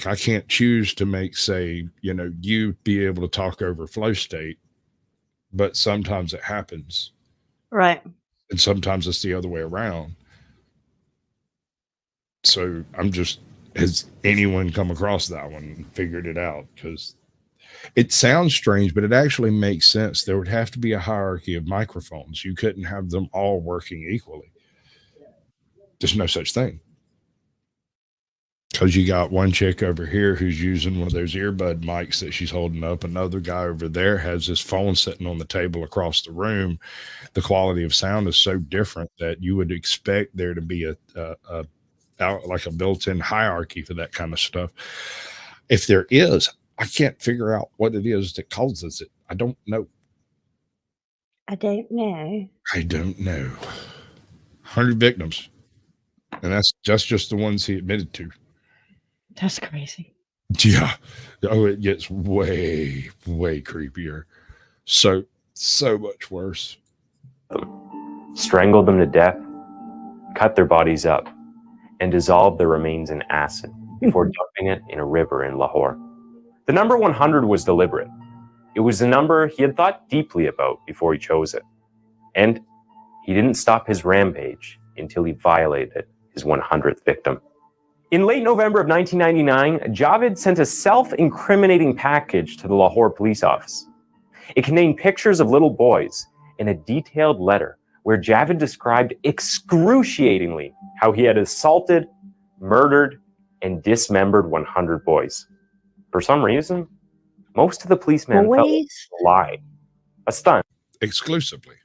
I can't choose to make, say, you be able to talk over flow state, but sometimes it happens. Right. And sometimes it's the other way around. So has anyone come across that one and figured it out? Because it sounds strange, but it actually makes sense. There would have to be a hierarchy of microphones. You couldn't have them all working equally. There's no such thing. Because you got one chick over here who's using one of those earbud mics that she's holding up. Another guy over there has his phone sitting on the table across the room. The quality of sound is so different that you would expect there to be like a built-in hierarchy for that kind of stuff. If there is, I can't figure out what it is that causes it. I don't know. I don't know. 100 victims. And that's just the ones he admitted to. That's crazy. Yeah. Oh, it gets way, way creepier. So much worse. Strangled them to death, cut their bodies up, and dissolved their remains in acid before dumping it in a river in Lahore. The number 100 was deliberate. It was a number he had thought deeply about before he chose it. And he didn't stop his rampage until he violated his 100th victim. In late November of 1999, Javed sent a self-incriminating package to the Lahore police office. It contained pictures of little boys and a detailed letter where Javed described excruciatingly how he had assaulted, murdered, and dismembered 100 boys. For some reason, most of the policemen felt it was a lie, a stunt. Exclusively.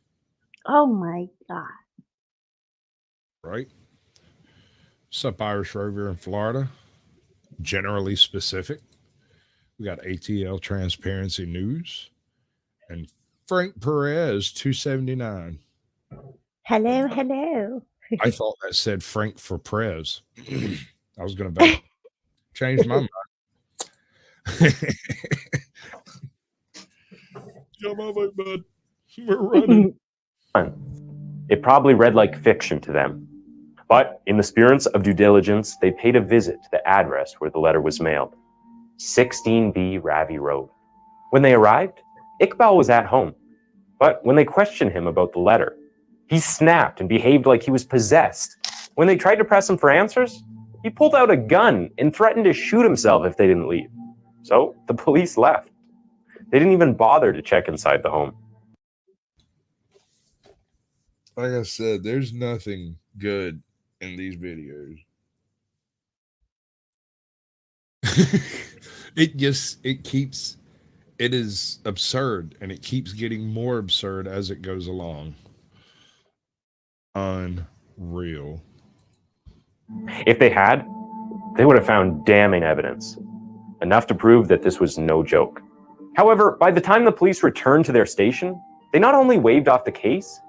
Oh my God. Right? What's up, Irish Rover in Florida? Generally specific. We got ATL Transparency News and Frank Perez 279. Hello. I thought that said Frank for Prez. I was going to change my mind. Come on, bud. We're running. It probably read like fiction to them. But in the spirit of due diligence, they paid a visit to the address where the letter was mailed, 16B Ravi Road. When they arrived, Iqbal was at home. But when they questioned him about the letter, he snapped and behaved like he was possessed. When they tried to press him for answers, he pulled out a gun and threatened to shoot himself if they didn't leave. So the police left. They didn't even bother to check inside the home. Like I said, there's nothing good in these videos. It is absurd, and it keeps getting more absurd as it goes along. Unreal. If they had, they would have found damning evidence, enough to prove that this was no joke. However, by the time the police returned to their station, they not only waved off the case,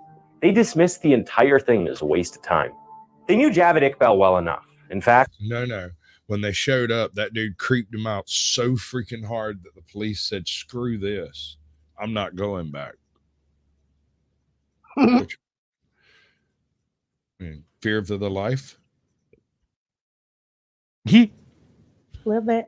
they dismissed the entire thing as a waste of time. They knew Javed Iqbal well enough. In fact... No. When they showed up, that dude creeped him out so freaking hard that the police said, screw this. I'm not going back. Fear of the life? A little bit.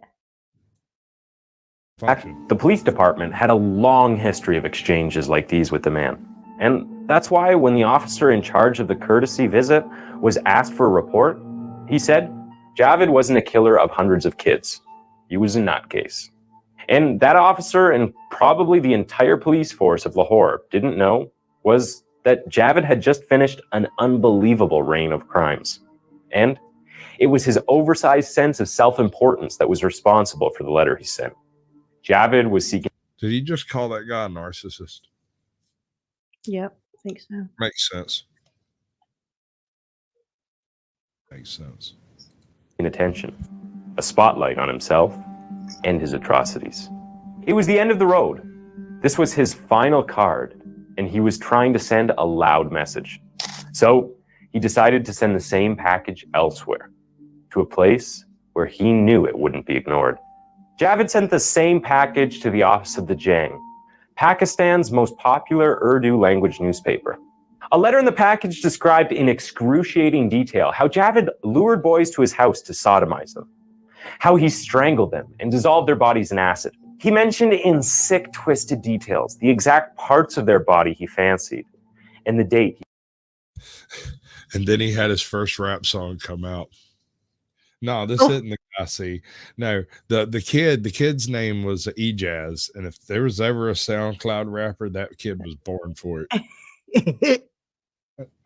The police department had a long history of exchanges like these with the man. And that's why when the officer in charge of the courtesy visit was asked for a report, he said, Javed wasn't a killer of hundreds of kids. He was a nutcase. And that officer, and probably the entire police force of Lahore, didn't know was that Javed had just finished an unbelievable reign of crimes. And it was his oversized sense of self-importance that was responsible for the letter he sent. Javed was seeking... Did he just call that guy a narcissist? Yep, I think so. Makes sense. Attention, a spotlight on himself and his atrocities. It was the end of the road. This was his final card, and he was trying to send a loud message. So he decided to send the same package elsewhere, to a place where he knew it wouldn't be ignored. Javed sent the same package to the office of the Jang, Pakistan's most popular Urdu language newspaper. A letter in the package described in excruciating detail how Javed lured boys to his house to sodomize them. how he strangled them and dissolved their bodies in acid. He mentioned in sick, twisted details the exact parts of their body he fancied and the date. And then he had his first rap song come out. No, this isn't the guy. See, no, the kid's name was E-Jazz, and if there was ever a SoundCloud rapper, that kid was born for it.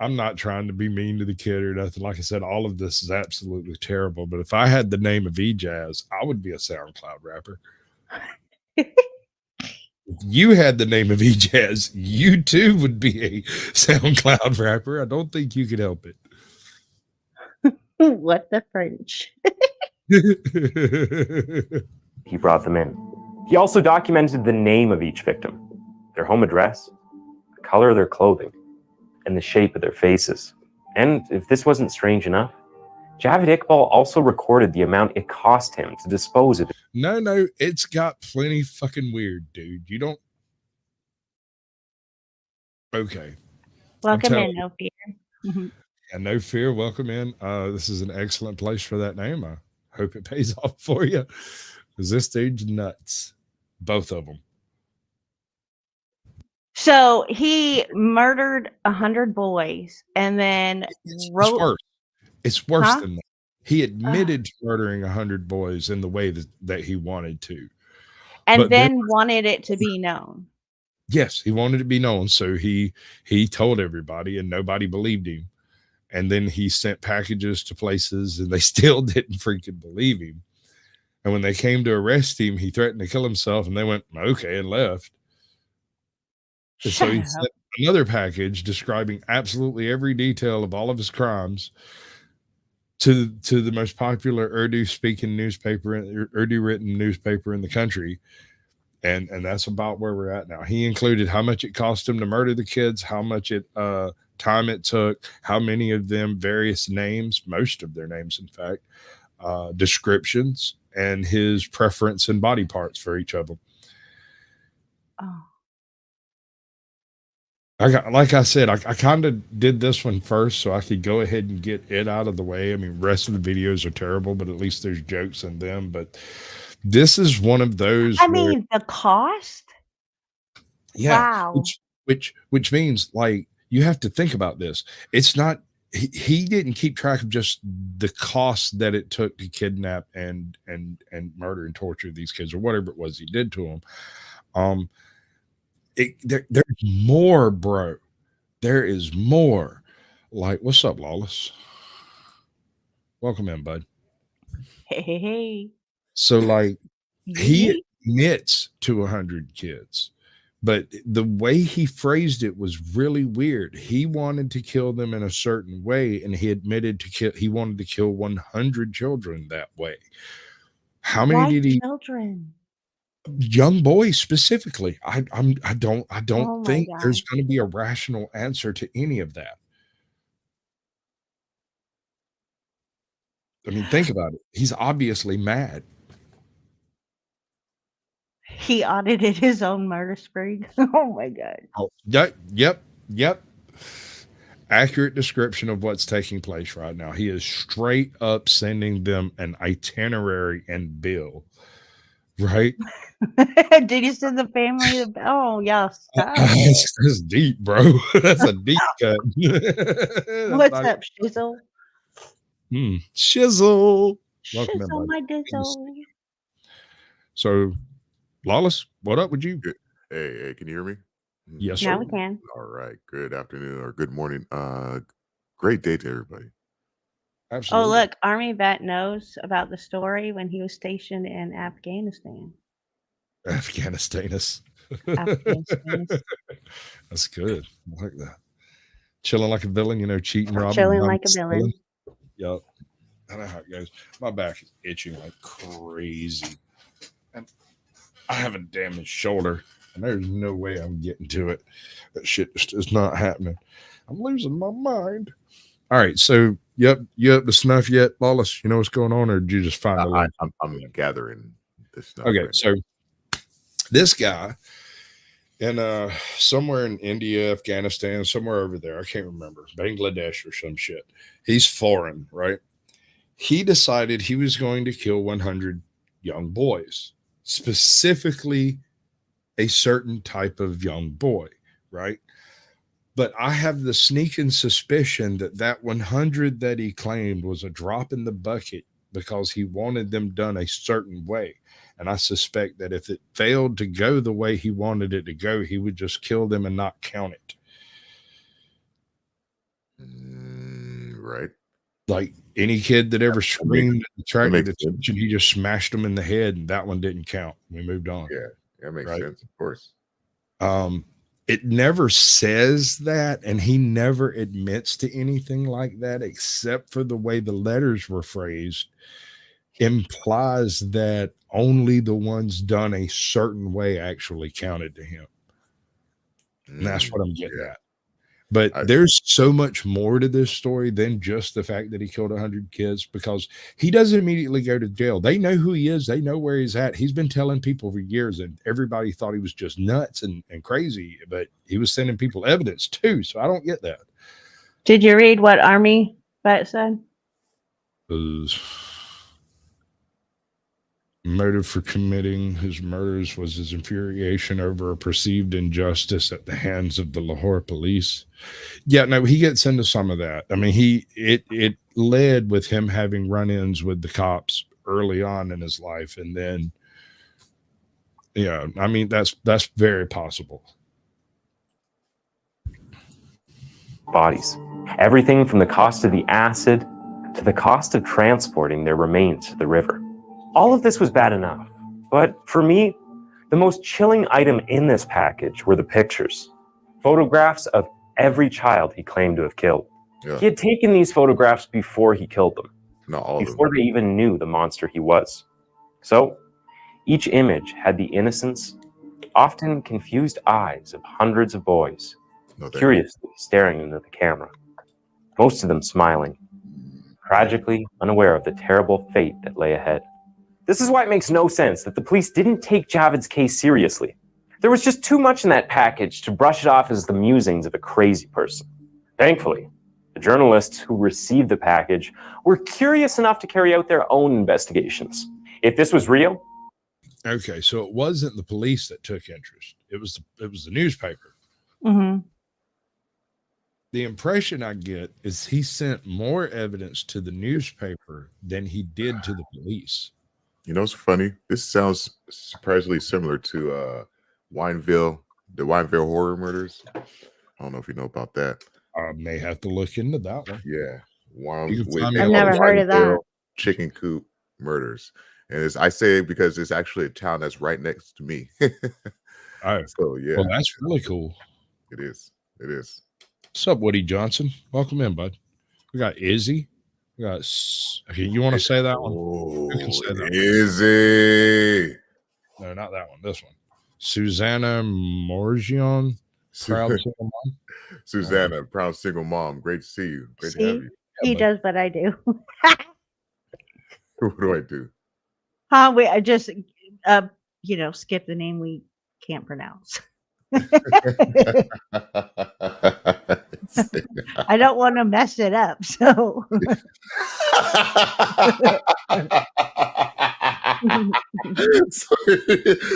I'm not trying to be mean to the kid or nothing. Like I said, all of this is absolutely terrible. But if I had the name of E-Jazz, I would be a SoundCloud rapper. If you had the name of E-Jazz, you too would be a SoundCloud rapper. I don't think you could help it. What the French? He brought them in. He also documented the name of each victim, their home address, the color of their clothing, and the shape of their faces. And if this wasn't strange enough, Javed Iqbal also recorded the amount it cost him to dispose of it. No, it's got plenty fucking weird, dude. You don't. Okay. Welcome in, no fear. And no fear, welcome in. This is an excellent place for that name. I hope it pays off for you, because this dude's nuts. Both of them. So he murdered 100 boys and then wrote. It's worse. It's worse than that. He admitted to murdering 100 boys in the way that he wanted to. And then wanted it to be known. Yes, he wanted it to be known. So he told everybody and nobody believed him. And then he sent packages to places and they still didn't freaking believe him. And when they came to arrest him, he threatened to kill himself and they went, okay, and left. And so he sent another package describing absolutely every detail of all of his crimes to the most popular Urdu speaking newspaper, Urdu written newspaper in the country. And that's about where we're at now. He included how much it cost him to murder the kids, how much time it took, how many of them, various names, most of their names, in fact, descriptions, and his preference and body parts for each of them. Oh. Like I said, I kind of did this one first so I could go ahead and get it out of the way. I mean, rest of the videos are terrible, but at least there's jokes in them. But this is one of those. I mean, the cost. Yeah. Wow. Which means, like, you have to think about this. It's not. He didn't keep track of just the cost that it took to kidnap and murder and torture these kids or whatever it was he did to them. There's more, bro. There is more. Like, what's up, Lawless? Welcome in, bud. Hey. So, like, he admits to 100 kids, but the way he phrased it was really weird. He wanted to kill them in a certain way, and he admitted he wanted to kill 100 children that way. How many did he? Children. Young boys specifically. I don't think God. there's going to be a rational answer to any of that. I mean, think about it. He's obviously mad. He audited his own murder spree. Oh my God. Oh, yep. Accurate description of what's taking place right now. He is straight up sending them an itinerary and bill. Right? Did you send the family? Oh, yes. That's deep, bro. That's a deep cut. What's up, Shizzle? Shizzle. Welcome Shizzle, in, my dizzle. So, Lawless, what up with you? Hey, can you hear me? Yes, now sir. we can. All right. Good afternoon or good morning. Great day to everybody. Absolutely. Oh, look, Army vet knows about the story when he was stationed in Afghanistan. Afghanistanis. Afghanistan. That's good. I like that. Chilling like a villain, cheating, robbing. Chilling like a villain. Yep. I know how it goes. My back is itching like crazy. And I have a damaged shoulder, and there's no way I'm getting to it. That shit just is not happening. I'm losing my mind. All right, so you up to snuff yet, Lawless? You know what's going on, or did you just find the link? I'm gathering this stuff. Okay, right so this guy in somewhere in India, Afghanistan, somewhere over there, I can't remember, Bangladesh or some shit. He's foreign, right? he decided he was going to kill 100 young boys, specifically a certain type of young boy, right? But I have the sneaking suspicion that that 100 that he claimed was a drop in the bucket because he wanted them done a certain way. And I suspect that if it failed to go the way he wanted it to go, he would just kill them and not count it. Right. Like any kid that ever screamed and attracted makes sense. attention, he just smashed them in the head, and that one didn't count. We moved on. Yeah, that makes Right. sense, of course. It never says that, and he never admits to anything like that, except for the way the letters were phrased, implies that only the ones done a certain way actually counted to him. And that's what I'm getting yeah. at. But I- there's so much more to this story than just the fact that he killed 100 kids, because he doesn't immediately go to jail. They know who he is. They know where he's at. He's been telling people for years, and everybody thought he was just nuts and crazy, but he was sending people evidence too. So I don't get that. Did you read what Army vet said? Motive for committing his murders was his infuriation over a perceived injustice at the hands of the Lahore police. Yeah, no, he gets into some of that. I mean, it led with him having run-ins with the cops early on in his life, and then, yeah, I mean, that's very possible. Bodies. Everything from the cost of the acid to the cost of transporting their remains to the river. All of this was bad enough. But for me, the most chilling item in this package were the pictures. Photographs of every child he claimed to have killed. Yeah. He had taken these photographs before he killed them, Not all of before them. they even knew the monster he was. So, each image had the innocence, often confused eyes of hundreds of boys, No, thank you. curiously staring into the camera, most of them smiling, tragically unaware of the terrible fate that lay ahead. This is why it makes no sense that the police didn't take Javed's case seriously. There was just too much in that package to brush it off as the musings of a crazy person. Thankfully, the journalists who received the package were curious enough to carry out their own investigations. If this was real, Okay, so it wasn't the police that took interest. It was the newspaper. Mm-hmm. The impression I get is he sent more evidence to the newspaper than he did to the police. You know, it's funny. This sounds surprisingly similar to the Wineville horror murders. I don't know if you know about that. I may have to look into that one. Yeah. You can find me I've on never heard of that. Wineville Chicken coop murders. And I say it because it's actually a town that's right next to me. Oh, So yeah, well, that's really cool. it is. It is. What's up, Woody Johnson? Welcome in, bud. We got Izzy. We got. Okay, you want to say that one? Oh, Who can say that one? Izzy. No, not that one. This one. Susanna Morgion. Proud single mom. Susanna, proud single mom. Great to see you. Great to have See? you. He does what I do. What do I do? I just, skip the name we can't pronounce. I don't want to mess it up. So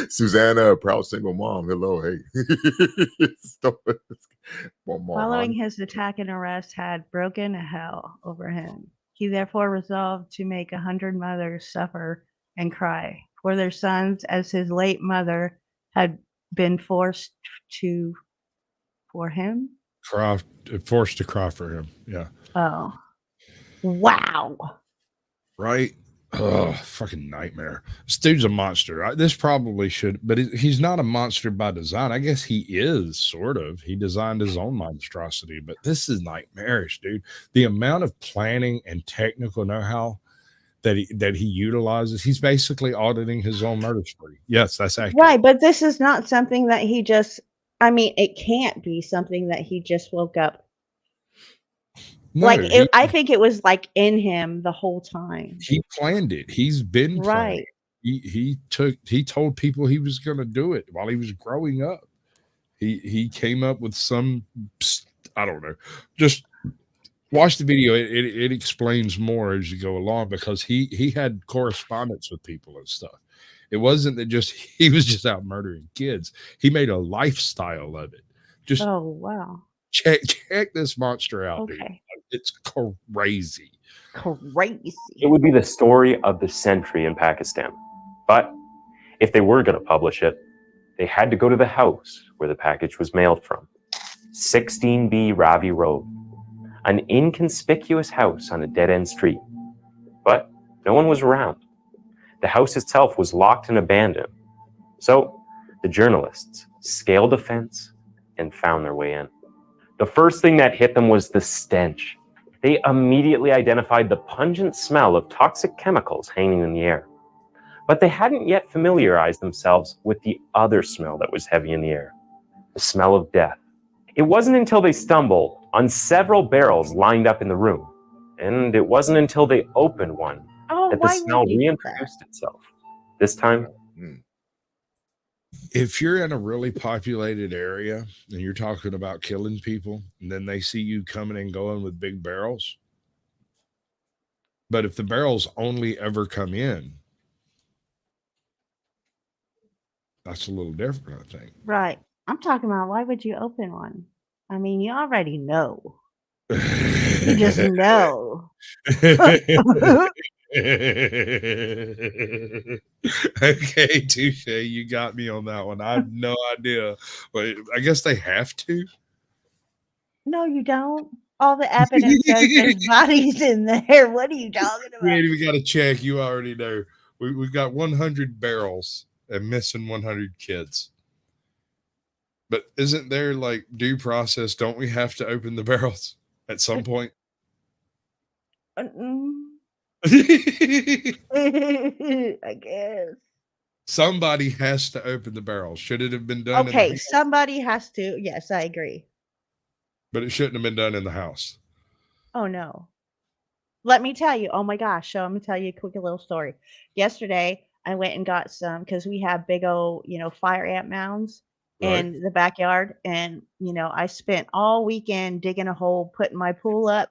Susanna, proud single mom. Hello, hey. following his attack and arrest had broken hell over him. He therefore resolved to make 100 mothers suffer and cry for their sons, as his late mother had been forced to for him. Forced to cry for him. Yeah. Oh, wow. Right. Oh, fucking nightmare. This dude's a monster. This probably should, but he's not a monster by design. I guess he is, sort of. He designed his own monstrosity, but this is nightmarish, dude. The amount of planning and technical know-how that he utilizes, he's basically auditing his own murder spree. Yes, that's accurate. Right, but this is not something that he just, it can't be something that he just woke up. No, I think it was like in him the whole time. He planned it. He's been planning. He told people he was going to do it while he was growing up. He came up with some, I don't know, just Watch the video. It explains more as you go along because he had correspondence with people and stuff. It wasn't that just he was just out murdering kids. He made a lifestyle of it. Just Oh, wow. check this monster out, dude. Okay. It's crazy. Crazy. It would be the story of the century in Pakistan. But if they were going to publish it, they had to go to the house where the package was mailed from. 16B Ravi Road, an inconspicuous house on a dead-end street. But no one was around. The house itself was locked and abandoned. So the journalists scaled the fence and found their way in. The first thing that hit them was the stench. They immediately identified the pungent smell of toxic chemicals hanging in the air. But they hadn't yet familiarized themselves with the other smell that was heavy in the air, the smell of death. It wasn't until they stumbled on several barrels lined up in the room, and it wasn't until they opened one that the smell reintroduced itself. This time, if you're in a really populated area and you're talking about killing people, and then they see you coming and going with big barrels, but if the barrels only ever come in, that's a little different, I think. Right. I'm talking about why would you open one? I mean, you already know. You just know. Okay, touche. You got me on that one. I have no idea. But I guess they have to. No, you don't. All the evidence says there's bodies in there. What are you talking about? We got to check. You already know. We've got 100 barrels and missing 100 kids. But isn't there like due process? Don't we have to open the barrels at some point? I guess. Somebody has to open the barrels. Should it have been done? Okay, somebody has to. Yes, I agree. But it shouldn't have been done in the house. Oh, no. Let me tell you. Oh, my gosh. So I'm going to tell you a quick little story. Yesterday, I went and got some because we have big old, fire ant mounds in the backyard. And, I spent all weekend digging a hole, putting my pool up,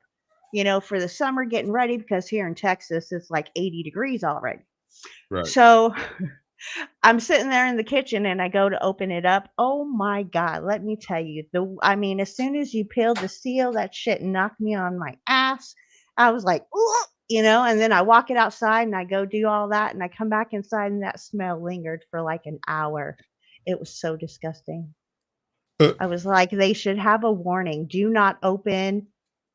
for the summer, getting ready because here in Texas, it's like 80 degrees already. Right. So I'm sitting there in the kitchen and I go to open it up. Oh my God. Let me tell you, as soon as you peeled the seal, that shit knocked me on my ass. I was like, ooh, and then I walk it outside and I go do all that. And I come back inside and that smell lingered for like an hour. It was so disgusting. I was like, they should have a warning. Do not open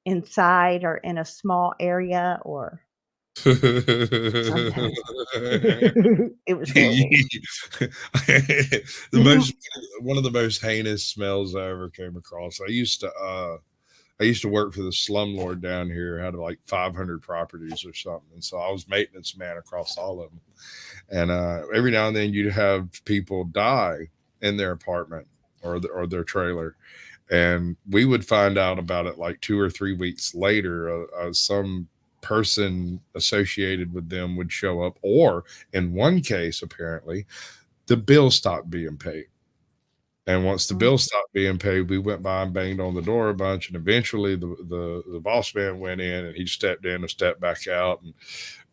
inside or in a small area or it was horrible. One of the most heinous smells I ever came across. I used to work for the slumlord down here. I had like 500 properties or something, and so I was maintenance man across all of them. And every now and then you'd have people die in their apartment or their trailer, and we would find out about it like 2 or 3 weeks later. Some person associated with them would show up, or in one case, apparently, the bill stopped being paid. And once the bill stopped being paid, we went by and banged on the door a bunch, and eventually the boss man went in and he stepped in and stepped back out, and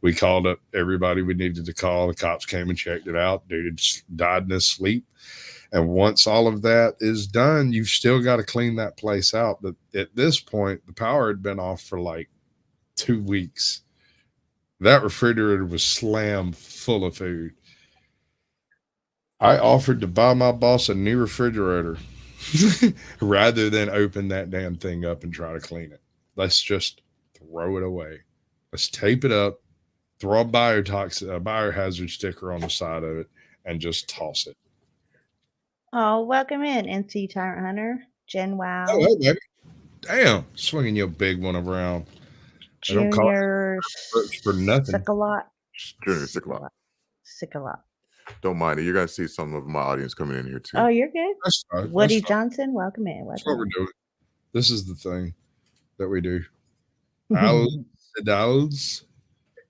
we called up everybody we needed to call. The cops came and checked it out. Dude had died in his sleep. And once all of that is done, you've still got to clean that place out. But at this point, the power had been off for like 2 weeks. That refrigerator was slammed full of food. I offered to buy my boss a new refrigerator rather than open that damn thing up and try to clean it. Let's just throw it away. Let's tape it up, throw a biohazard sticker on the side of it, and just toss it. Oh, welcome in, NC Tyrant Hunter, Jen Wow. Oh, hey, baby. Damn, swinging your big one around. Junior for nothing. Sick-a-lot. Junior Sick-a-lot. Sick-a-lot. Don't mind it. You're going to see some of my audience coming in here too. Oh, you're good. That's fine. Woody Johnson, welcome in. That's what we're doing. This is the thing that we do.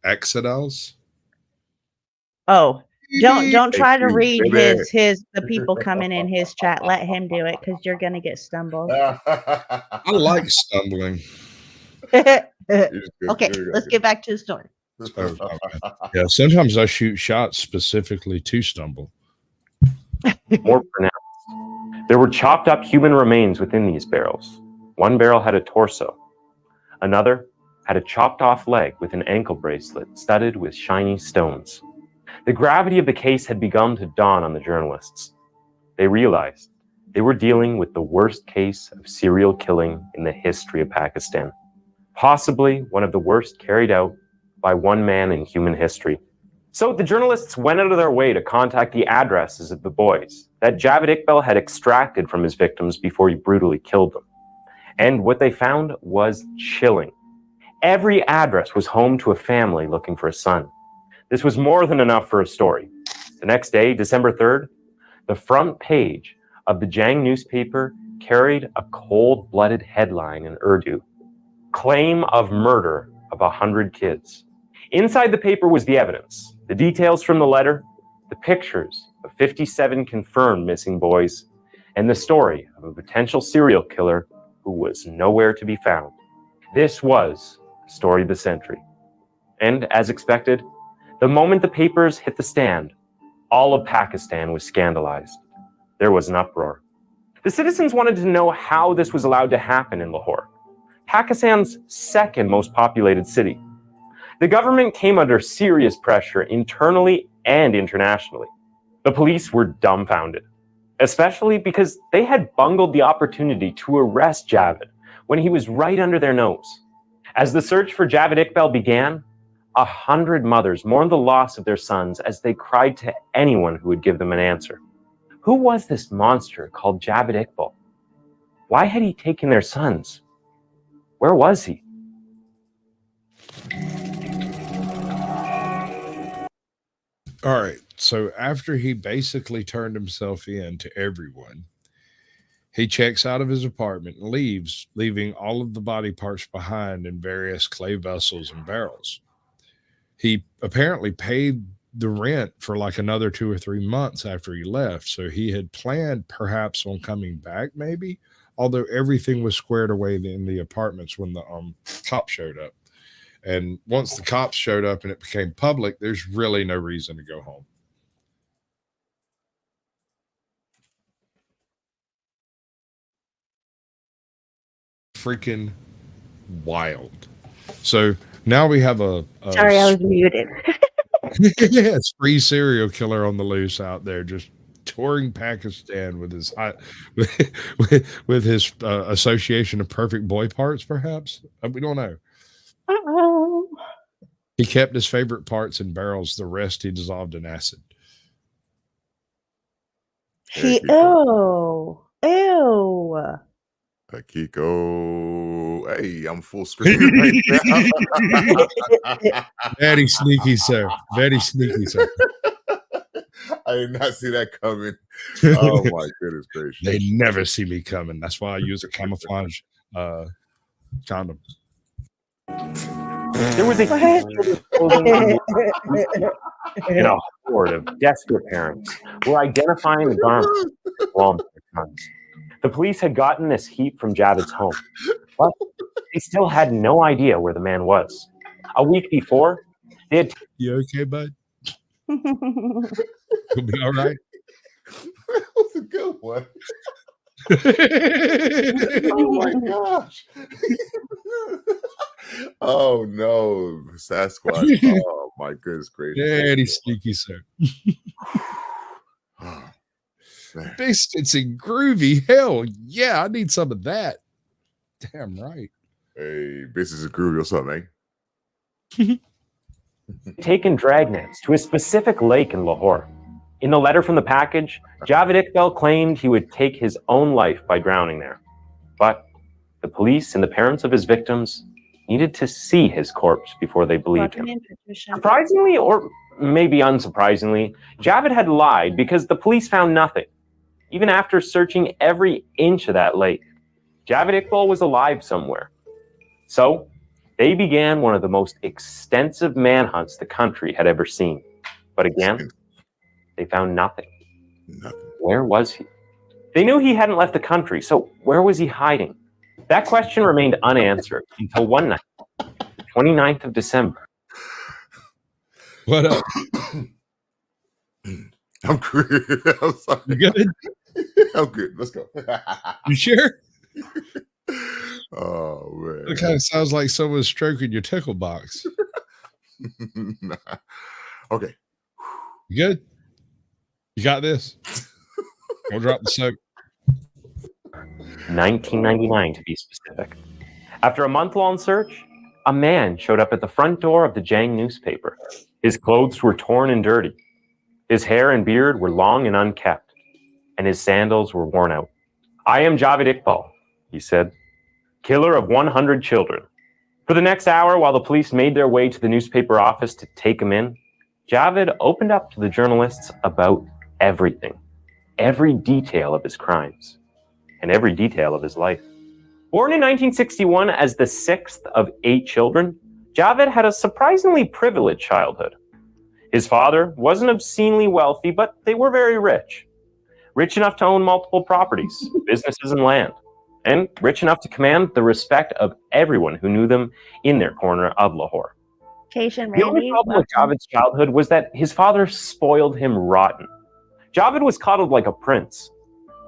Accidals. Oh, don't try to read the people coming in his chat. Let him do it because you're gonna get stumbled. I like stumbling. Okay, You're let's get back to the story. good. Yeah, sometimes I shoot shots specifically to stumble. More pronounced. There were chopped up human remains within these barrels. One barrel had a torso. Another had a chopped off leg with an ankle bracelet studded with shiny stones. The gravity of the case had begun to dawn on the journalists. They realized they were dealing with the worst case of serial killing in the history of Pakistan, possibly one of the worst carried out by one man in human history. So the journalists went out of their way to contact the addresses of the boys that Javed Iqbal had extracted from his victims before he brutally killed them. And what they found was chilling. Every address was home to a family looking for a son. This was more than enough for a story. The next day, December 3rd, the front page of the Jang newspaper carried a cold-blooded headline in Urdu: "Claim of murder of 100 kids." Inside the paper was the evidence, the details from the letter, the pictures of 57 confirmed missing boys, and the story of a potential serial killer who was nowhere to be found. This was the story of the century. And as expected, the moment the papers hit the stand, all of Pakistan was scandalized. There was an uproar. The citizens wanted to know how this was allowed to happen in Lahore, Pakistan's second most populated city. The government came under serious pressure internally and internationally. The police were dumbfounded, especially because they had bungled the opportunity to arrest Javed when he was right under their nose. As the search for Javed Iqbal began, 100 mothers mourned the loss of their sons as they cried to anyone who would give them an answer. Who was this monster called Javed Iqbal? Why had he taken their sons? Where was he? All right. So after he basically turned himself in to everyone, he checks out of his apartment and leaves, leaving all of the body parts behind in various clay vessels and barrels. He apparently paid the rent for like another 2 or 3 months after he left. So he had planned perhaps on coming back, maybe, although everything was squared away in the apartments when the cops showed up. And once the cops showed up and it became public, there's really no reason to go home. Freaking wild. So now we have a Sorry, I was muted. yeah, spree serial killer on the loose out there, just touring Pakistan with his with his association of perfect boy parts, perhaps. We don't know. Uh-oh. He kept his favorite parts in barrels. The rest he dissolved in acid. Ew. Kiko. Hey, I'm full screen right now. Very sneaky, sir. Very sneaky, sir. I did not see that coming. Oh my goodness gracious. They never see me coming. That's why I use a camouflage condom. There was a and a horde of desperate parents were identifying the garments that belonged to their sons. The police had gotten this heat from Javed's home, but they still had no idea where the man was. A week before, they had... You okay, bud? You'll be all right. That was a good one. Oh my gosh. Oh no, Sasquatch. Oh my goodness gracious. Very sneaky, sir. Oh, Biscuits and groovy. Hell yeah, I need some of that. Damn right. hey, business is groovy. What's up, man? taken dragnets to a specific lake in Lahore. In the letter from the package, Javed Iqbal claimed he would take his own life by drowning there. But the police and the parents of his victims needed to see his corpse before they believed him. Surprisingly, or maybe unsurprisingly, Javed had lied because the police found nothing, even after searching every inch of that lake. Javed Iqbal was alive somewhere. So they began one of the most extensive manhunts the country had ever seen. But again, they found nothing. Nothing. Where was he? They knew he hadn't left the country, so where was he hiding? That question remained unanswered until one night, 29th of December. What up? I'm good. I'm sorry. You good? I'm good. Let's go. You sure? Oh man. It kind of sounds like someone's stroking your tickle box. Nah. Okay. You good? You got this? We'll drop the soap. 1999 to be specific. After a month-long search, a man showed up at the front door of the Jang newspaper. His clothes were torn and dirty. His hair and beard were long and unkept, and his sandals were worn out. "I am Javed Iqbal," he said, "killer of 100 children." For the next hour, while the police made their way to the newspaper office to take him in, Javed opened up to the journalists about everything, every detail of his crimes, and every detail of his life. Born in 1961 as the sixth of 8 children, Javed had a surprisingly privileged childhood. His father wasn't obscenely wealthy, but they were very rich. Rich enough to own multiple properties, businesses, and land, and rich enough to command the respect of everyone who knew them in their corner of Lahore. Cation The only Randy, problem with Javed's childhood was that his father spoiled him rotten. Javed was coddled like a prince.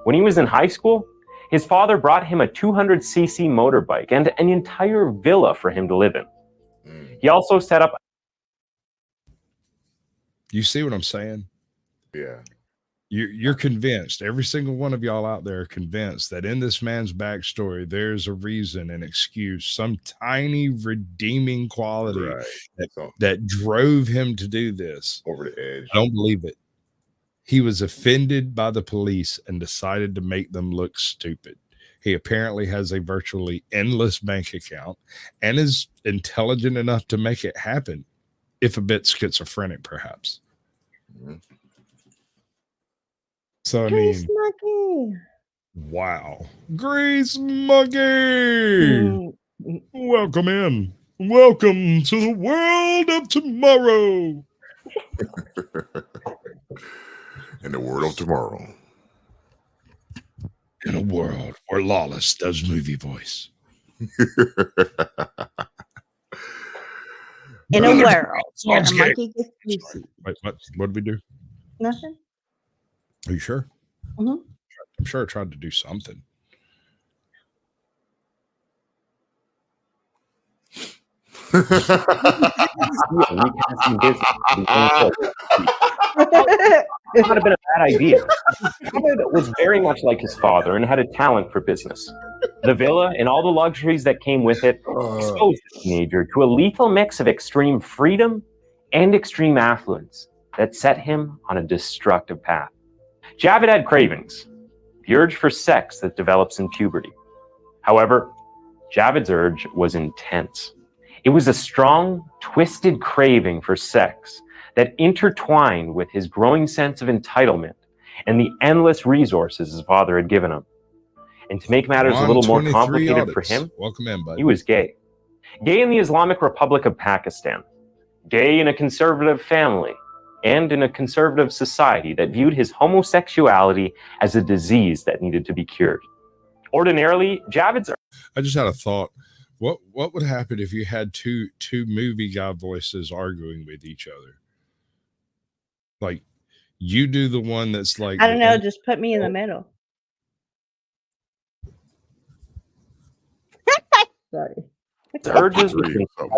When he was in high school, his father brought him a 200cc motorbike and an entire villa for him to live in. He also set up... You see what I'm saying? Yeah. You're convinced. Every single one of y'all out there are convinced that in this man's backstory, there's a reason, an excuse, some tiny redeeming quality Right. that drove him to do this. Over the edge. I don't believe it. He was offended by the police and decided to make them look stupid. He apparently has a virtually endless bank account and is intelligent enough to make it happen, if a bit schizophrenic, perhaps. Mm-hmm. So, I Grease mean, Monkey. wow. Grease Monkey! Welcome in. Welcome to the world of tomorrow. In the world of tomorrow. In a world where Lawless does movie voice. In a world where a Sounds monkey gets juicy. Wait, what did we do? Nothing. Are you sure? Mhm. I'm sure I tried to do something. It might have been a bad idea. Javed was very much like his father and had a talent for business. The villa and all the luxuries that came with it exposed the teenager to a lethal mix of extreme freedom and extreme affluence that set him on a destructive path. Javed had cravings, the urge for sex that develops in puberty. However, Javed's urge was intense. It was a strong, twisted craving for sex that intertwined with his growing sense of entitlement and the endless resources his father had given him. And to make matters a little more complicated for him, welcome in, buddy. He was gay. Gay in the Islamic Republic of Pakistan. Gay in a conservative family and in a conservative society that viewed his homosexuality as a disease that needed to be cured. Ordinarily, Javed's... I just had a thought. What would happen if you had two movie guy voices arguing with each other? Like, you do the one that's like, I don't know. Just put me in the middle. Sorry. His urges were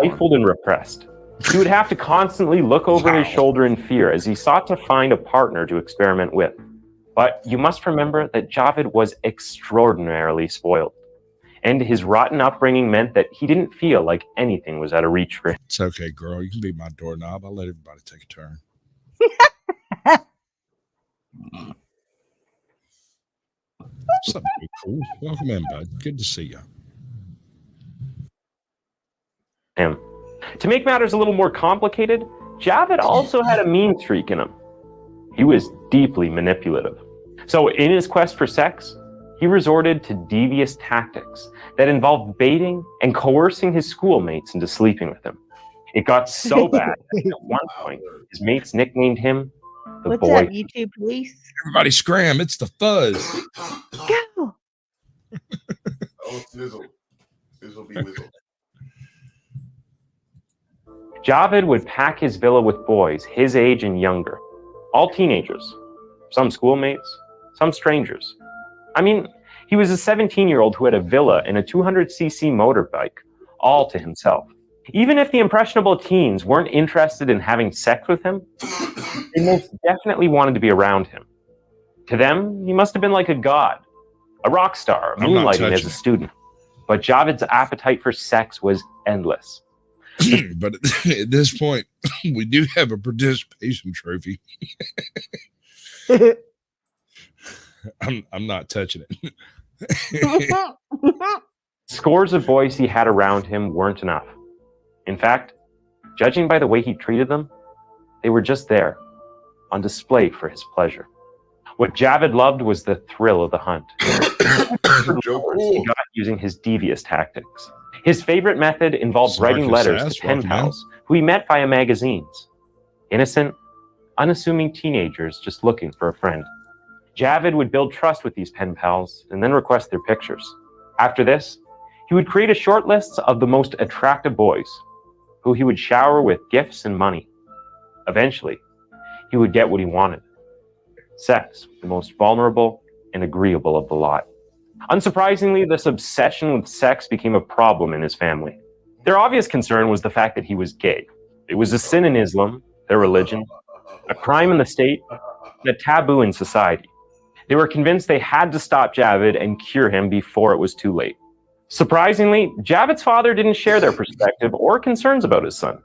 stifled and repressed. He would have to constantly look over his shoulder in fear as he sought to find a partner to experiment with. But you must remember that Javed was extraordinarily spoiled, and his rotten upbringing meant that he didn't feel like anything was out of reach for him. It's okay, girl. You can be my doorknob. I'll let everybody take a turn. Something cool. Welcome in, bud. Good to see you. To make matters a little more complicated, Javed also had a mean streak in him. He was deeply manipulative. So in his quest for sex, he resorted to devious tactics that involved baiting and coercing his schoolmates into sleeping with him. It got so bad that at one point, his mates nicknamed him the What's boy. up, YouTube police? Everybody scram. It's the fuzz. Go. Oh, Sizzle be Wizzle. Javed would pack his villa with boys his age and younger, all teenagers, some schoolmates, some strangers. I mean, he was a 17-year-old who had a villa and a 200cc motorbike, all to himself. Even if the impressionable teens weren't interested in having sex with him, they most definitely wanted to be around him. To them, he must have been like a god, a rock star, moonlighting as a student. But Javed's appetite for sex was endless. But at this point, we do have a participation trophy. I'm not touching it. Scores of boys he had around him weren't enough. In fact, judging by the way he treated them, they were just there, on display for his pleasure. What Javed loved was the thrill of the hunt. He got using his devious tactics. His favorite method involved writing letters to pen pals who he met via magazines. Innocent, unassuming teenagers just looking for a friend. Javed would build trust with these pen pals and then request their pictures. After this, he would create a short list of the most attractive boys, who he would shower with gifts and money. Eventually, he would get what he wanted. Sex, the most vulnerable and agreeable of the lot. Unsurprisingly, this obsession with sex became a problem in his family. Their obvious concern was the fact that he was gay. It was a sin in Islam, their religion, a crime in the state, and a taboo in society. They were convinced they had to stop Javed and cure him before it was too late. Surprisingly, Javed's father didn't share their perspective or concerns about his son.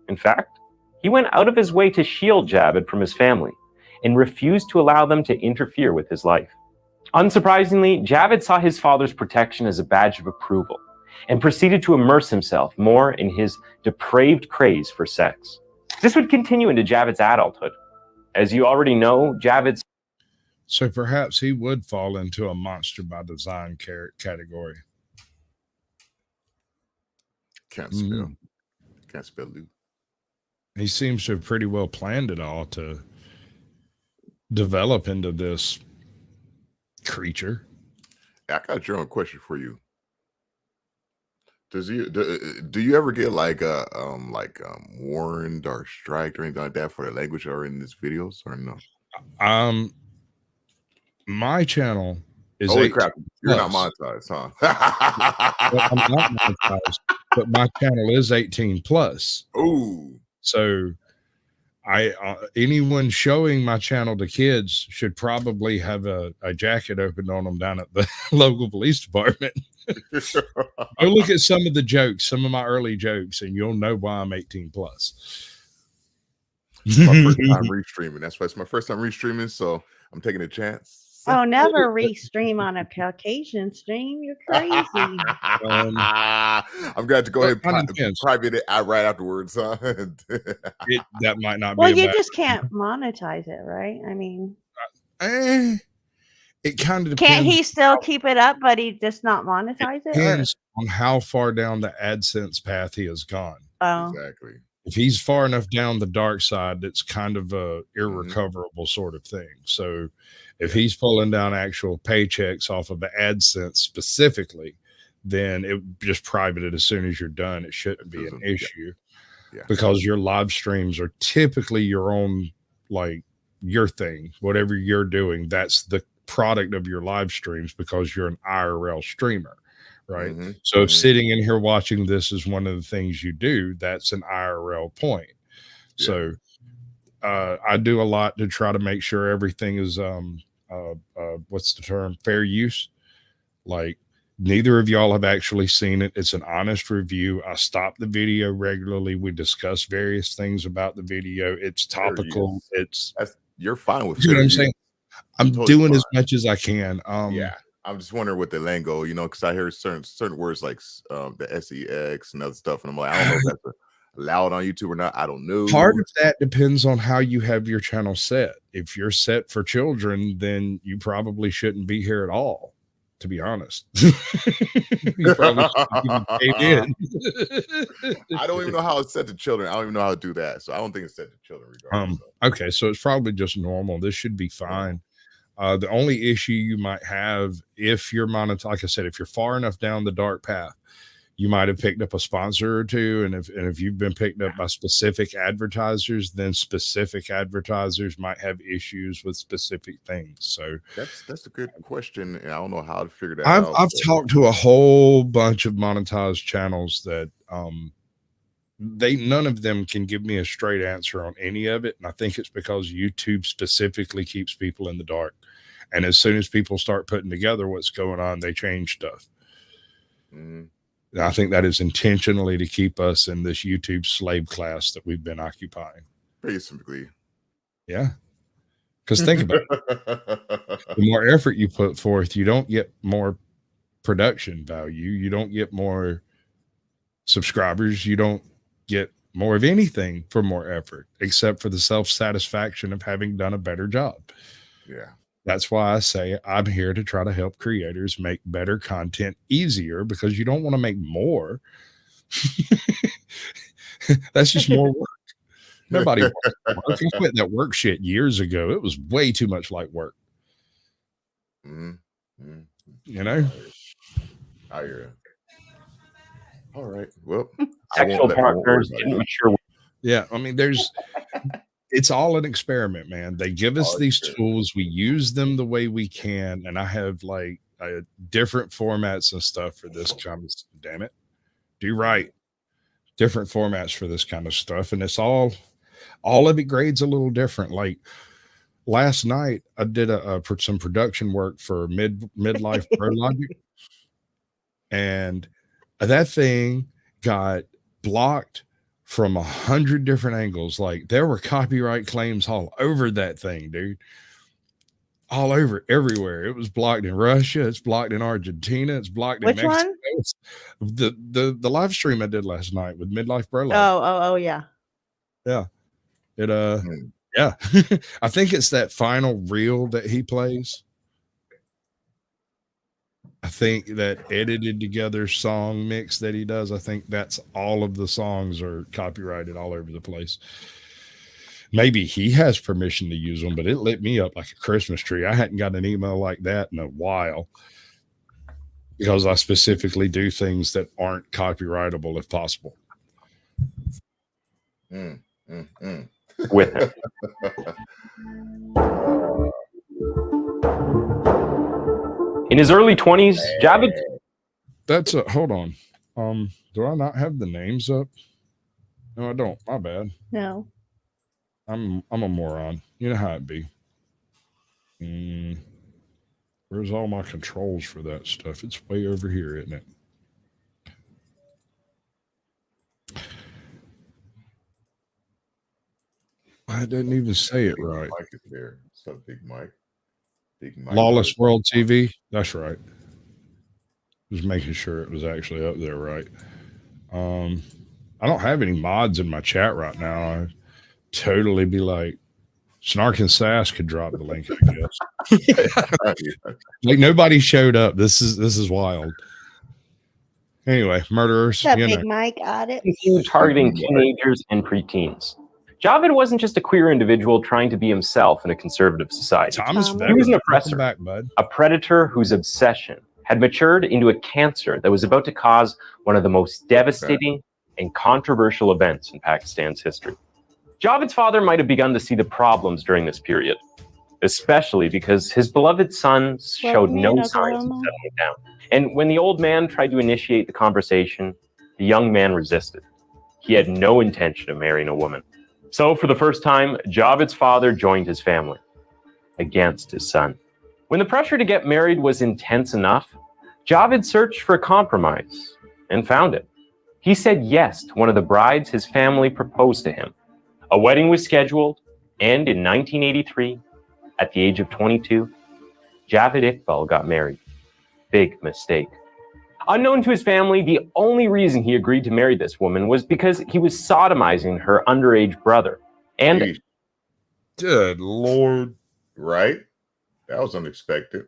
In fact, he went out of his way to shield Javed from his family and refused to allow them to interfere with his life. Unsurprisingly, Javed saw his father's protection as a badge of approval and proceeded to immerse himself more in his depraved craze for sex. This would continue into Javed's adulthood. As you already know, Javed's... So perhaps he would fall into a monster by design category. Can't spell. Can't spell loot. He seems to have pretty well planned it all to develop into this creature. I got a general question for you. Do you ever get like warned or striked or anything like that for the language or in these videos or no? My channel is holy crap! You're not monetized, huh? Well, I'm not monetized, but my channel is 18 plus. Ooh. So anyone showing my channel to kids should probably have a jacket opened on them down at the local police department. Go look at some of the jokes, some of my early jokes, and you'll know why I'm 18 plus. It's my first time restreaming. That's why it's my first time restreaming, so I'm taking a chance. Oh, never restream on a Caucasian stream. You're crazy. I'm glad to go ahead and private it out right afterwards, huh? That might not be. Well, you just can't monetize it, right? I mean, it kind of depends. Can't he still keep it up, but he just not monetize it? Depends on how far down the AdSense path he has gone. Oh, exactly. If he's far enough down the dark side, it's kind of a irrecoverable sort of thing. So if he's pulling down actual paychecks off of the AdSense specifically, then it just private it as soon as you're done. It shouldn't be an issue because your live streams are typically your own, like your thing, whatever you're doing, that's the product of your live streams because you're an IRL streamer. Right. So if sitting in here watching this is one of the things you do, that's an IRL point. So I do a lot to try to make sure everything is what's the term? Fair use. Like neither of y'all have actually seen it. It's an honest review. I stop the video regularly. We discuss various things about the video. It's topical. You're fine with you know what I'm saying? I'm totally doing as much as I can. I'm just wondering with the lingo, because I hear certain words like the SEX and other stuff, and I'm like, I don't know if that's allowed on YouTube or not. I don't know. Part of that depends on how you have your channel set. If you're set for children, then you probably shouldn't be here at all. To be honest, you probably in. I don't even know how it's set to children. I don't even know how to do that, so I don't think it's set to children. Regardless. Okay, so it's probably just normal. This should be fine. The only issue you might have if you're like I said, if you're far enough down the dark path, you might have picked up a sponsor or two. And if you've been picked up by specific advertisers, then specific advertisers might have issues with specific things. So that's a good question. And I don't know how to figure that out. I've talked to a whole bunch of monetized channels that none of them can give me a straight answer on any of it. And I think it's because YouTube specifically keeps people in the dark. And as soon as people start putting together what's going on, they change stuff. Mm-hmm. I think that is intentionally to keep us in this YouTube slave class that we've been occupying. Basically. Yeah. Because think about it. The more effort you put forth, you don't get more production value. You don't get more subscribers. You don't get more of anything for more effort, except for the self-satisfaction of having done a better job. Yeah. That's why I say I'm here to try to help creators make better content easier, because you don't want to make more. That's just more work. Nobody wants to work. I quit that work shit years ago. It was way too much like work. Mm-hmm. You know? I hear you. All right. Well, sexual partners didn't mature. Yeah, I mean, it's all an experiment, man. They give us these tools, we use them the way we can, and I have like different formats and stuff for this kind of. Damn it, do right. Different formats for this kind of stuff, and it's all of it grades a little different. Like last night, I did some production work for Midlife Pro Logic, and that thing got blocked from 100 different angles. Like there were copyright claims all over that thing, dude. All over, everywhere. It was blocked in Russia. It's blocked in Argentina. It's blocked in Mexico. One? The live stream I did last night with Midlife Bro. Oh, yeah. Yeah. Yeah. I think it's that final reel that he plays. I think that edited together song mix that he does, I think that's all of the songs are copyrighted all over the place. Maybe he has permission to use them, but it lit me up like a Christmas tree. I hadn't got an email like that in a while, because I specifically do things that aren't copyrightable if possible. With it. In his early 20s, Javed. That's hold on. Do I not have the names up? No, I don't. My bad. No. I'm a moron. You know how it be. Where's all my controls for that stuff? It's way over here, isn't it? I didn't even say it right. Mike is there. What's up, Big Mike? Lawless World TV. That's right. Just making sure it was actually up there right. I don't have any mods in my chat right now. I'd totally be like, Snark and Sass could drop the link, I guess. Like nobody showed up. This is wild. Anyway, murderers. What's up, Big Mike? Got it. Targeting teenagers and preteens. Javed wasn't just a queer individual trying to be himself in a conservative society. He was an oppressor, a predator whose obsession had matured into a cancer that was about to cause one of the most devastating and controversial events in Pakistan's history. Javed's father might have begun to see the problems during this period, especially because his beloved son showed no signs of settling down. And when the old man tried to initiate the conversation, the young man resisted. He had no intention of marrying a woman. So for the first time, Javed's father joined his family against his son. When the pressure to get married was intense enough, Javed searched for a compromise and found it. He said yes to one of the brides his family proposed to him. A wedding was scheduled, and in 1983, at the age of 22, Javed Iqbal got married. Big mistake. Unknown to his family, the only reason he agreed to marry this woman was because he was sodomizing her underage brother. And good Lord. Right? That was unexpected.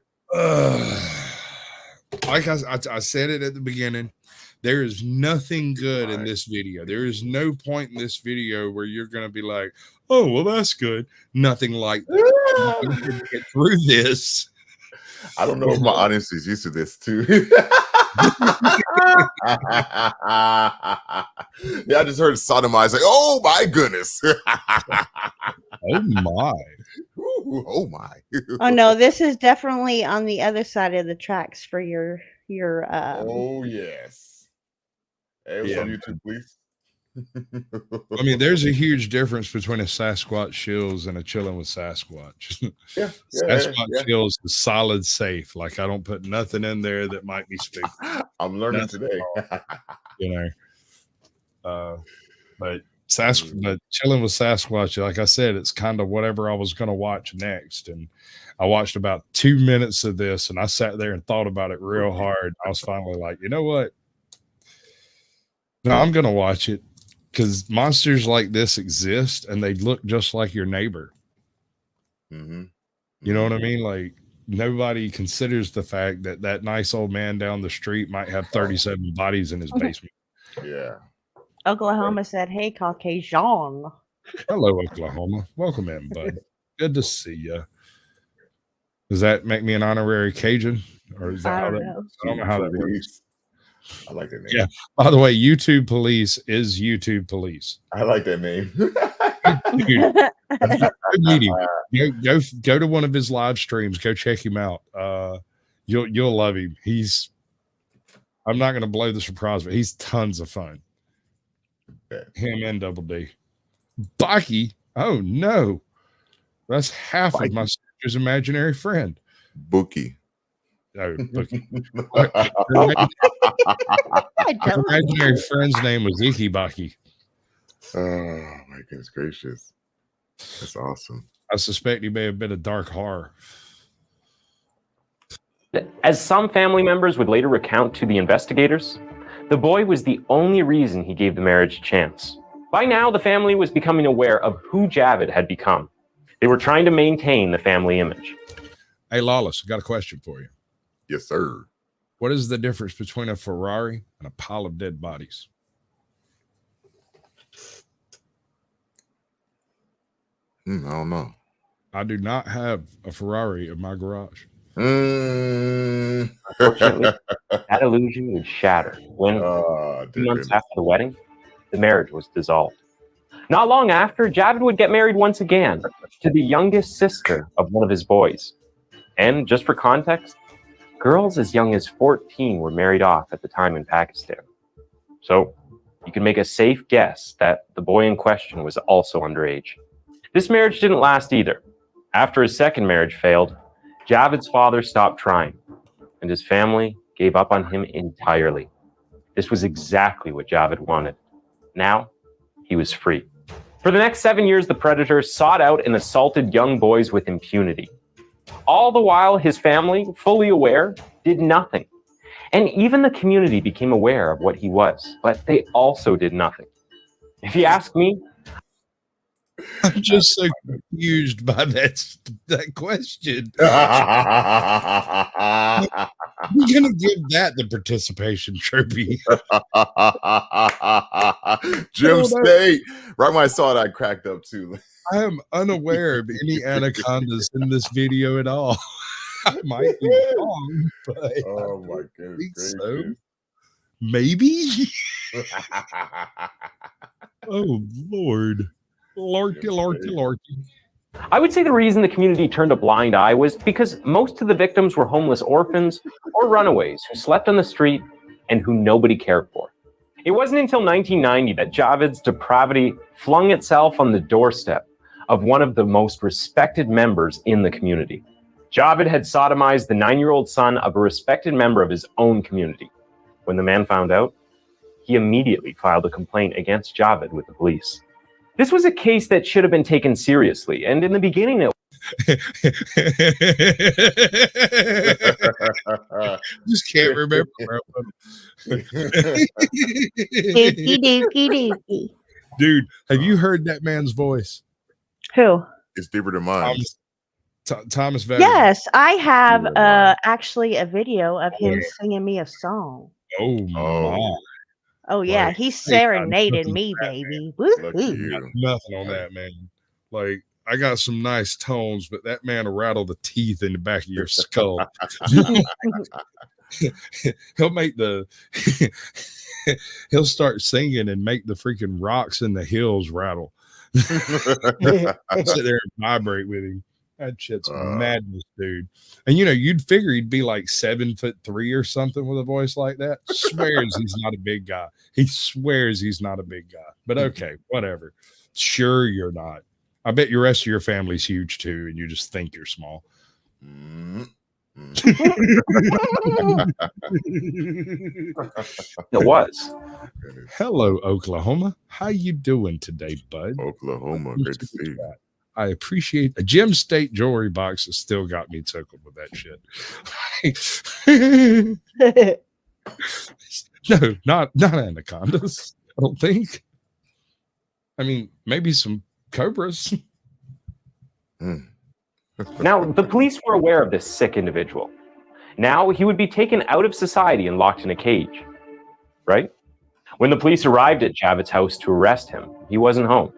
Like I said it at the beginning, There is nothing good in Right. this video. There is no point in this video where you're going to be like, oh, well, that's good. Nothing like that. You can get through this. I don't know if my audience is used to this too. Yeah, I just heard sodomize. Like, oh my goodness. Oh my. Ooh, oh my. Oh no, this is definitely on the other side of the tracks for your Oh yes. Hey, what's Yeah. on YouTube, please? I mean, there's a huge difference between a Sasquatch Chills and a Chilling with Sasquatch. yeah, Sasquatch Chills is solid safe. Like, I don't put nothing in there that might be spooky. I'm learning Nothing today. You know, but Chilling with Sasquatch, like I said, it's kind of whatever I was going to watch next. And I watched about 2 minutes of this, and I sat there and thought about it real hard. I was finally like, you know what? No, I'm going to watch it because monsters like this exist, and they look just like your neighbor. Mm-hmm. You know what I mean? Like, nobody considers the fact that that nice old man down the street might have 37 bodies in his basement. Yeah. Oklahoma said, "Hey, Caucasian." Hello, Oklahoma. Welcome in, bud. Good to see you. Does that make me an honorary Cajun? Or is that I how don't that, know. I don't know how that works. I like that name. Yeah. By the way, YouTube Police is YouTube Police. I like that name. Dude, go meet him. Go to one of his live streams. Go check him out. You'll love him. I'm not going to blow the surprise, but he's tons of fun. Okay. Him and Double D. Baki. Oh no, that's half of my sister's imaginary friend. Bookie. Oh, Bookie. Her imaginary friend's name was Iki Baki. Oh my goodness gracious. That's awesome. I suspect he may have been a dark horror. As some family members would later recount to the investigators, the boy was the only reason he gave the marriage a chance. By now, the family was becoming aware of who Javed had become. They were trying to maintain the family image. Hey, Lawless, I got a question for you. Yes, sir. What is the difference between a Ferrari and a pile of dead bodies? I don't know. I do not have a Ferrari in my garage. Unfortunately, that illusion would shatter when, 2 months after the wedding, the marriage was dissolved. Not long after, Javed would get married once again to the youngest sister of one of his boys. And just for context, girls as young as 14 were married off at the time in Pakistan. So you can make a safe guess that the boy in question was also underage. This marriage didn't last either. After his second marriage failed, Javed's father stopped trying, and his family gave up on him entirely. This was exactly what Javed wanted. Now, he was free. For the next 7 years, the predator sought out and assaulted young boys with impunity. All the while, his family, fully aware, did nothing. And even the community became aware of what he was, but they also did nothing. If you ask me, I'm just so confused by that question. You're gonna give that the participation trophy. Jim State. Right when I saw it, I cracked up too. I am unaware of any anacondas in this video at all. I might be wrong, but Oh my goodness. so. Maybe. Oh Lord. Lordy. I would say the reason the community turned a blind eye was because most of the victims were homeless orphans or runaways who slept on the street and who nobody cared for. It wasn't until 1990 that Javed's depravity flung itself on the doorstep of one of the most respected members in the community. Javed had sodomized the 9-year-old son of a respected member of his own community. When the man found out, he immediately filed a complaint against Javed with the police. This was a case that should have been taken seriously, and in the beginning it just can't remember. Dookie. Dude, have you heard that man's voice? Who? It's deeper than mine. Thomas Veteran. Yes, I have actually a video of him singing me a song. Oh my. Oh yeah, Like, he's I ain't got serenading nothing me, for that, man. baby. Lucky Woo-hoo. you. Nothing on Right. that, man. Like, I got some nice tones, but that man will rattle the teeth in the back of your skull. He'll make the he'll start singing and make the freaking rocks in the hills rattle. Sit there and vibrate with him. That shit's madness, dude. And you'd figure he'd be like 7'3" or something with a voice like that. Swears he's not a big guy. He swears he's not a big guy. But okay, whatever. Sure, you're not. I bet the rest of your family's huge too, and you just think you're small. It was. Hello, Oklahoma. How you doing today, bud? Oklahoma, great to see you. I appreciate a Gem State jewelry box that still got me tickled with that shit. No, not anacondas. I don't think. I mean, maybe some cobras. Now, the police were aware of this sick individual. Now, he would be taken out of society and locked in a cage, right? When the police arrived at Javed's house to arrest him, he wasn't home.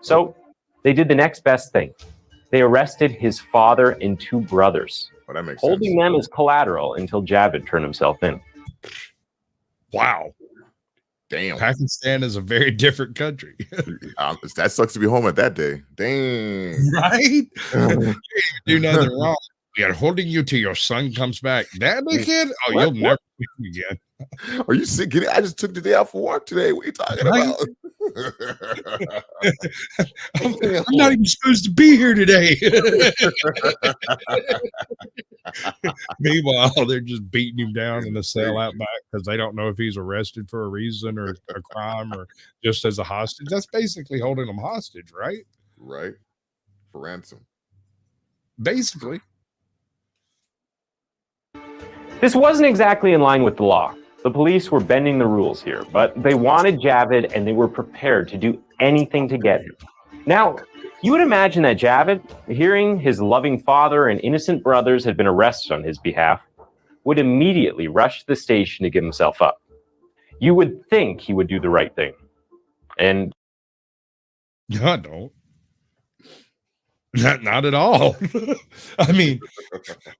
So they did the next best thing. They arrested his father and 2 brothers, Well, that makes holding sense. them as collateral until Javed turned himself in. Wow. Damn. Pakistan is a very different country. That sucks to be home at that day. Dang. Right? Do nothing wrong. We are holding you till your son comes back. That kid? Oh, What? you'll never see him again. Are you sick? I just took the day off for work today. What are you talking Right? about? I'm not even supposed to be here today. Meanwhile, they're just beating him down in the cell out back because they don't know if he's arrested for a reason or a crime or just as a hostage. That's basically holding him hostage, right? Right. For ransom. Basically. This wasn't exactly in line with the law. The police were bending the rules here, but they wanted Javed and they were prepared to do anything to get him. Now, you would imagine that Javed, hearing his loving father and innocent brothers had been arrested on his behalf, would immediately rush to the station to give himself up. You would think he would do the right thing. And I don't. Not at all. I mean,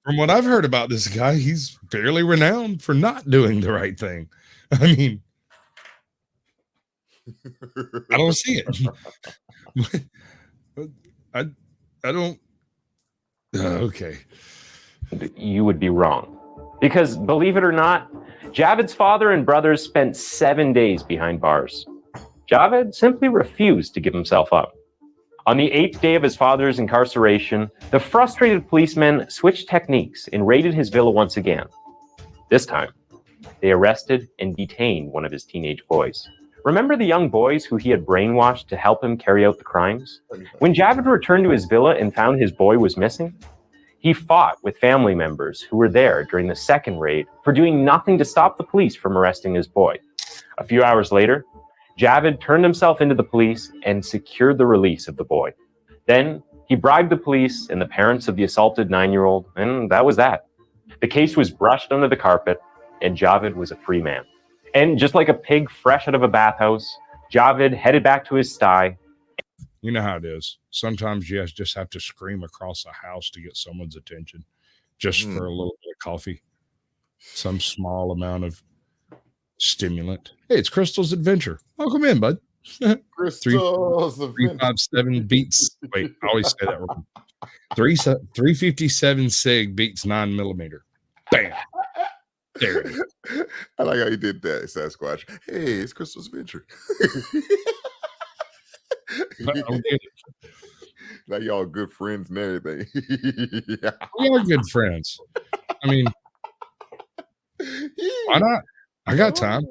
from what I've heard about this guy, he's fairly renowned for not doing the right thing. I mean, I don't see it. I don't. Okay. you would be wrong. Because, believe it or not, Javed's father and brothers spent 7 days behind bars. Javed simply refused to give himself up. On the 8th day of his father's incarceration, the frustrated policemen switched techniques and raided his villa once again. This time, they arrested and detained one of his teenage boys. Remember the young boys who he had brainwashed to help him carry out the crimes? When Javed returned to his villa and found his boy was missing, he fought with family members who were there during the second raid for doing nothing to stop the police from arresting his boy. A few hours later, Javed turned himself into the police and secured the release of the boy. Then he bribed the police and the parents of the assaulted 9-year-old, and that was that. The case was brushed under the carpet, and Javed was a free man. And just like a pig fresh out of a bathhouse, Javed headed back to his sty. You know how it is. Sometimes you just have to scream across a house to get someone's attention, just for a little bit of coffee, some small amount of stimulant. Hey, it's Crystal's Adventure. Welcome in, bud. Crystal's 357 beats. Wait, I always say that wrong. 357 sig beats 9mm. Bam. There it is. I like how you did that, Sasquatch. Hey, it's Crystal's Adventure. I don't get it. Like y'all good friends and everything. Yeah. We are good friends. I mean, why not? I got time.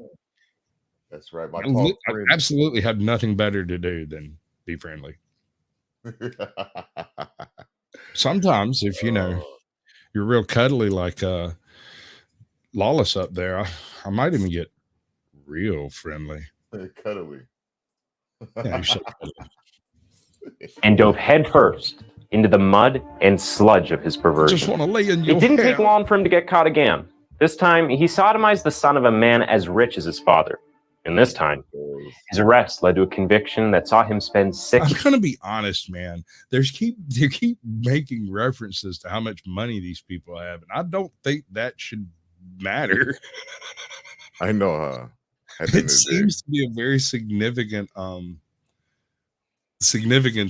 That's right. My I absolutely have nothing better to do than be friendly. Sometimes, if you're real cuddly like Lawless up there, I might even get real friendly. Cuddly. Yeah, you're so cuddly. And dove headfirst into the mud and sludge of his perversion. Just want to lay in your It didn't hair. take long for him to get caught again. This time, he sodomized the son of a man as rich as his father. And this time, his arrest led to a conviction that saw him spend 6 I'm gonna be honest, man. They keep making references to how much money these people have, and I don't think that should matter. I know, huh? It seems to be a very significant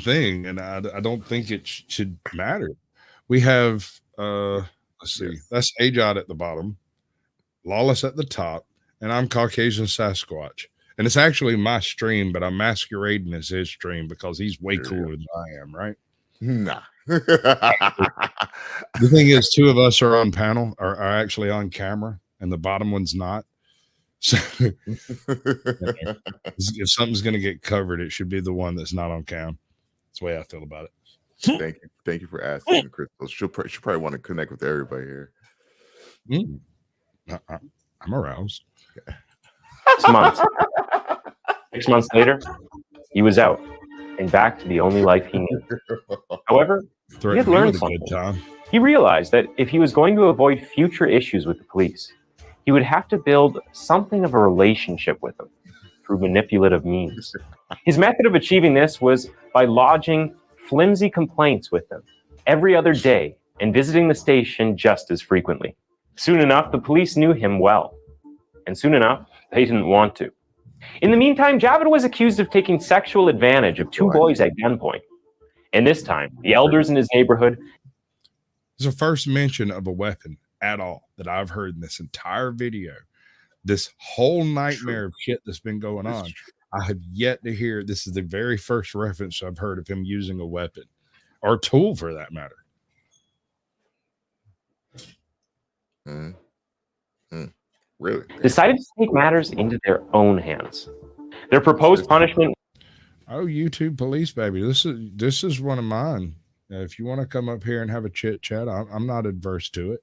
thing, and I don't think it should matter. We have let's see, that's Ajod at the bottom, Lawless at the top, and I'm Caucasian Sasquatch. And it's actually my stream, but I'm masquerading as his stream because he's way cooler than I am, right? Nah. The thing is, two of us are on panel, are actually on camera, and the bottom one's not. So if something's going to get covered, it should be the one that's not on cam. That's the way I feel about it. Thank you for asking, Crystal. She'll probably want to connect with everybody here. I'm aroused. 6 months. 6 months later, he was out and back to the only life he knew. However, he had learned something. He realized that if he was going to avoid future issues with the police, he would have to build something of a relationship with them through manipulative means. His method of achieving this was by lodging flimsy complaints with them every other day and visiting the station just as frequently. Soon enough, the police knew him well. And soon enough, they didn't want to. In the meantime, Javed was accused of taking sexual advantage of 2 boys at gunpoint. And this time, the elders in his neighborhood... There's a first mention of a weapon at all that I've heard in this entire video. This whole nightmare of shit that's been going on, I have yet to hear. This is the very first reference I've heard of him using a weapon or tool for that matter. Really? Decided to take matters into their own hands. Their proposed punishment... Oh, YouTube police, baby. This is one of mine. If you want to come up here and have a chit chat, I'm not adverse to it.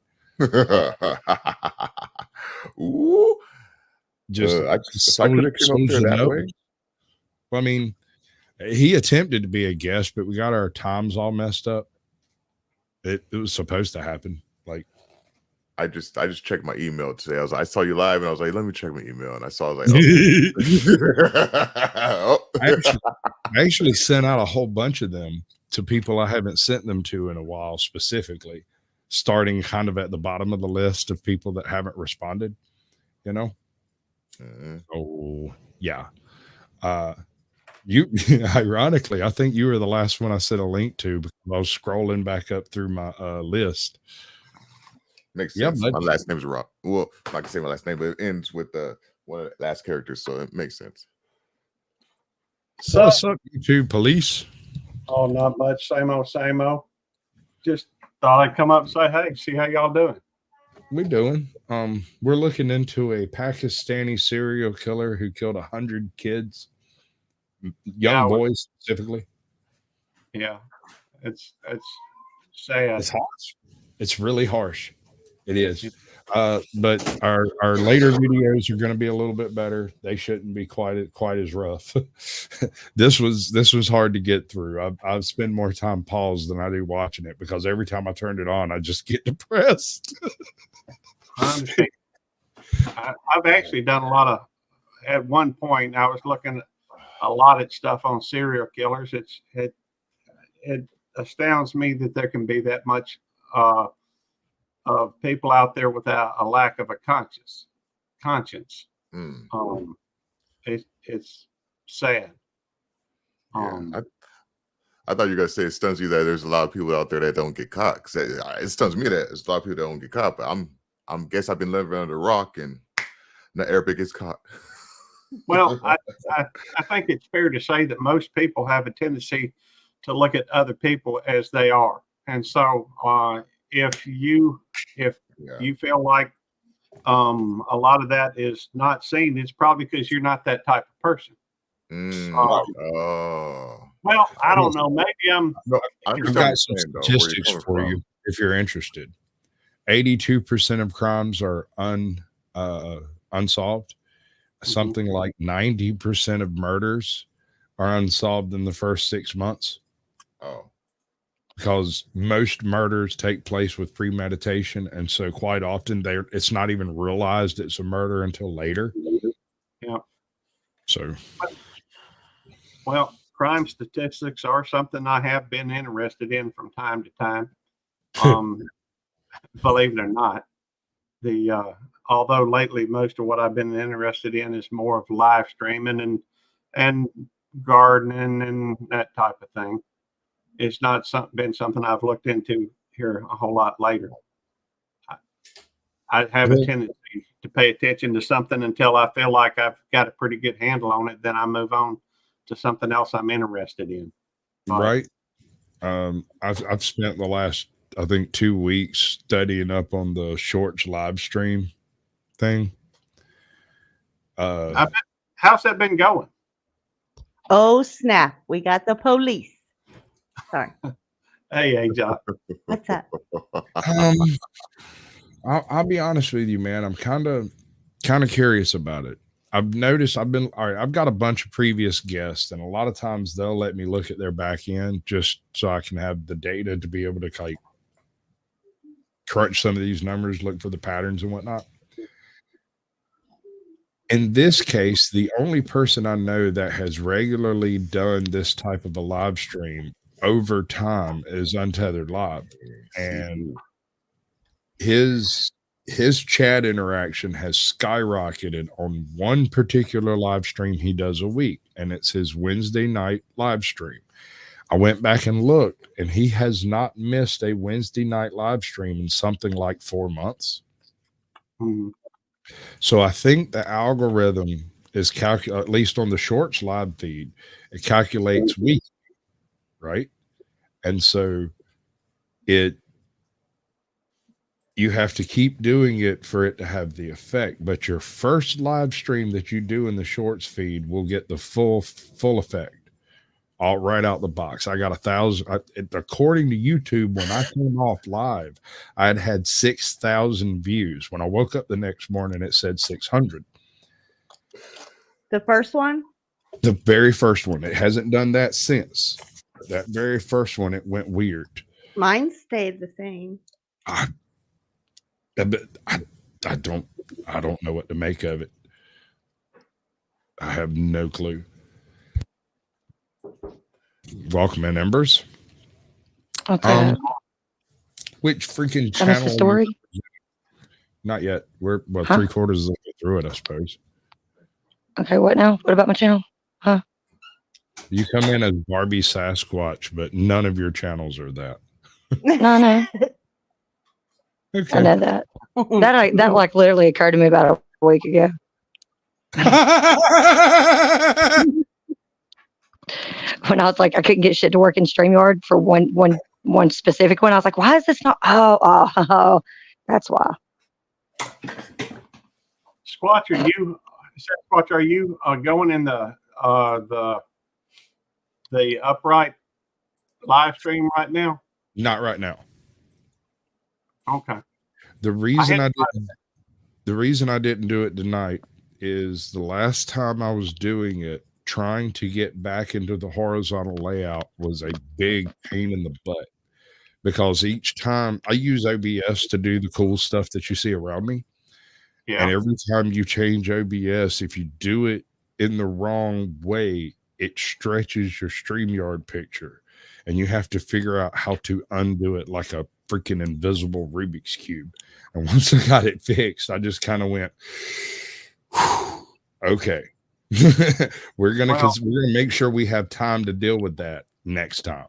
Ooh. Just I could have came up there that way. Well, I mean, he attempted to be a guest, but we got our times all messed up. It was supposed to happen. Like, I just checked my email today. I saw you live, and I was like, let me check my email, and I saw like, oh. I actually sent out a whole bunch of them to people I haven't sent them to in a while, specifically, starting kind of at the bottom of the list of people that haven't responded. You know. Oh yeah. You ironically, I think you were the last one I sent a link to because I was scrolling back up through my list. Makes sense. My last name's Rob. Well, I'm not gonna say my last name, but it ends with one of the last characters, so it makes sense. So what's up, YouTube police? Oh, not much. Same old, same old. Just thought I'd come up and say, hey, see how y'all doing. We're doing. We're looking into a Pakistani serial killer who killed 100 kids, young boys specifically. Yeah, it's sad. It's harsh. It's really harsh. It is. But our later videos are going to be a little bit better. They shouldn't be quite as rough. This was hard to get through. I've spent more time paused than I do watching it because every time I turned it on, I just get depressed. I understand. I've actually done a lot of. At one point, I was looking a lot at stuff on serial killers. It astounds me that there can be that much of people out there without a lack of a conscience. It's sad. I thought you were gonna say it stuns you that there's a lot of people out there that don't get caught. Cause it stuns me that there's a lot of people that don't get caught. But I'm guess I've been living under a rock and not everybody gets caught. Well, I think it's fair to say that most people have a tendency to look at other people as they are, and so if you feel like a lot of that is not seen, it's probably because you're not that type of person. Well, I don't know. Maybe I've got some statistics for you if you're interested. 82% of crimes are unsolved. Something like 90% of murders are unsolved in the first 6 months. Oh. Because most murders take place with premeditation, and so quite often it's not even realized it's a murder until later. Yeah. So, Well, crime statistics are something I have been interested in from time to time. Believe it or not, although lately most of what I've been interested in is more of live streaming and gardening and that type of thing. It's not been something I've looked into here a whole lot later. I have a tendency to pay attention to something until I feel like I've got a pretty good handle on it. Then I move on to something else I'm interested in. right. I've spent the last, I think, 2 weeks studying up on the shorts live stream thing. How's that been going? Oh, snap. We got the police. Sorry. Hey, John. What's up? I'll be honest with you, man. I'm kind of curious about it. I've noticed I've got a bunch of previous guests, and a lot of times they'll let me look at their back end just so I can have the data to be able to like crunch some of these numbers, look for the patterns and whatnot. In this case, the only person I know that has regularly done this type of a live stream over time is Untethered Live, and his chat interaction has skyrocketed on one particular live stream he does a week, and it's his Wednesday night live stream. I went back and looked, and he has not missed a Wednesday night live stream in something like 4 months. Mm-hmm. So I think the algorithm is at least on the shorts live feed, it calculates weekly, right? And so you have to keep doing it for it to have the effect. But your first live stream that you do in the shorts feed will get the full effect, all right out the box. I got 1,000. According to YouTube, when I came off live, I had 6,000 views. When I woke up the next morning, it said 600. The first one? The very first one. It hasn't done that since. That very first one, it went weird. Mine stayed the same. I don't know what to make of it. I have no clue. Welcome in, Embers. Okay. Which freaking Tell us channel? the story. Not yet. We're Huh? 3/4 of the way through it, I suppose. Okay, what now? What about my channel? Huh? You come in as Barbie Sasquatch, but none of your channels are that. No. Okay. I know that. That like literally occurred to me about a week ago. When I was like, I couldn't get shit to work in StreamYard for one specific one. I was like, why is this not? Oh, that's why. Squatch, are you going in the upright live stream right now? Not right now. Okay. The reason I didn't do it tonight is the last time I was doing it, trying to get back into the horizontal layout was a big pain in the butt, because each time I use OBS to do the cool stuff that you see around me. Yeah. And every time you change OBS, if you do it in the wrong way, it stretches your StreamYard picture, and you have to figure out how to undo it like a freaking invisible Rubik's Cube. And once I got it fixed, I just kind of went, okay. we're gonna make sure we have time to deal with that next time.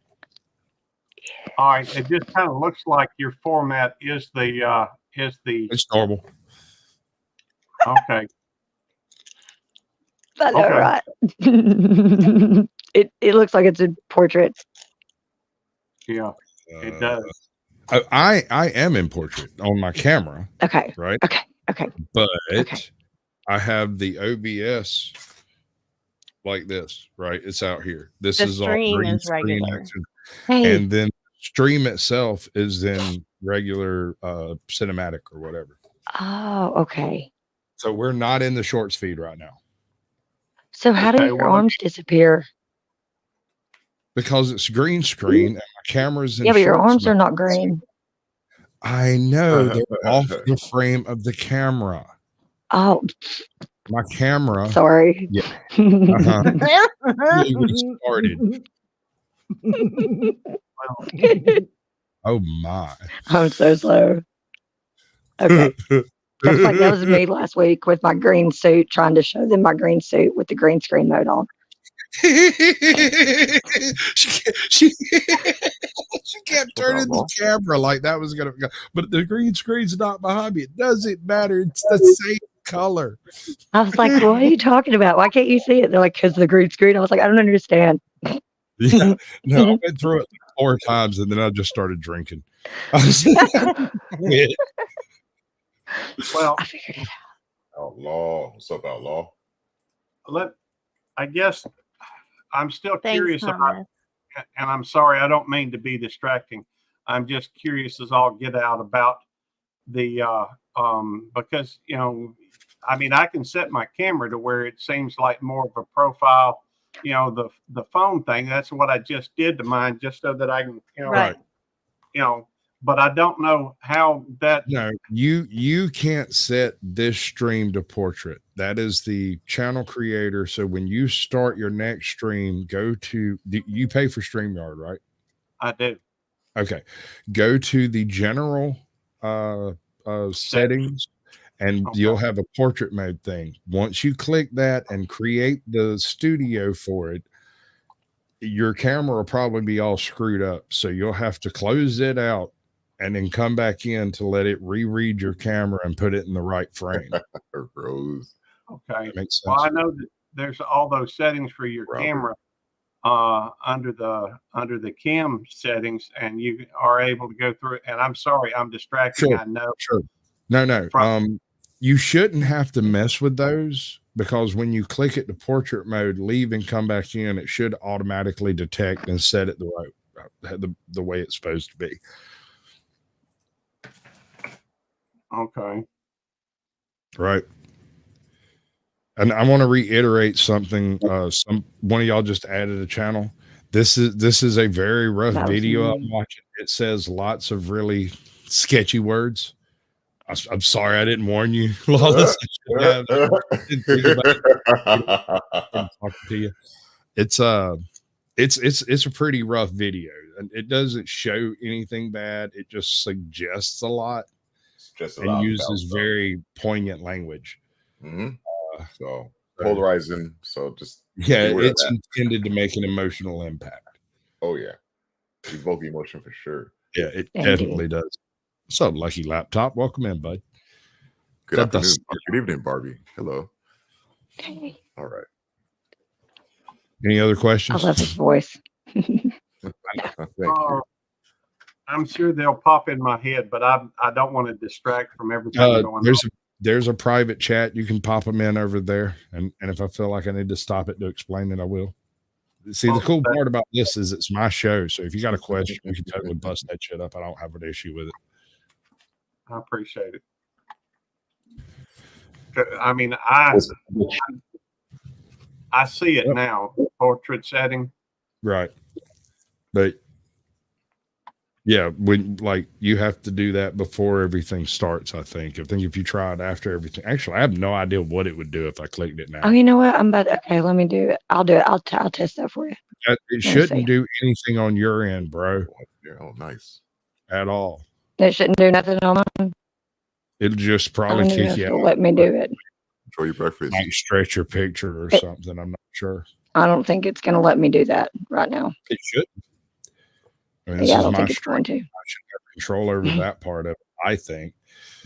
All right. It just kind of looks like your format is the It's normal. Okay. I know, Okay. right? It looks like it's a portrait. Yeah, it does. I am in portrait on my camera. Okay. Right. Okay. But Okay. I have the OBS like this, right? It's out here. This The is all stream green is screen regular. action. Hey. And then stream itself is in regular cinematic or whatever. Oh, okay. So we're not in the shorts feed right now So how do Okay, your well, arms disappear? because it's green screen and my camera's in Yeah, but your shorts arms are mode. not green. I know they're off the frame of the camera. Oh, my camera. Sorry. Yeah. Uh-huh. Started. Oh my. I'm so slow. Okay. That's like that was me last week with my green suit, trying to show them my green suit with the green screen mode on. she kept turning the camera like that was gonna go, but the green screen's not behind me. It doesn't matter. It's the same color. I was like, what are you talking about? Why can't you see it? They're like, because of the green screen. I was like, I don't understand. Yeah. No, I went through it 4 times and then I just started drinking. Well, I figured it out. Outlaw. What's up, Outlaw? I guess I'm still Thanks, curious about, Thomas. and I'm sorry, I don't mean to be distracting. I'm just curious as all get out about the because I mean, I can set my camera to where it seems like more of a profile, the phone thing. That's what I just did to mine, just so that I can, Right. But I don't know how that. No, you can't set this stream to portrait. That is the channel creator. So when you start your next stream, you pay for StreamYard, right? I do. Okay. Go to the general settings and Okay. you'll have a portrait mode thing. Once you click that and create the studio for it, your camera will probably be all screwed up. So you'll have to close it out and then come back in to let it reread your camera and put it in the right frame. Rose. Okay. That makes sense. Well, I know that there's all those settings for your Robert. camera under the cam settings, and you are able to go through it. And I'm sorry, I'm distracting. Sure. I know. Sure. No. You shouldn't have to mess with those because when you click it to portrait mode, leave and come back in, it should automatically detect and set it the way it's supposed to be. Okay. Right. And I want to reiterate something. One of y'all just added a channel. This is a very rough That was video me. I'm watching. It says lots of really sketchy words. I'm sorry I didn't warn you, Lawless. I didn't think about it. Talking to you. It's a pretty rough video, and it doesn't show anything bad. It just suggests a lot Just and uses very poignant language. So polarizing. So just yeah, beware of it's that. intended to make an emotional impact. Oh yeah, evoke emotion for sure. Yeah, it Indeed. definitely does. What's up, Lucky Laptop? Welcome in, bud. Good afternoon. Good evening, Barbie. Hello. Hey, All right. Any other I questions? love his voice. Thank you. I'm sure they'll pop in my head, but I don't want to distract from everything going on. There's a private chat. You can pop them in over there. And if I feel like I need to stop it to explain it, I will. See, the cool part about this is it's my show. So if you got a question, we can totally bust that shit up. I don't have an issue with it. I appreciate it. I mean, I see it now, portrait setting. Right. But yeah, when you have to do that before everything starts, I think. If you try it after everything, actually, I have no idea what it would do if I clicked it now. Oh, you know what? Okay, let me do it. I'll do it. I'll test that for you. It shouldn't do anything on your end, bro. Oh, nice. At all. It shouldn't do nothing on mine. It'll just probably kick you out. Let me do it. Enjoy your breakfast. Might stretch your picture or something. I'm not sure. I don't think it's going to let me do that right now. It should. I mean, Yeah, I don't think it's going to. I should have control over that part of it, I think.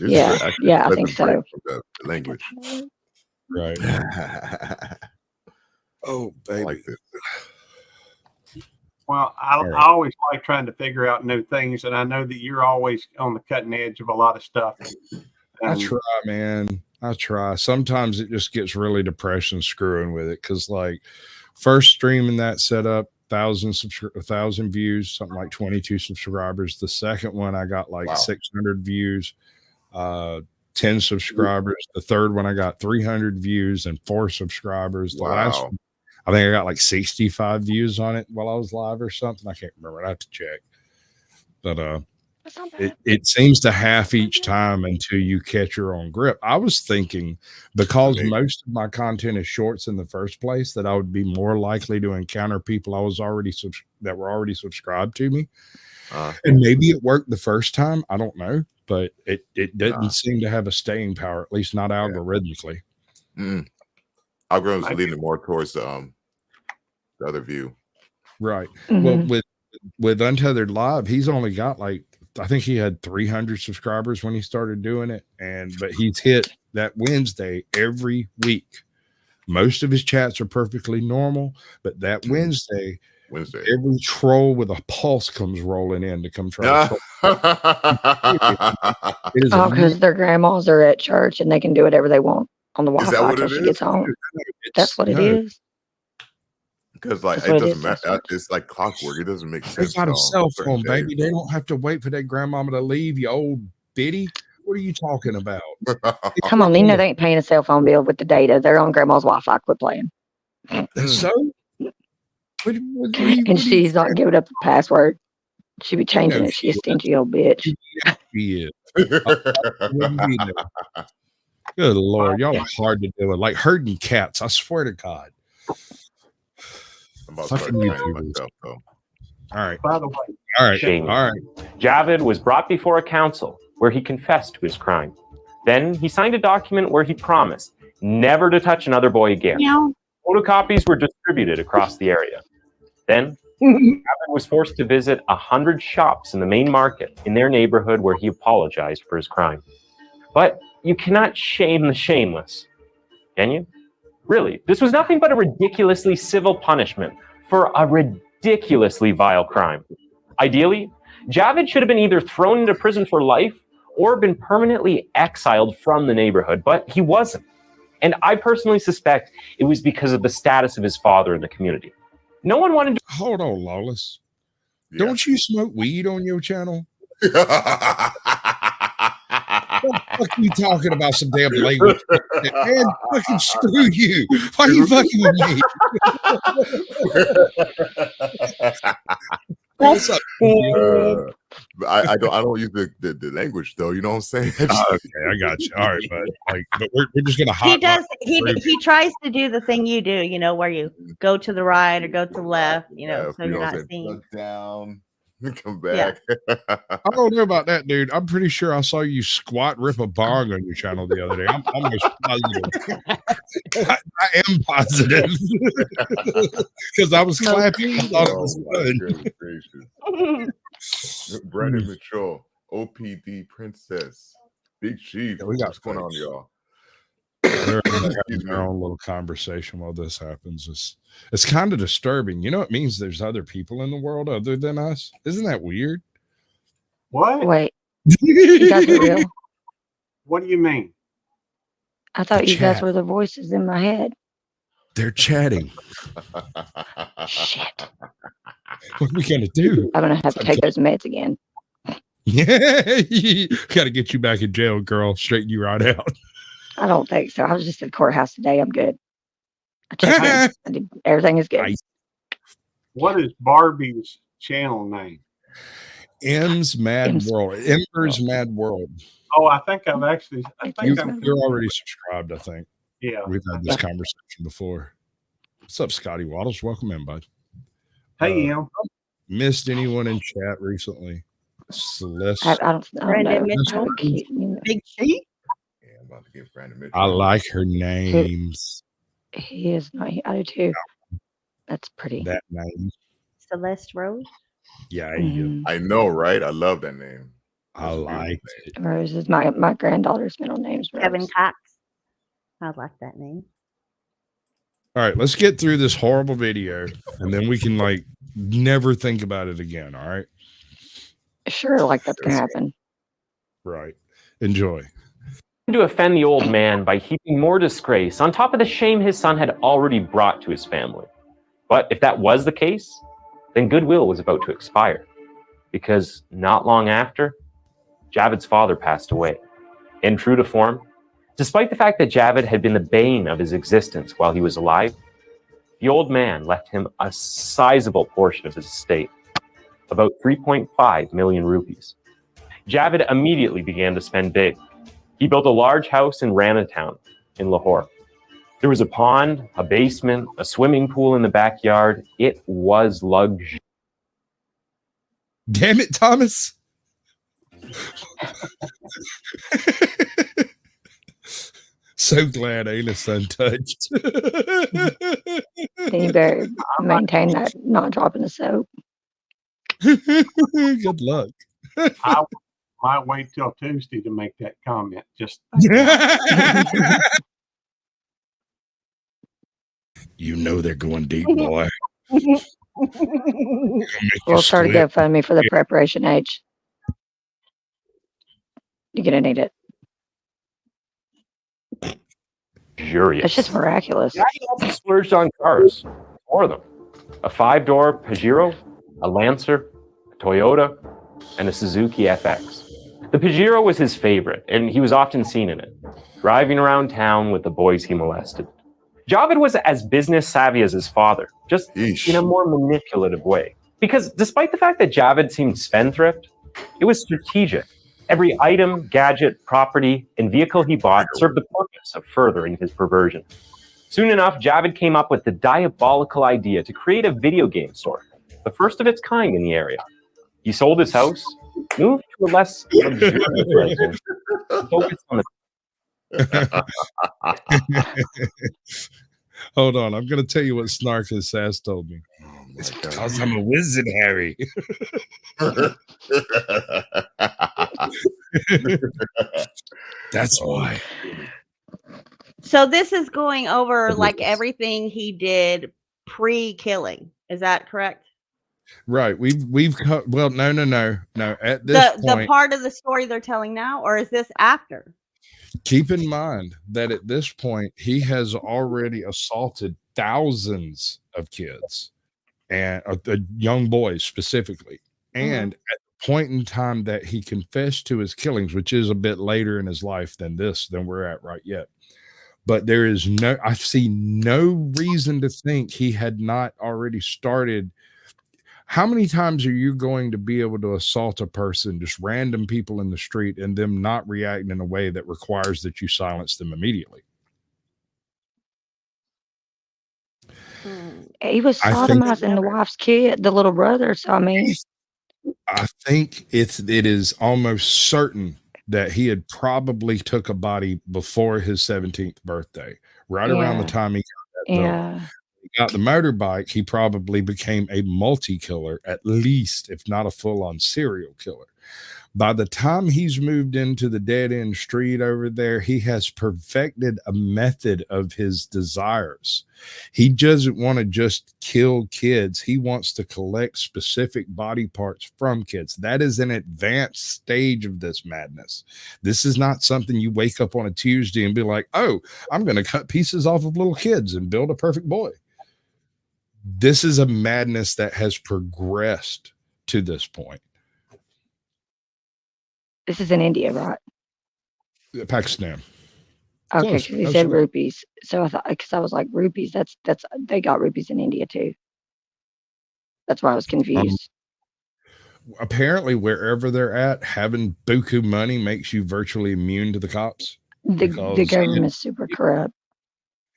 Yeah, I think so. The language. Right. Oh, baby. I like this. Well, I always like trying to figure out new things, and I know that you're always on the cutting edge of a lot of stuff. I try, man. I try. Sometimes it just gets really depressing screwing with it because, first stream in that setup, 1,000 views, something like 22 subscribers. The second one, I got 600 views, 10 subscribers. The third one, I got 300 views and 4 subscribers. The last one, I think I got 65 views on it while I was live or something. I can't remember. I have to check. But That's not bad. It seems to half each time until you catch your own grip. I was thinking because most of my content is shorts in the first place, that I would be more likely to encounter people that were already subscribed to me. And maybe it worked the first time. I don't know, but it didn't seem to have a staying power, at least not algorithmically. Algorithms leaning more towards the other view. Right. Well, with Untethered Live, he's only got like, I think he had 300 subscribers when he started doing it, but he's hit that Wednesday every week. Most of his chats are perfectly normal, but that Wednesday, every troll with a pulse comes rolling in to come try to because their grandmas are at church and they can do whatever they want on the Wi-Fi until she gets home. That's what it is. Because like it doesn't matter. It's like clockwork. It doesn't make sense. It's not a cell phone, baby. They don't have to wait for that grandmama to leave, you old biddy. What are you talking about? Come on, they ain't paying a cell phone bill with the data. They're on grandma's Wi-Fi. Quit playing. So? And she's not giving up the password. She be changing it. She's a stingy old bitch. She is. Good Lord. Y'all are hard to deal with. Like herding cats. I swear to God. Fucking myself, though. All right. By the way, all right. Javed was brought before a council where he confessed to his crime. Then he signed a document where he promised never to touch another boy again. Photocopies were distributed across the area. Then Javed was forced to visit 100 shops in the main market in their neighborhood where he apologized for his crime. But you cannot shame the shameless, can you? Really, this was nothing but a ridiculously civil punishment for a ridiculously vile crime. Ideally, Javed should have been either thrown into prison for life or been permanently exiled from the neighborhood, but he wasn't. And I personally suspect it was because of the status of his father in the community. No one wanted to... Hold on, Lawless. Yeah. Don't you smoke weed on your channel? What the fuck are you talking about some damn language? Man, fucking screw you. Why are you fucking with me? What's up? I don't use the language though. You know what I'm saying? Okay, I got you. All right, but we're just gonna he tries to do the thing you do, you know, where you go to the right or go to the left, you know, so you're not seen. Look down. Come back. Yeah. I don't know about that, dude. I'm pretty sure I saw you squat rip a bong on your channel the other day. I'm almost positive. I am positive because I was clapping. I thought it was fun. Brandon Mitchell, OPD Princess, Big Chief. Yeah, we got what's going on, y'all? They're having their own little conversation while this happens. It's kind of disturbing. You know, it means there's other people in the world other than us. Isn't that weird? What? Wait, you guys are real? What do you mean? I thought you guys were the voices in my head. They're chatting. Shit. What are we gonna do? I'm gonna have to take those meds again. Yeah, gotta get you back in jail, girl. Straighten you right out. I don't think so. I was just at the courtworld today. I'm good. I did, everything is good. What is Barbie's channel name? M's Mad World. Ember's Mad World. Oh, I think I've actually. You're already subscribed, I think. Yeah. We've had this conversation before. What's up, Scotty Waddles? Welcome in, bud. Hey, Em. Missed anyone in chat recently? Celeste. I don't know. Big Chief. About to give Brandon Mitchell. I like her names. He is not. I do too. That's pretty. That name. Celeste Rose. Yeah, I know, right? I love that name. I like it. Rose is my granddaughter's middle name. Kevin Cox. I like that name. All right, let's get through this horrible video, and then we can like never think about it again. All right. Sure, like that's gonna happen. Right. Enjoy. To offend the old man by heaping more disgrace on top of the shame his son had already brought to his family. But if that was the case, then goodwill was about to expire, because not long after, Javed's father passed away. And true to form, despite the fact that Javed had been the bane of his existence while he was alive, the old man left him a sizable portion of his estate, about 3.5 million rupees. Javed immediately began to spend big. He built a large house in Ranatown in Lahore. There was a pond, a basement, a swimming pool in the backyard. It was luxury. Damn it, Thomas. So glad Anus untouched. Then you better maintain that not dropping the soap. Good luck. I might wait till Tuesday to make that comment. Just You know they're going deep, boy. We'll start a GoFundMe for the preparation age. You're gonna need it. Luxurious. It's just miraculous. He also splurged on cars. 4 of them. A 5-door Pajero, a Lancer, a Toyota, and a Suzuki FX. The Pajero was his favorite, and he was often seen in it, driving around town with the boys he molested. Javed was as business savvy as his father, just in a more manipulative way. Because despite the fact that Javed seemed spendthrift, it was strategic. Every item, gadget, property, and vehicle he bought served the purpose of furthering his perversion. Soon enough, Javed came up with the diabolical idea to create a video game store, the first of its kind in the area. He sold his house, moved to a less luxurious residence, and focused on the Hold on, I'm going to tell you what Snarkless Sass told me. It's because I'm a wizard, Harry. That's why. So this is going over like everything he did pre-killing. Is that correct? Right. We've well, no. At this point, the part of the story they're telling now, or is this after? Keep in mind that at this point he has already assaulted thousands of kids and young boys specifically. And at the point in time that he confessed to his killings, which is a bit later in his life than we're at right yet. But I see no reason to think he had not already started. How many times are you going to be able to assault a person, just random people in the street, and them not reacting in a way that requires that you silence them immediately? He was sodomizing the wife's kid, the little brother. So I mean, I think it is almost certain that he had probably took a body before his 17th birthday, right around the time he got that he got the motorbike. He probably became a multi-killer, at least, if not a full-on serial killer. By the time he's moved into the dead-end street over there, he has perfected a method of his desires. He doesn't want to just kill kids. He wants to collect specific body parts from kids. That is an advanced stage of this madness. This is not something you wake up on a Tuesday and be like, oh, I'm going to cut pieces off of little kids and build a perfect boy. This is a madness that has progressed to this point. This is in India, right? Pakistan. Okay, because he said rupees. So I thought, because I was like, rupees, that's they got rupees in India too. That's why I was confused. Apparently, wherever they're at, having buku money makes you virtually immune to the cops. The government is super corrupt.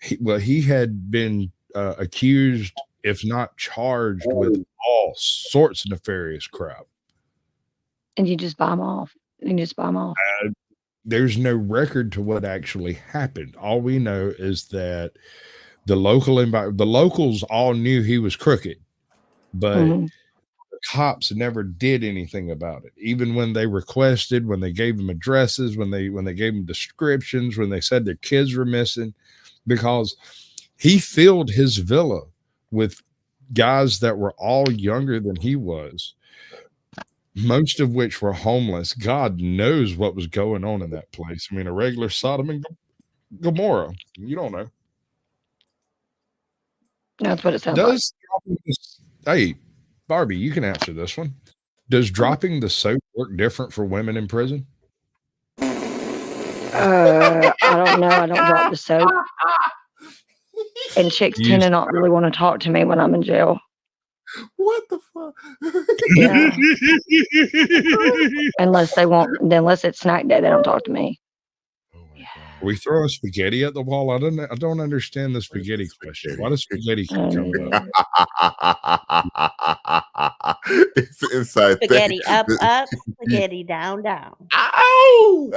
He had been accused, if not charged, with all sorts of nefarious crap. And you just buy them off. There's no record to what actually happened. All we know is that the locals all knew he was crooked, but the cops never did anything about it. Even when they requested, when they gave them addresses, when they gave them descriptions, when they said their kids were missing, because he filled his villa with guys that were all younger than he was, most of which were homeless. God knows what was going on in that place. I mean, a regular Sodom and Gomorrah. You don't know. That's what it sounds like. Hey, Barbie, you can answer this one. Does dropping the soap work different for women in prison? I don't know. I don't drop the soap. And chicks tend to not really want to talk to me when I'm in jail. What the fuck? Yeah. Unless it's snack day, they don't talk to me. Oh my Yeah. god. Are we throwing spaghetti at the wall? I don't understand the spaghetti question. Why does spaghetti keep coming up? It's an inside Spaghetti thing. up, up, spaghetti down, down. Ow!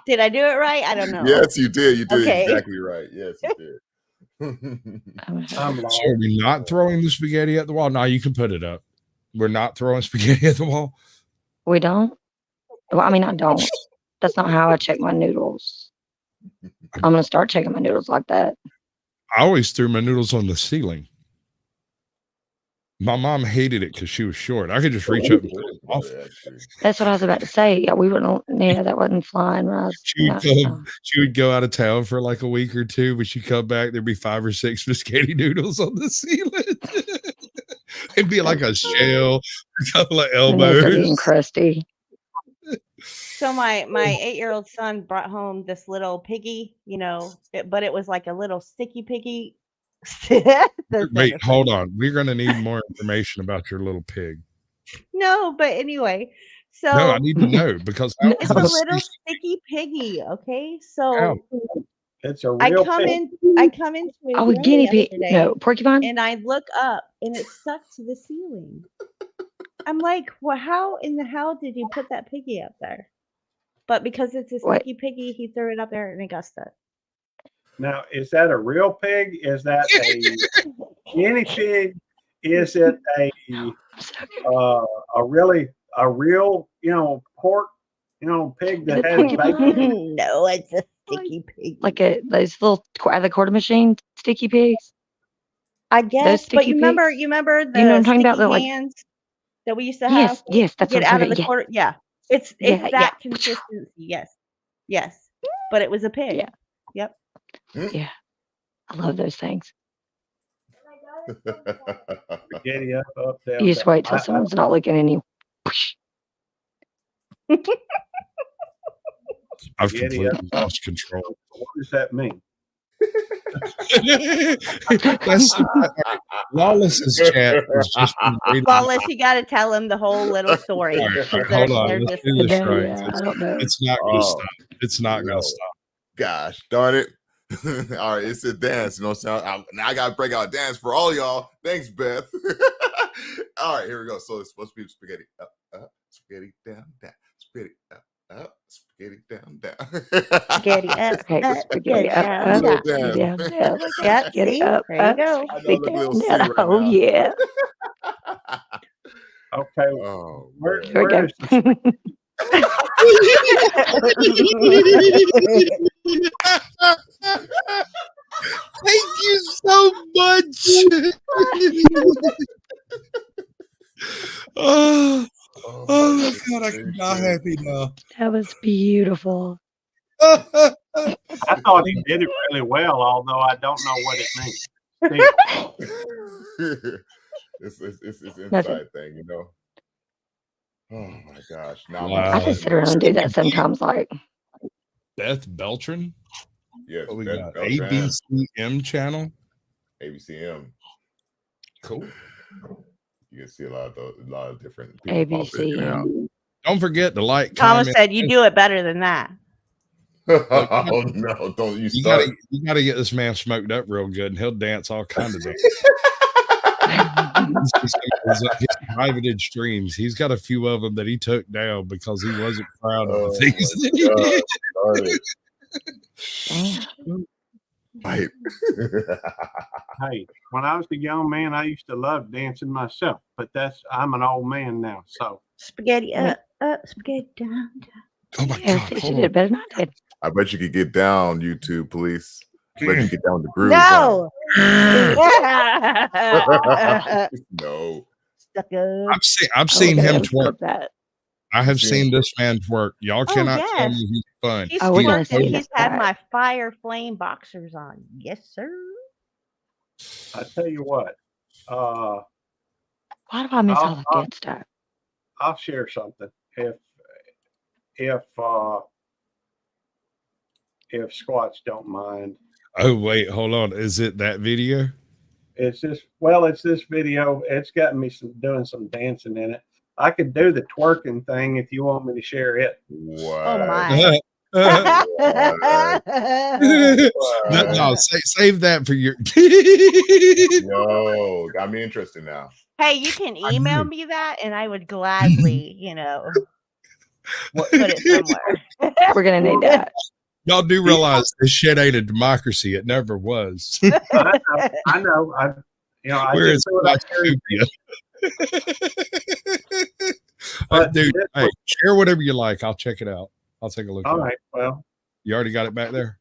Did I do it right? I don't know. Yes, you did. You did Okay. exactly right. Yes, you did. I'm So lost. are we not throwing the spaghetti at the wall? No, you can put it up. We're not throwing spaghetti at the wall. We don't? Well, I mean, I don't. That's not how I check my noodles. I'm going to start checking my noodles like that. I always threw my noodles on the ceiling. My mom hated it because she was short. I could just reach up and pull it off. That's what I was about to say. Yeah, we wouldn't. Yeah, that wasn't flying. When I was, She would go out of town for like a week or two, but she'd come back. There'd be 5 or 6 spaghetti noodles on the ceiling. It'd be like a shell, a couple of and those are getting elbows. crusty. So my 8-year-old son brought home this little piggy, but it was like a little sticky piggy. Wait, hold on. We're going to need more information about your little pig. No, but anyway, so No, I need to know because how it's is a this little sticky piggy. Okay, so How? It's a I real come pig. into his Oh, room guinea pig. yesterday, No, porcupine. and I look up, and it's stuck to the ceiling. I'm like, well, how in the hell did you put that piggy up there? But because it's a What? sticky piggy, he threw it up there, and it got stuck. Now, is that a real pig? Is that a guinea pig? Is it a real pork pig that Is it has porcupine? bacon? No, it's a sticky pig. Like those little the quarter machine sticky pigs. I Those guess, but sticky you remember pigs. the You know what I'm talking sticky about? They're like hands that we used to have yes, to that's get what I'm out of talking the about. quarter. Yeah, it's Yeah, that consistency. Yes, but it was a pig. Yeah. Yep. Yeah, I love those things. Spaghetti up, down, You just down. wait till someone's not looking and you. I've Spaghetti completely up. lost control. What does that mean? That's Lawless's chat is just been reading. Lawless, you got to tell him the whole little story. All right, Because hold on. they're Let's just do this Yeah, right. yeah, I don't know. It's not going to Oh, stop. It's not going no. to stop. Gosh darn it. All right, it's a dance. You know what I'm saying? Now I got to break out a dance for all y'all. Thanks, Beth. All right, here we go. So it's supposed to be spaghetti up, up, spaghetti down, down, spaghetti up, spaghetti down, down. spaghetti up, Okay, up, spaghetti up, down, up, down. spaghetti down, down, Yep, spaghetti see? up, There you up, go. I know spaghetti the little down, C down. right Oh now. yeah, Okay, Oh, where man. here we where go. is the Thank you so much. oh, Oh my God, I can die happy now. That was beautiful. I thought he did it really well, although I don't know what it means. It's Nothing. inside thing, you know. Oh my gosh! Now I just sit around and do that sometimes. Like Beth Beltran. Yes, What we Beth got? Beltran, ABCM channel. ABCM. Cool. You can see a lot of different people pop in and out. ABCM. Don't forget to like, Thomas comment. said you do it better than that. Oh no! Don't you start. You gotta get this man smoked up real good, and he'll dance all kinds of dance. His privated streams. He's got a few of them that he took down because he wasn't proud of the things that he did. Damn. Right. Hey, when I was a young man, I used to love dancing myself, but I'm an old man now, so Spaghetti up, up, spaghetti down, down. Oh my Yeah, God! she did it better than I did. I bet you could get down, YouTube police. I bet you get down the groove. No. No. Stuck up. I've seen him twerk. That. I have seen this man twerk. Y'all cannot tell yes. me he's fun. He's we gotta twerked see and he's that. had my fire flame boxers on. Yes, sir. I tell you what, Why do I miss all the good stuff? I'll share something. If Squatch don't mind. Oh wait, hold on. Is it that video? it's this video. It's got me doing some dancing in it. I could do the twerking thing if you want me to share it. What? Oh my. No, save that for your. Yo, got me interested now. Hey, you can email me that and I would gladly, put it somewhere. We're gonna need that. Y'all do realize this shit ain't a democracy. It never was. I know. We're in just thought I'd share it. Dude, hey, share whatever you like. I'll check it out. I'll take a look. All at right. it. Well, You already got it back there?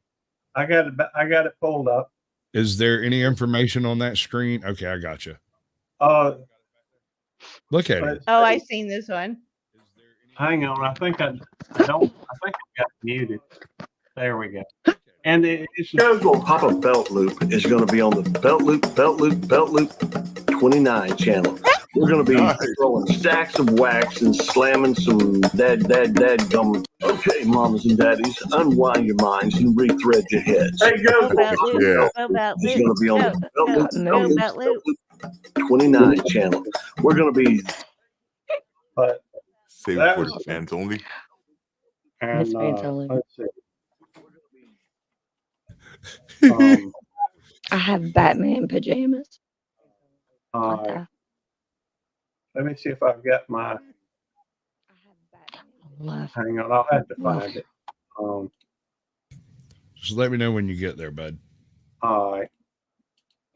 I got it pulled up. Is there any information on that screen? Okay, I got you. Look at it. Oh, I seen this one. Hang on. I think I got muted. There we go. And it's Guys will pop a belt loop is going to be on the belt loop 29 channel. We're going to be throwing stacks of wax and slamming some dad gum. Okay, mamas and daddies, unwind your minds and rethread your heads. Hey, Go belt loop. Yeah. Go belt It's loop. going to be on the Go belt loop. 29 channel. We're going to be but Save That for was- the fans only. and Miss Fans only. let's see. I have Batman pajamas. Let me see if I've got my. Love. Hang on, I'll have to find it. Just let me know when you get there, bud. All right.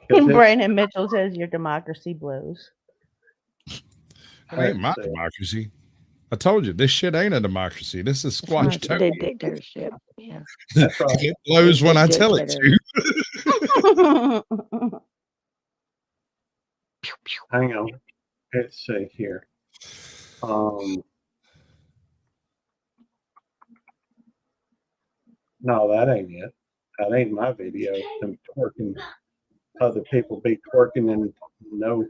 'Cause it's- Brandon Mitchell says your democracy blows. It ain't my let's see. democracy. I told you, this shit ain't a democracy. This is squash It's turkey. dictatorship. Yeah. That's right. It blows when I tell it to. Hang on. Let's see here. No, that ain't it. That ain't my video. Them twerking. Other people be twerking and no.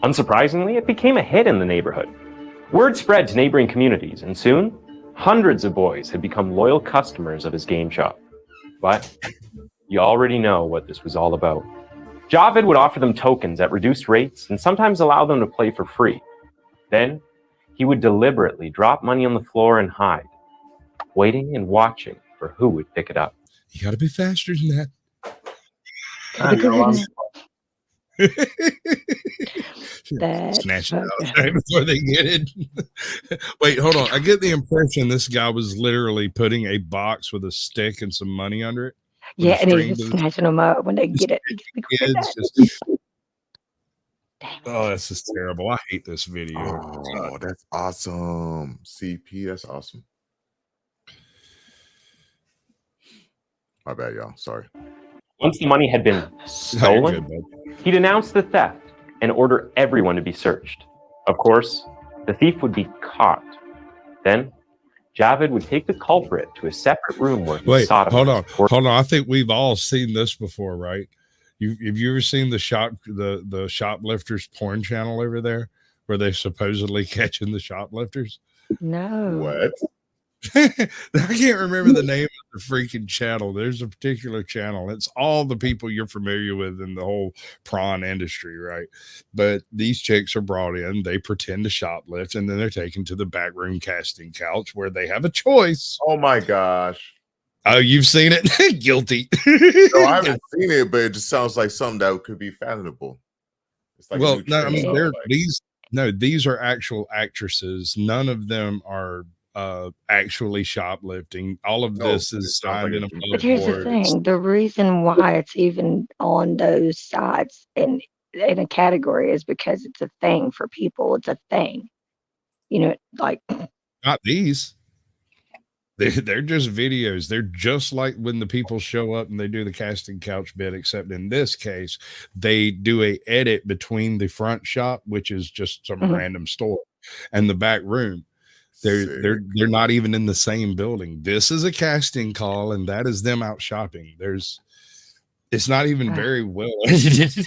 Unsurprisingly, it became a hit in the neighborhood. Word spread to neighboring communities, and soon, hundreds of boys had become loyal customers of his game shop. But you already know what this was all about. Javed would offer them tokens at reduced rates and sometimes allow them to play for free. Then, he would deliberately drop money on the floor and hide, waiting and watching for who would pick it up. You got to be faster than that. I know I'm That's Snatch it so out good. right before they get it. Wait, hold on. I get the impression this guy was literally putting a box with a stick and some money under it. with Yeah, a and string he's to just the snatching them up when they get it. kids. Just, Damn it. oh, this is terrible. I hate this video. Oh, that's awesome. CP, that's awesome. My bad, y'all. Sorry. Once the money had been No, you're stolen, good, bud. he'd announce the theft and order everyone to be searched. Of course, the thief would be caught. Then, Javed would take the culprit to a separate room where he Wait, sodomized hold on. poor- Hold on. I think we've all seen this before, right? Have you ever seen the shoplifters porn channel over there where they supposedly catching the shoplifters? No. What? I can't remember the name of the freaking channel. There's a particular channel. It's all the people you're familiar with in the whole prawn industry, right? But these chicks are brought in, they pretend to shoplift, and then they're taken to the back room casting couch where they have a choice. Oh my gosh. Oh, you've seen it? Guilty. No, I haven't seen it, but it just sounds like something that could be fathomable. It's like a Well, new no, I trend, mean, so, they're like- these are actual actresses. None of them are actually shoplifting. All of No, this it is sounds signed like in a it's- But here's the thing: the reason why it's even on those sites in a category is because it's a thing for people. It's a thing, like Not these. They're just videos. They're just like when the people show up and they do the casting couch bit, except in this case, they do a edit between the front shop, which is just some Mhm. random store, and the back room. They're not even in the same building. This is a casting call, and that is them out shopping. It's not even very well edited.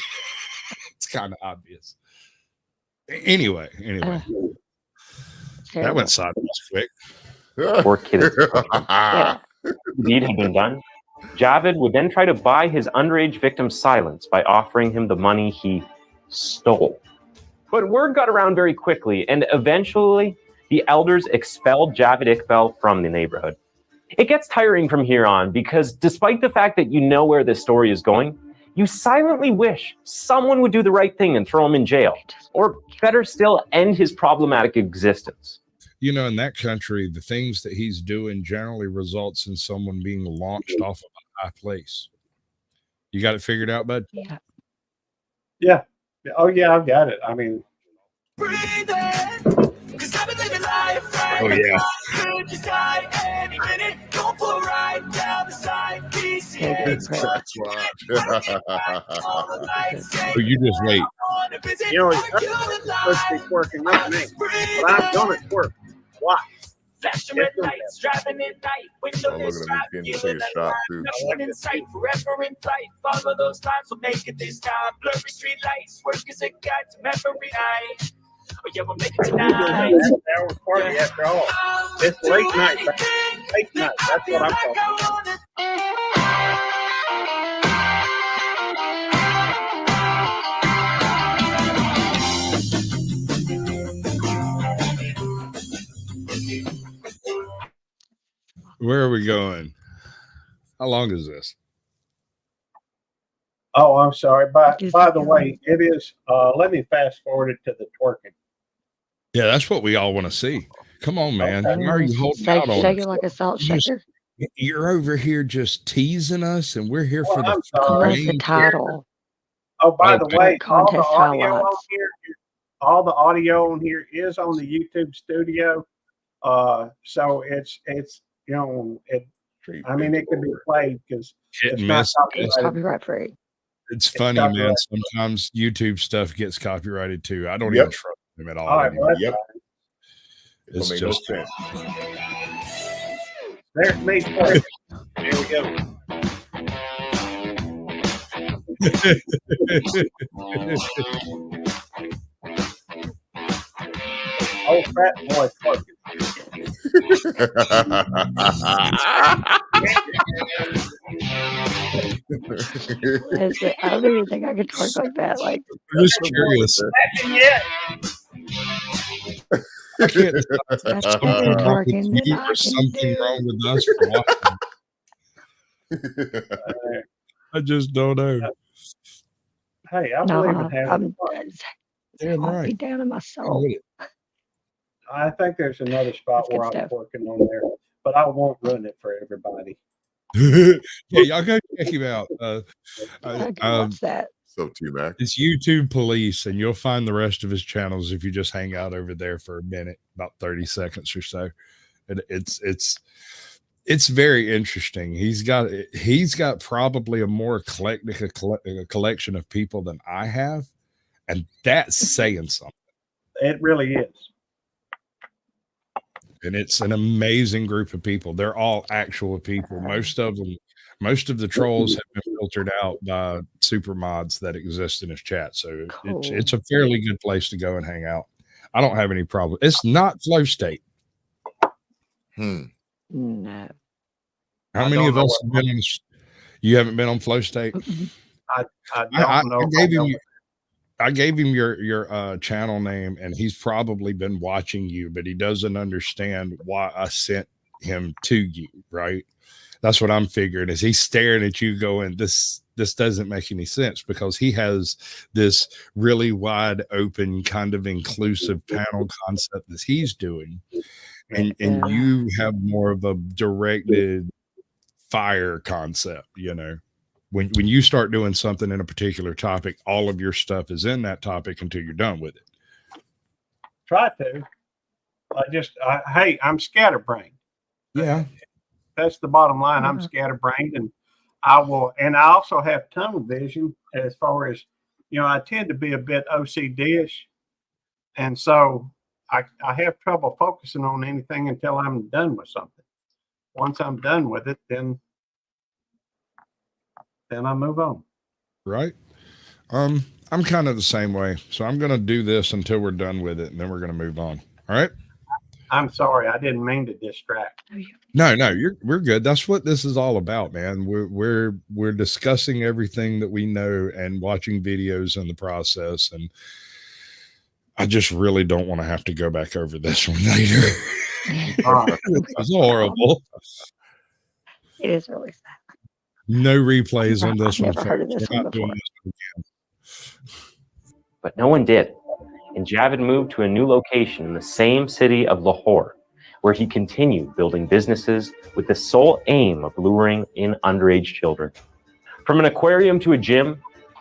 It's kind of obvious. Anyway, that terrible. went sideways quick. Poor kid is Yeah. the deed had been done, Javed would then try to buy his underage victim's silence by offering him the money he stole. But word got around very quickly, and eventually the elders expelled Javed Iqbal from the neighborhood. It gets tiring from here on because despite the fact that you know where this story is going, you silently wish someone would do the right thing and throw him in jail, or better still, end his problematic existence. You know, in that country, the things that he's doing generally results in someone being launched off of a high place. You got it figured out, bud? Yeah. Yeah. Oh yeah, I've got it. I mean, oh yeah. Oh, you just wait. You know, it's supposed to be twerking, not me, but I'm gonna twerk. Why? I'm looking at me getting to take a shot too. Forever in flight, follow those lines, will make it this time. Blurry street lights, work as a guide to memory night. Oh yeah, we'll make it tonight. Hour party after all. It's late night. Late night. That's what I'm talking about. Where are we going? How long is this? Oh, I'm sorry. By the way, it is. Let me fast forward it to the twerking. Yeah, that's what we all want to see. Come on, man. Okay. Why are you holding out on Shake us? it like a salt Just- shaker. You're over here just teasing us, and we're here for Well, I'm the sorry. That's the main title. Oh, by Oh, the way, all the Contest audio on highlights. here, all the audio on here is on the YouTube studio. So it's you know it. I mean, it can be played because hit it's and not miss. It's copyrighted. copyright free. It's funny, man. copyrighted. Sometimes YouTube stuff gets copyrighted too. I don't Yep. even trust them at all. All right, anymore. well, that's Yep. fine. It don't It's make just no sense. There's me twerking. Here we go. Oh, fat boy twerking. I don't even think I could twerk like that. Like, I'm just curious. Yeah. I can't that's something better wrong with twerking than you I or can something do. wrong with us for watching. I just don't know. Hey, I believe in No, having fun. Damn I'll be right. down in my I'm soul. with it. I think there's another spot That's good where I'm stuff. working on there, but I won't ruin it for everybody. Yeah, y'all go check him out. I can watch that. So T-Mac. It's YouTube Police, and you'll find the rest of his channels if you just hang out over there for a minute, about 30 seconds or so. It's very interesting. He's got probably a more eclectic a collection of people than I have, and that's saying something. It really is. And it's an amazing group of people. They're all actual people. Most of the trolls have been filtered out by super mods that exist in his chat. So it's a fairly good place to go and hang out. I don't have any problem. It's not Flow State. No. How I many don't of know us have been on? You haven't been on Flow State? I don't know. I gave him your channel name, and he's probably been watching you, but he doesn't understand why I sent him to you. Right? That's what I'm figuring. Is he's staring at you, going, "This doesn't make any sense," because he has this really wide open, kind of inclusive panel concept that he's doing, and you have more of a directed fire concept. You know. When you start doing something in a particular topic, all of your stuff is in that topic until you're done with it. Try to. Hey, I'm scatterbrained. Yeah. That's the bottom line. I'm scatterbrained, and I also have tunnel vision as far as, I tend to be a bit OCD-ish. And so I have trouble focusing on anything until I'm done with something. Once I'm done with it, then I move on. Right. I'm kind of the same way. So I'm going to do this until we're done with it, and then we're going to move on. All right. I'm sorry, I didn't mean to distract. No, we're good. That's what this is all about, man. We're discussing everything that we know and watching videos in the process. And I just really don't want to have to go back over this one later. It's horrible. It is really sad. No replays on this I've one. never heard of this We're one not doing before. this again. But no one did. And Javed moved to a new location in the same city of Lahore, where he continued building businesses with the sole aim of luring in underage children. From an aquarium to a gym,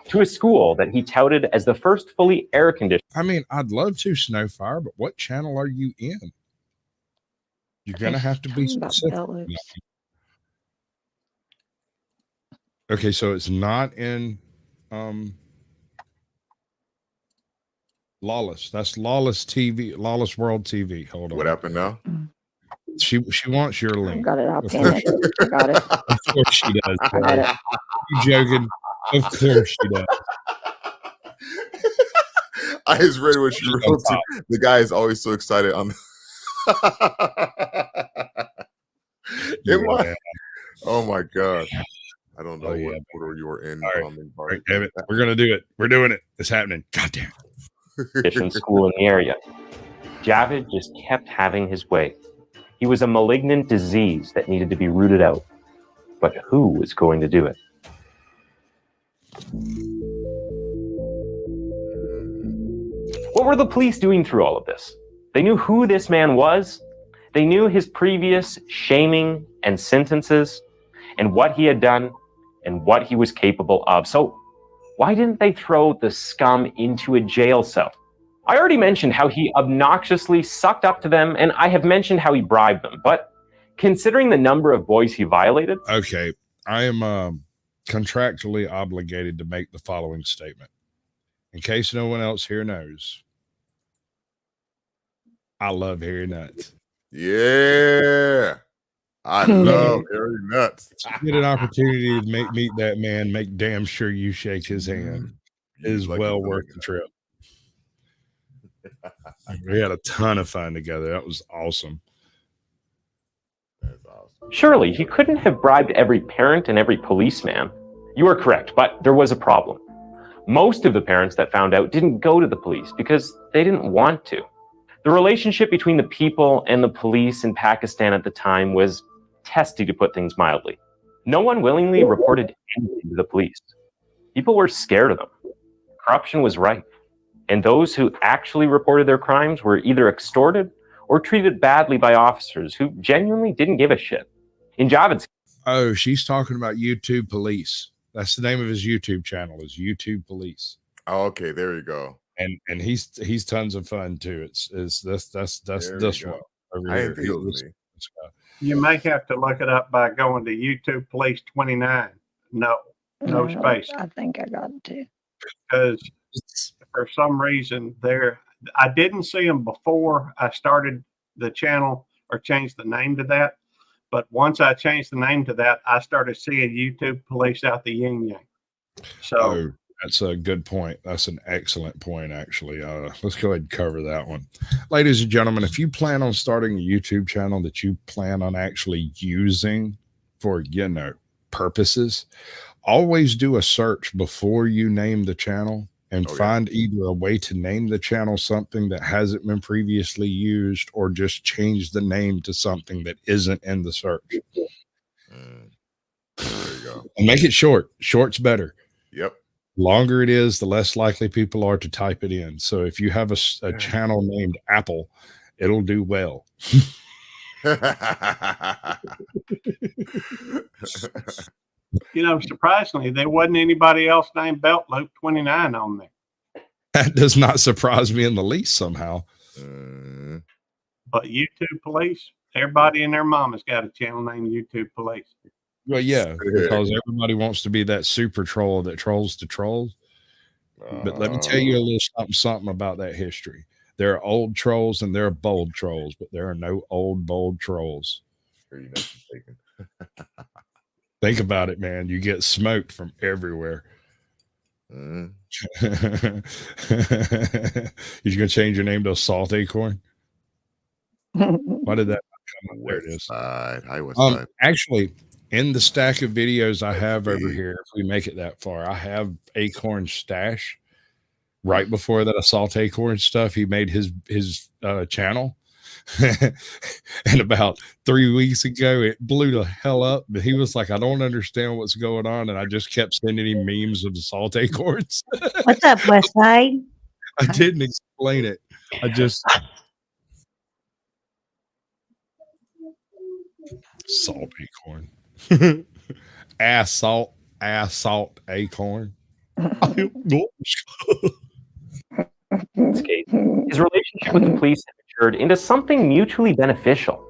to a school that he touted as the first fully air-conditioned. I mean, I'd love to, Snowfire, but what channel are you in? You're going to have to be specific. Okay, so it's not in Lawless. That's Lawless TV, Lawless World TV. Hold on. What happened now? She wants your link. I got it. I'll pin it. I got it. Of course she does. I got it. You joking? Of course she does. I just read what you wrote. The guy is always so excited. Oh my god! I don't know what order you were in. Right, damn it. We're gonna do it. We're doing it. It's happening. God damn it. School in the area. Javed just kept having his way. He was a malignant disease that needed to be rooted out. But who was going to do it? What were the police doing through all of this? They knew who this man was. They knew his previous shaming and sentences and what he had done and what he was capable of. So why didn't they throw the scum into a jail cell? I already mentioned how he obnoxiously sucked up to them, and I have mentioned how he bribed them. But considering the number of boys he violated... Okay, I am contractually obligated to make the following statement. In case no one else here knows, I love hairy nuts. Yeah, I love hairy nuts. Get an opportunity to meet that man. Make damn sure you shake his hand. It is well worth the trip. We had a ton of fun together. That was awesome. That's awesome. Surely he couldn't have bribed every parent and every policeman. You are correct, but there was a problem. Most of the parents that found out didn't go to the police because they didn't want to. The relationship between the people and the police in Pakistan at the time was testy, to put things mildly. No one willingly reported anything to the police. People were scared of them. Corruption was rife. And those who actually reported their crimes were either extorted or treated badly by officers who genuinely didn't give a shit. In Javed's... Oh, she's talking about YouTube Police. That's the name of his YouTube channel, is YouTube Police. Oh, okay, there you go. And he's tons of fun too. It's that's this one over here. You may have to look it up by going to YouTube Police 29. No space. I think I got it too. Because for some reason I didn't see them before I started the channel or changed the name to that. But once I changed the name to that, I started seeing YouTube Police out the yin yang. So that's a good point. That's an excellent point, actually. Let's go ahead and cover that one. Ladies and gentlemen, if you plan on starting a YouTube channel that you plan on actually using for, purposes, always do a search before you name the channel and find either a way to name the channel something that hasn't been previously used or just change the name to something that isn't in the search. There you go. And make it short. Short's better. Yep. Longer it is, the less likely people are to type it in. So if you have a channel named Apple, it'll do well. Surprisingly, there wasn't anybody else named Belt Loop 29 on there. That does not surprise me in the least somehow. But YouTube Police, everybody and their mama's got a channel named YouTube Police. Well, yeah, because everybody wants to be that super troll that trolls the trolls. But let me tell you a little something about that history. There are old trolls and there are bold trolls, but there are no old, bold trolls. Think about it, man. You get smoked from everywhere. You're going to change your name to Assault Acorn? Why did that not come up? There it West is. Side. Hi, West Side. Actually, in the stack of videos I have over here, if we make it that far, I have Acorn Stash. Right before that Assault Acorn stuff, he made his channel. And about 3 weeks ago, it blew the hell up. But he was like, I don't understand what's going on. And I just kept sending him memes of Assault Acorns. What's up, West Side? I didn't explain it. I just Salt Acorn. Assault Acorn. His relationship with the police had matured into something mutually beneficial.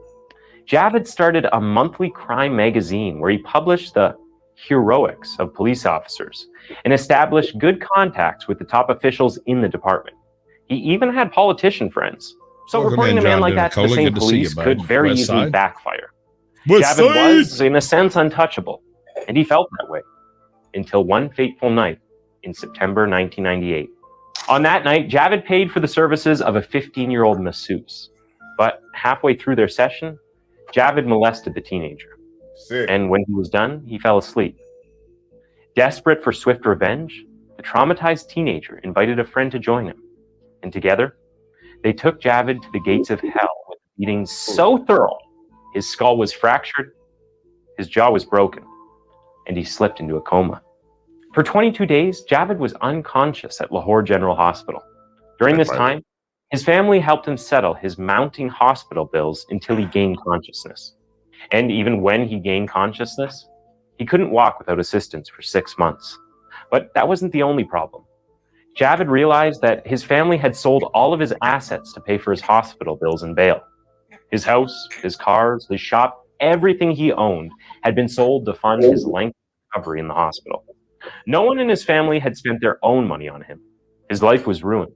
Javed started a monthly crime magazine where he published the heroics of police officers and established good contacts with the top officials in the department. He even had politician friends. So Welcome reporting in, a man John like that to the Denicola. same Good to see you, police bud. could very West easily Side? backfire. West Javed was, Side! in a sense, untouchable, and he felt that way until one fateful night in September 1998. On that night, Javed paid for the services of a 15-year-old masseuse. But halfway through their session, Javed molested the teenager. Sick. And when he was done, he fell asleep. Desperate for swift revenge, the traumatized teenager invited a friend to join him. And together, they took Javed to the gates of hell with beatings so thorough, his skull was fractured, his jaw was broken, and he slipped into a coma. For 22 days, Javed was unconscious at Lahore General Hospital. During this time, his family helped him settle his mounting hospital bills until he gained consciousness. And even when he gained consciousness, he couldn't walk without assistance for 6 months. But that wasn't the only problem. Javed realized that his family had sold all of his assets to pay for his hospital bills and bail. His house, his cars, his shop, everything he owned had been sold to fund his lengthy recovery in the hospital. No one in his family had spent their own money on him. His life was ruined.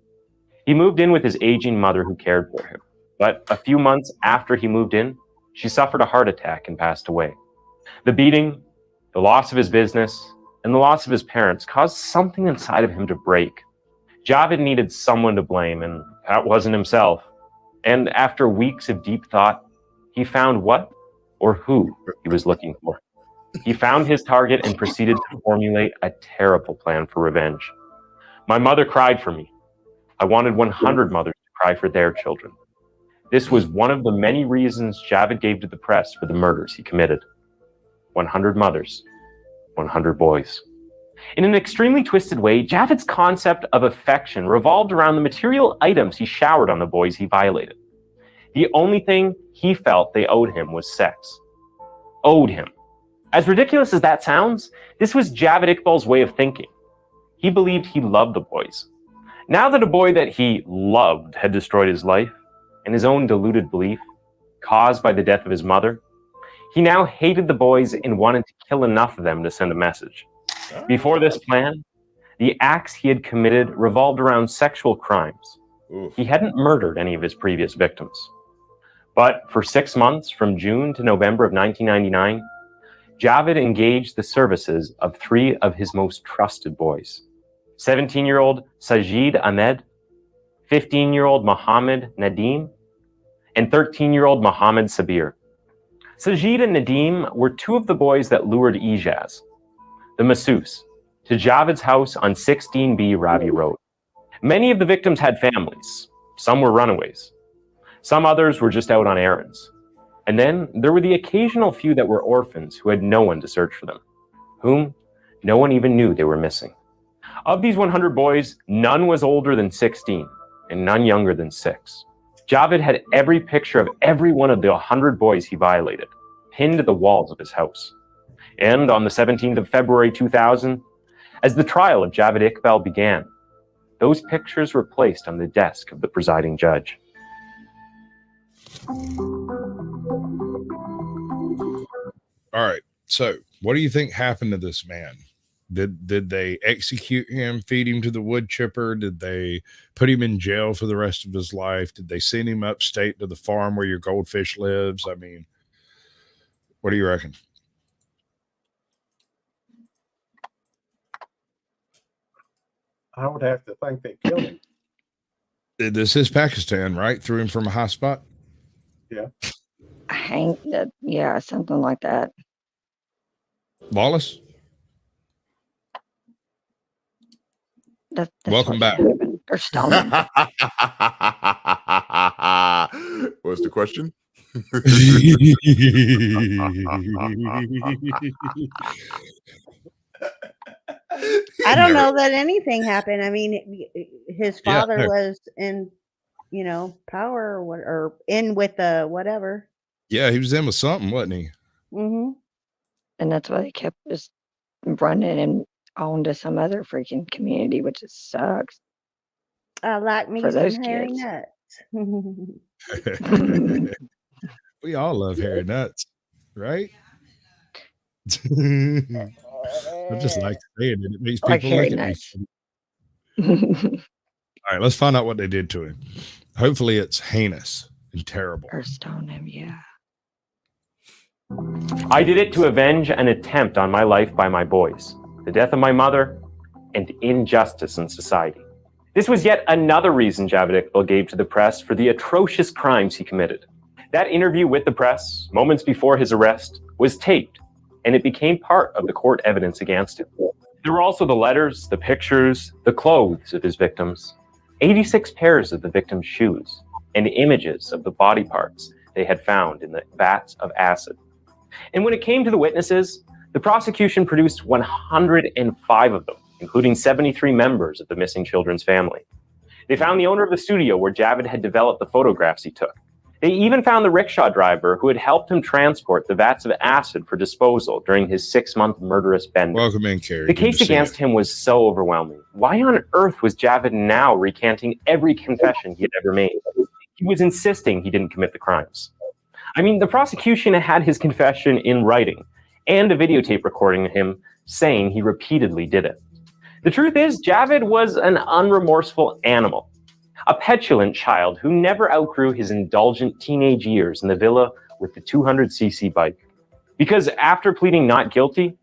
He moved in with his aging mother who cared for him. But a few months after he moved in, she suffered a heart attack and passed away. The beating, the loss of his business, and the loss of his parents caused something inside of him to break. Javed needed someone to blame, and that wasn't himself. And after weeks of deep thought, he found what or who he was looking for. He found his target and proceeded to formulate a terrible plan for revenge. My mother cried for me. I wanted 100 mothers to cry for their children. This was one of the many reasons Javed gave to the press for the murders he committed. 100 mothers, 100 boys. In an extremely twisted way, Javed's concept of affection revolved around the material items he showered on the boys he violated. The only thing he felt they owed him was sex. Owed him. As ridiculous as that sounds, this was Javed Iqbal's way of thinking. He believed he loved the boys. Now that a boy that he loved had destroyed his life, and his own deluded belief, caused by the death of his mother, he now hated the boys and wanted to kill enough of them to send a message. Before this plan, the acts he had committed revolved around sexual crimes. He hadn't murdered any of his previous victims. But for 6 months, from June to November of 1999, Javed engaged the services of 3 of his most trusted boys. 17-year-old Sajid Ahmed, 15-year-old Mohammed Nadim, and 13-year-old Mohammed Sabir. Sajid and Nadim were 2 of the boys that lured Ijaz, the masseuse, to Javed's house on 16B Ravi Road. Many of the victims had families. Some were runaways. Some others were just out on errands. And then there were the occasional few that were orphans who had no one to search for them, whom no one even knew they were missing. Of these 100 boys, none was older than 16 and none younger than 6. Javed had every picture of every one of the 100 boys he violated pinned to the walls of his house. And on the 17th of February 2000, as the trial of Javed Iqbal began, those pictures were placed on the desk of the presiding judge. All right. So, what do you think happened to this man? Did they execute him, feed him to the wood chipper? Did they put him in jail for the rest of his life? Did they send him upstate to the farm where your goldfish lives? I mean, what do you reckon? I would have to think they killed him. This is Pakistan, right? Threw him from a high spot? Yeah, something like that. Wallace, That's welcome what should back. happen. Or stone him. What's the question? I don't know that anything happened. I mean, his Yeah, father no. was in, power or in with the whatever. Yeah, he was in with something, wasn't he? Mm-hmm. And that's why they kept just running him on to some other freaking community, which just sucks. I like me For some those hairy kids. nuts. We all love hairy nuts, right? I just like saying it. It makes Like people hairy look at me. nuts. All right, let's find out what they did to him. Hopefully it's heinous and terrible. Or stone him, yeah. I did it to avenge an attempt on my life by my boys, the death of my mother, and injustice in society. This was yet another reason Javed Iqbal gave to the press for the atrocious crimes he committed. That interview with the press, moments before his arrest, was taped, and it became part of the court evidence against him. There were also the letters, the pictures, the clothes of his victims, 86 pairs of the victims' shoes, and images of the body parts they had found in the vats of acid. And when it came to the witnesses, the prosecution produced 105 of them, including 73 members of the missing children's family. They found the owner of the studio where Javed had developed the photographs he took. They even found the rickshaw driver who had helped him transport the vats of acid for disposal during his 6-month murderous bender. Welcome in, Carrie. The case against him was so overwhelming. Why on earth was Javed now recanting every confession he had ever made? He was insisting he didn't commit the crimes. I mean, the prosecution had his confession in writing and a videotape recording of him saying he repeatedly did it. The truth is, Javed was an unremorseful animal, a petulant child who never outgrew his indulgent teenage years in the villa with the 200cc bike. Because after pleading not guilty,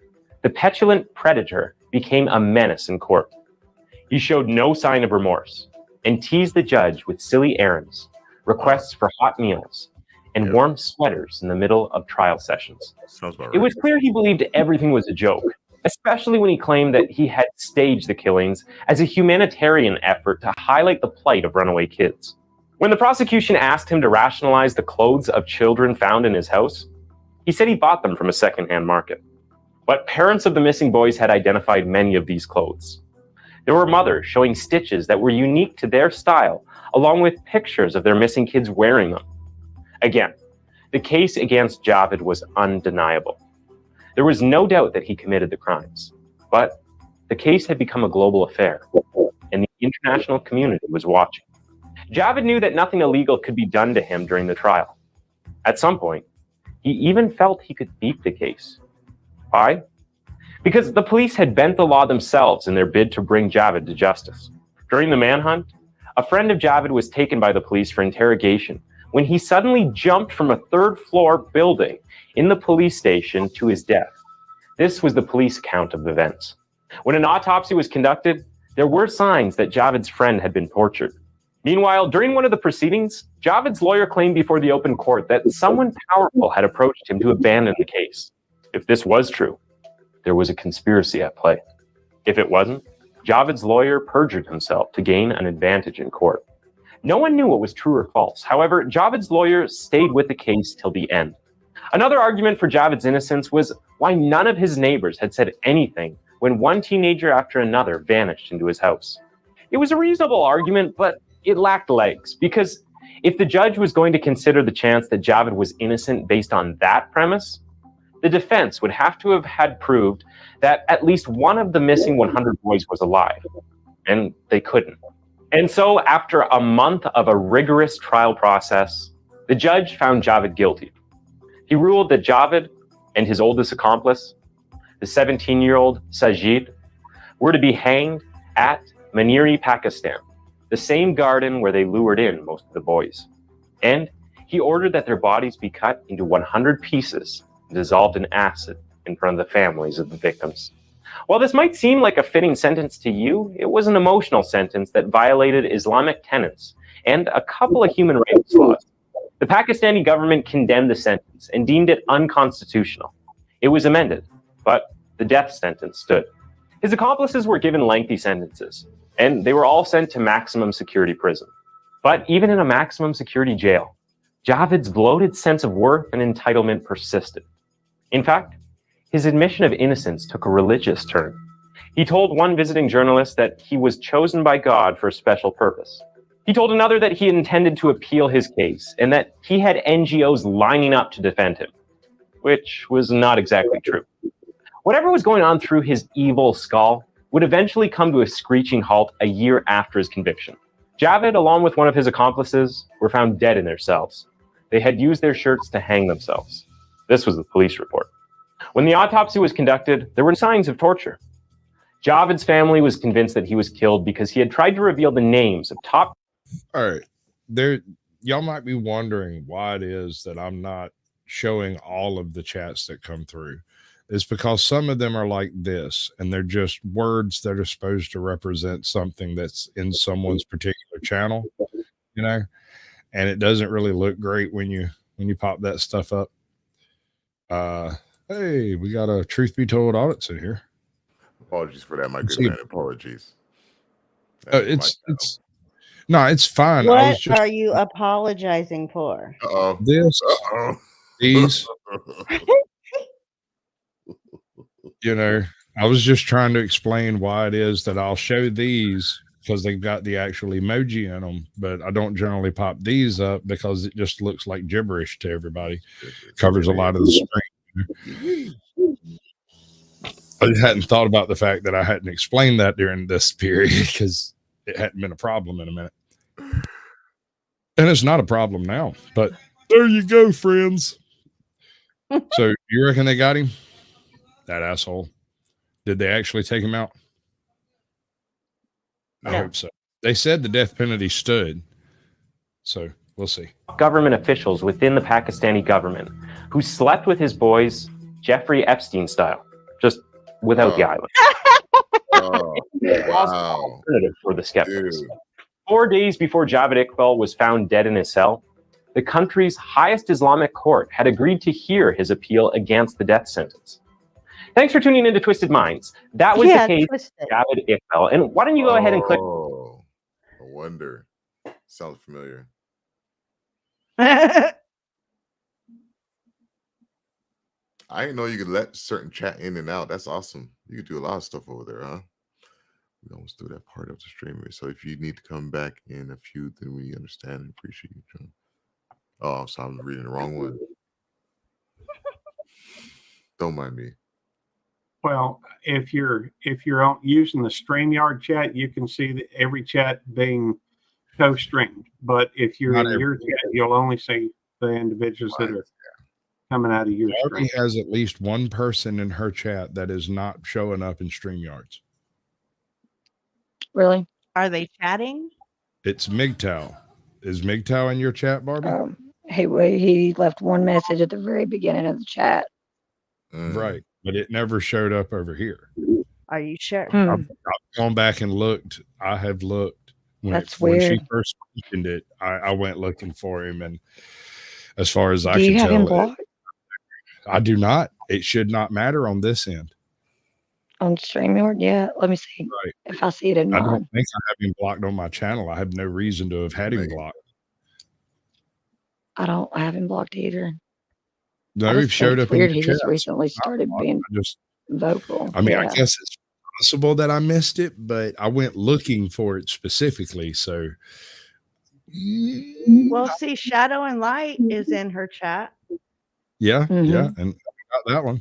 the petulant predator became a menace in court. He showed no sign of remorse and teased the judge with silly errands, requests for hot meals, and warm sweaters in the middle of trial sessions. Sounds about right. It was clear he believed everything was a joke, especially when he claimed that he had staged the killings as a humanitarian effort to highlight the plight of runaway kids. When the prosecution asked him to rationalize the clothes of children found in his house, he said he bought them from a secondhand market. But parents of the missing boys had identified many of these clothes. There were mothers showing stitches that were unique to their style, along with pictures of their missing kids wearing them. Again, the case against Javed was undeniable. There was no doubt that he committed the crimes, but the case had become a global affair, and the international community was watching. Javed knew that nothing illegal could be done to him during the trial. At some point, he even felt he could beat the case. Why? Because the police had bent the law themselves in their bid to bring Javed to justice. During the manhunt, a friend of Javed was taken by the police for interrogation when he suddenly jumped from a third-floor building in the police station to his death. This was the police account of events. When an autopsy was conducted, there were signs that Javed's friend had been tortured. Meanwhile, during one of the proceedings, Javed's lawyer claimed before the open court that someone powerful had approached him to abandon the case. If this was true, there was a conspiracy at play. If it wasn't, Javed's lawyer perjured himself to gain an advantage in court. No one knew what was true or false. However, Javed's lawyer stayed with the case till the end. Another argument for Javed's innocence was why none of his neighbors had said anything when one teenager after another vanished into his house. It was a reasonable argument, but it lacked legs, because if the judge was going to consider the chance that Javed was innocent based on that premise, the defense would have to have had proved that at least one of the missing 100 boys was alive, and they couldn't. And so, after a month of a rigorous trial process, the judge found Javed guilty. He ruled that Javed and his oldest accomplice, the 17-year-old Sajid, were to be hanged at Maniri, Pakistan, the same garden where they lured in most of the boys. And he ordered that their bodies be cut into 100 pieces and dissolved in acid in front of the families of the victims. While this might seem like a fitting sentence to you, it was an emotional sentence that violated Islamic tenets and a couple of human rights laws. The Pakistani government condemned the sentence and deemed it unconstitutional. It was amended, but the death sentence stood. His accomplices were given lengthy sentences, and they were all sent to maximum security prison. But even in a maximum security jail, Javed's bloated sense of worth and entitlement persisted. In fact, his admission of innocence took a religious turn. He told one visiting journalist that he was chosen by God for a special purpose. He told another that he intended to appeal his case and that he had NGOs lining up to defend him, which was not exactly true. Whatever was going on through his evil skull would eventually come to a screeching halt a year after his conviction. Javed, along with one of his accomplices, were found dead in their cells. They had used their shirts to hang themselves. This was the police report. When the autopsy was conducted, there were signs of torture. Javed's family was convinced that he was killed because he had tried to reveal the names of top. All right. Y'all might be wondering why it is that I'm not showing all of the chats that come through. It's because some of them are like this, and they're just words that are supposed to represent something that's in someone's particular channel, and it doesn't really look great when you pop that stuff up. Hey, we got a Truth Be Told audits in here. Apologies for that, my good man. Apologies. It's it's fine. What are you apologizing for? These. I was just trying to explain why it is that I'll show these because they've got the actual emoji in them, but I don't generally pop these up because it just looks like gibberish to everybody. Covers a lot of the screen. I hadn't thought about the fact that I hadn't explained that during this period because it hadn't been a problem in a minute. And it's not a problem now, but there you go, friends. So you reckon they got him? That asshole. Did they actually take him out? I hope so. They said the death penalty stood. So we'll see. Government officials within the Pakistani government who slept with his boys, Jeffrey Epstein style, just without the island. Alternative for the skeptics. Dude. 4 days before Javed Iqbal was found dead in his cell, the country's highest Islamic court had agreed to hear his appeal against the death sentence. Thanks for tuning into Twisted Minds. That was the case of Javed Iqbal. And why don't you go ahead and click? Oh, I wonder. Sounds familiar. I didn't know you could let certain chat in and out. That's awesome. You could do a lot of stuff over there, huh? We almost do that part of the stream. So if you need to come back in a few, then we understand and appreciate you, John. Oh, so I'm reading the wrong one. Don't mind me. Well, if you're using the StreamYard chat, you can see every chat being co-streamed. But if you're in your chat, you'll only see the individuals that are coming out of your stream. She has at least one person in her chat that is not showing up in StreamYards. Really? Are they chatting? It's MGTOW. Is MGTOW in your chat, Barbie? He left one message at the very beginning of the chat. Right. But it never showed up over here. Are you sure? I've gone back and looked. I have looked. When she first mentioned it, I went looking for him. And as far as I can tell, him blocked? I do not. It should not matter on this end. On StreamYard? Yeah. Let me see. Right. If I see it in mine. I don't think I have him blocked on my channel. I have no reason to have had him blocked. I don't have him blocked either. No, he showed up. Weird. He just recently started being vocal. I mean, I guess it's possible that I missed it, but I went looking for it specifically. So, well, see, Shadow and Light is in her chat. Yeah, yeah, and I got that one.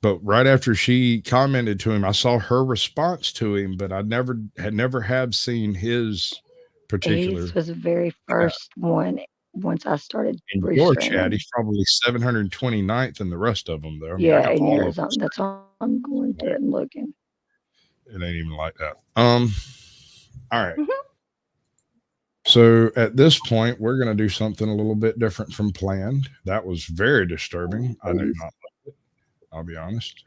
But right after she commented to him, I saw her response to him, but I had never seen his particular. This was the very first one. Once I started in your chat, he's probably 729th in the rest of them, though. I mean, yeah, that's all I'm going through and looking. It ain't even like that. All right. So at this point, we're going to do something a little bit different from planned. That was very disturbing. I did not like it. I'll be honest.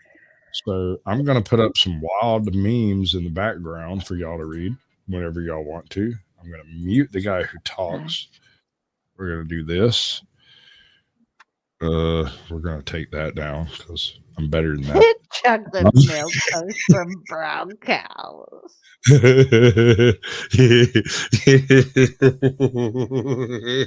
So I'm going to put up some wild memes in the background for y'all to read whenever y'all want to. I'm going to mute the guy who talks. We're gonna do this. We're gonna take that down because I'm better than that. Chocolate milk comes from brown cows.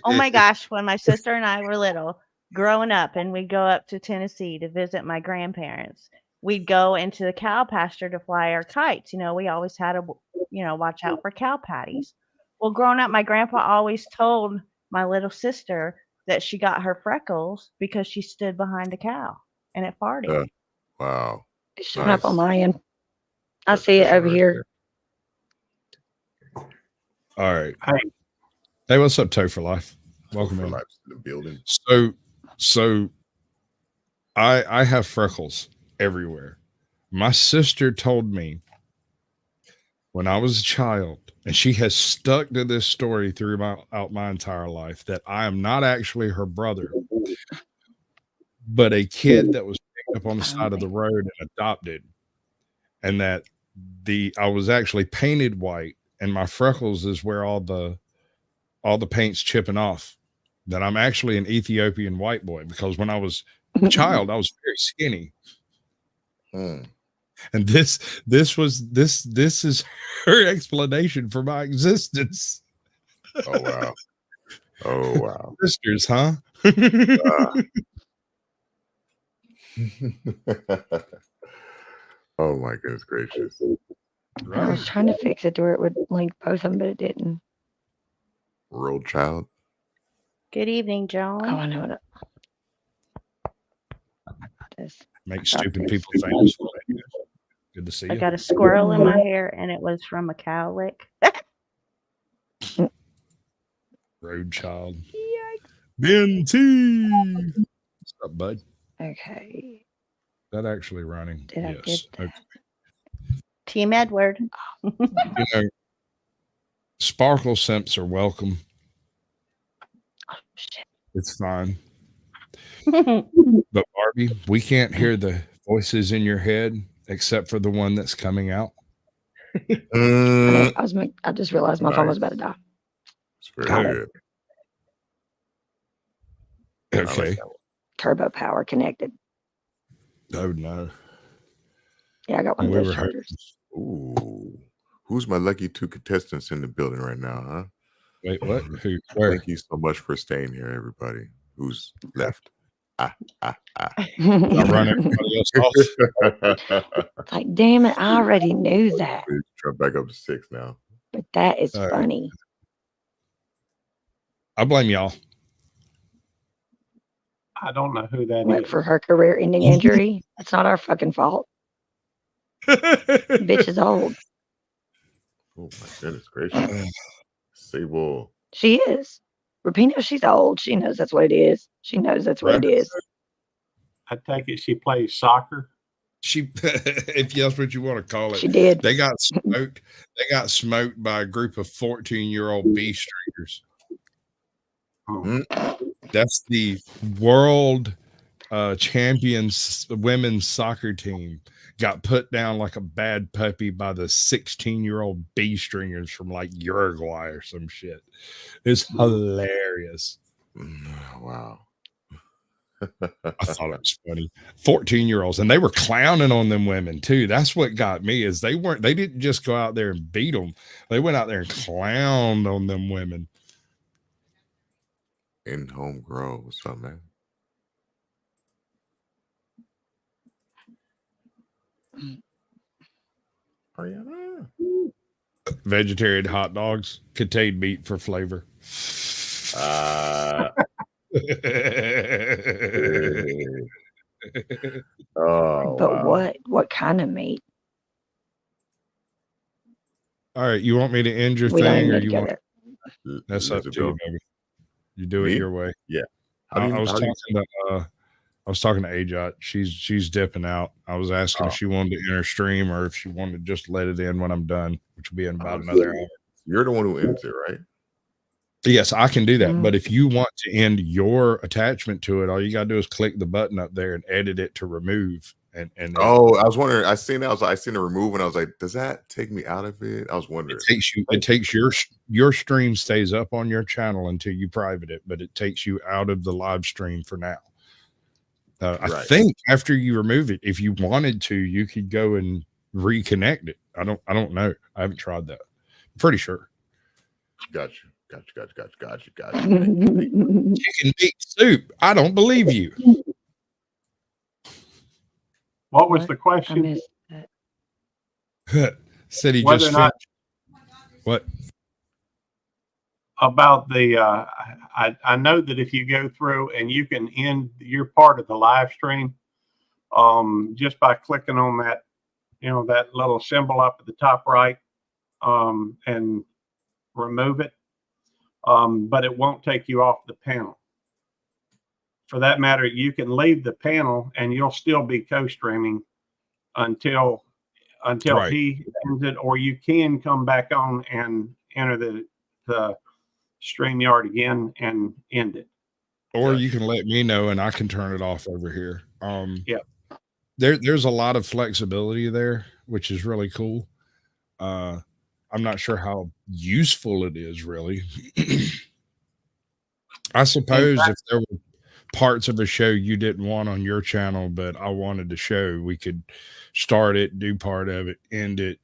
Oh my gosh, when my sister and I were little, growing up, and we'd go up to Tennessee to visit my grandparents, we'd go into the cow pasture to fly our kites. You know, we always had to, watch out for cow patties. Well, growing up, my grandpa always told my little sister that she got her freckles because she stood behind a cow and it farted. Wow. It's showing up on Nice. my end. I That's see it crazy over right here. there. All right. Hey, Hey, what's up, Toe for Life? Welcome For in. life in the building. So I have freckles everywhere. My sister told me when I was a child, and she has stuck to this story throughout my entire life, that I am not actually her brother, but a kid that was picked up on the side of the road and adopted, and that I was actually painted white, and my freckles is where all the paint's chipping off. That I'm actually an Ethiopian white boy, because when I was a child, I was very skinny. And this is her explanation for my existence. Oh wow. Oh wow. Sisters, huh? Oh my goodness gracious. I was trying to fix it to where it would link both of them, but it didn't. World child. Good evening, Joan. Oh, I know it. Make stupid people famous. Good to see I you. got a squirrel in my hair, and it was from a cow lick. Road child. Ben T. What's up, bud? Okay. That actually running? Did I yes. get that? Okay. Team Edward. You know, sparkle simps are welcome. Oh, shit. It's fine. But Barbie, we can't hear the voices in your head except for the one that's coming out. I just realized my phone was about to die. It's very Got good. Okay. Like Turbo power connected. Oh no. Yeah, I got one of We those were chargers. ooh. Who's my lucky two contestants in the building right now, huh? Wait, what? Who? Where? Thank you so much for staying here, everybody who's left. I run everybody else off. It's like, damn it, I already knew that. Try back up to 6 now. But that is All funny. I blame y'all. I don't know who that What, is. for her career-ending injury? It's not our fucking fault. Bitch is old. Oh my goodness gracious. Sable. She is. Rapino, she's old. She knows that's what it is. She knows that's what it is. I take it she plays soccer. She, if that's what you want to call it, She did. They got smoked. They got smoked by a group of 14-year-old B stringers. That's the world champions women's soccer team. Got put down like a bad puppy by the 16-year-old B stringers from like Uruguay or some shit. It's hilarious. Wow. I thought it was funny. 14-year-olds, and they were clowning on them women too. That's what got me, is they didn't just go out there and beat them. They went out there and clowned on them women. In home grow. What's up, man? Ariana. Vegetarian hot dogs contain meat for flavor. Oh, But wow. what kind of meat? All right, you want me to end your We don't thing, even or need to you go want? there. That's Let's up to go. you, baby. You do it Me? your way. Yeah. I was talking to Ajot. She's dipping out. I was asking if she wanted to enter stream or if she wanted to just let it in when I'm done, which will be in about another hour. You're the one who ends it, right? Yes, I can do that. Mm. But if you want to end your attachment to it, all you got to do is click the button up there and edit it to remove. And Oh, I was wondering. I seen that. I seen the remove, and I was like, does that take me out of it? I was wondering. it takes your stream stays up on your channel until you private it, but it takes you out of the live stream for now. I think after you remove it, if you wanted to, you could go and reconnect it. I don't know. I haven't tried that. I'm pretty sure. Gotcha. Chicken meat soup. I don't believe you. What was What? the I question? missed that. Said he Whether just or not what? about the I know that if you go through and you can end your part of the live stream just by clicking on that, that little symbol up at the top right, and remove it, but it won't take you off the panel. For that matter, you can leave the panel and you'll still be co-streaming until Right. he ends it, or you can come back on and enter the StreamYard again and end it. Or you can let me know and I can turn it off over here. Yeah. There's a lot of flexibility there, which is really cool. I'm not sure how useful it is really. I suppose if there were parts of a show you didn't want on your channel, but I wanted to show, we could start it, do part of it, end it,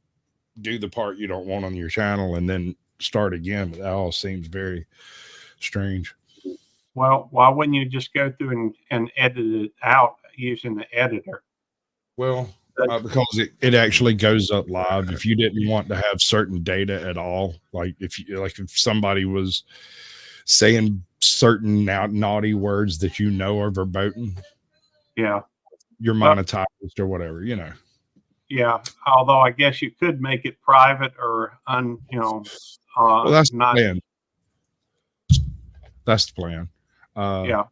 do the part you don't want on your channel, and then start again. But that all seems very strange. Well, why wouldn't you just go through and edit it out using the editor? Well, because it actually goes up live. If you didn't want to have certain data at all, like if somebody was saying certain naughty words that are verboten, yeah, you're monetized or whatever, Yeah, although I guess you could make it private or well, that's not. the plan. That's the plan. Yeah.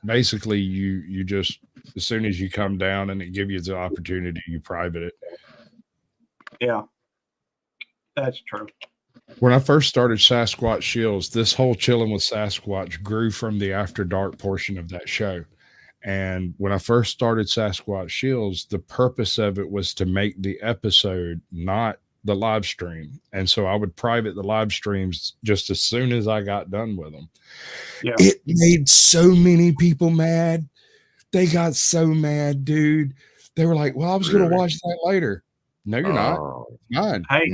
Basically, you just, as soon as you come down and it gives you the opportunity, you private it. Yeah, that's true. When I first started Sasquatch Shields, this whole Chilling with Sasquatch grew from the After Dark portion of that show. And when I first started Sasquatch Shields, the purpose of it was to make the episode, not the live stream. And so I would private the live streams just as soon as I got done with them. Yeah. It made so many people mad. They got so mad, dude. They were like, well, I was going to watch that later. No, you're not. Fine. Hey,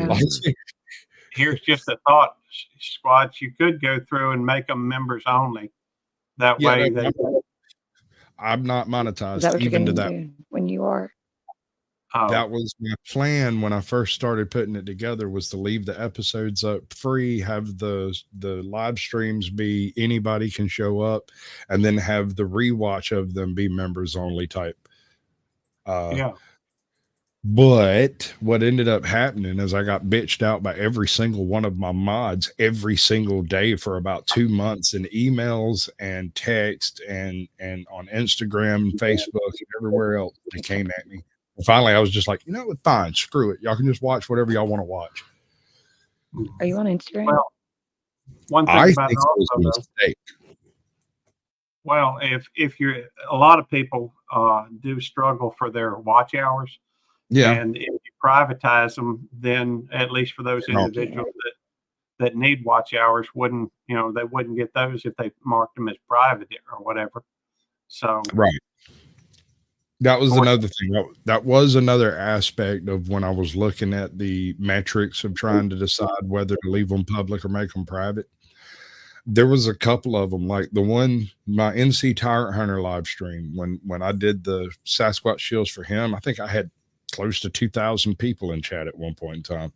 here's just a thought, Squatch. You could go through and make them members only. That way I'm not monetized. Is that what even you're to gonna that. do when you are? That was my plan when I first started putting it together, was to leave the episodes up free, have the live streams be anybody can show up, and then have the rewatch of them be members only type. Yeah. But what ended up happening is I got bitched out by every single one of my mods every single day for about 2 months in emails and text and on Instagram and Facebook and everywhere else. They came at me. And finally, I was just like, fine, screw it. Y'all can just watch whatever y'all want to watch. Are you on Instagram? Well, one thing I about think it it was a also, mistake. well, if you're, a lot of people do struggle for their watch hours. Yeah. And if you privatize them, then at least for those individuals that need watch hours, wouldn't they wouldn't get those if they marked them as private or whatever. So right. That was another thing. That was another aspect of when I was looking at the metrics of trying to decide whether to leave them public or make them private. There was a couple of them, like the one, my NC Tyrant Hunter live stream, when I did the Sasquatch Shields for him, I think I had close to 2,000 people in chat at one point in time.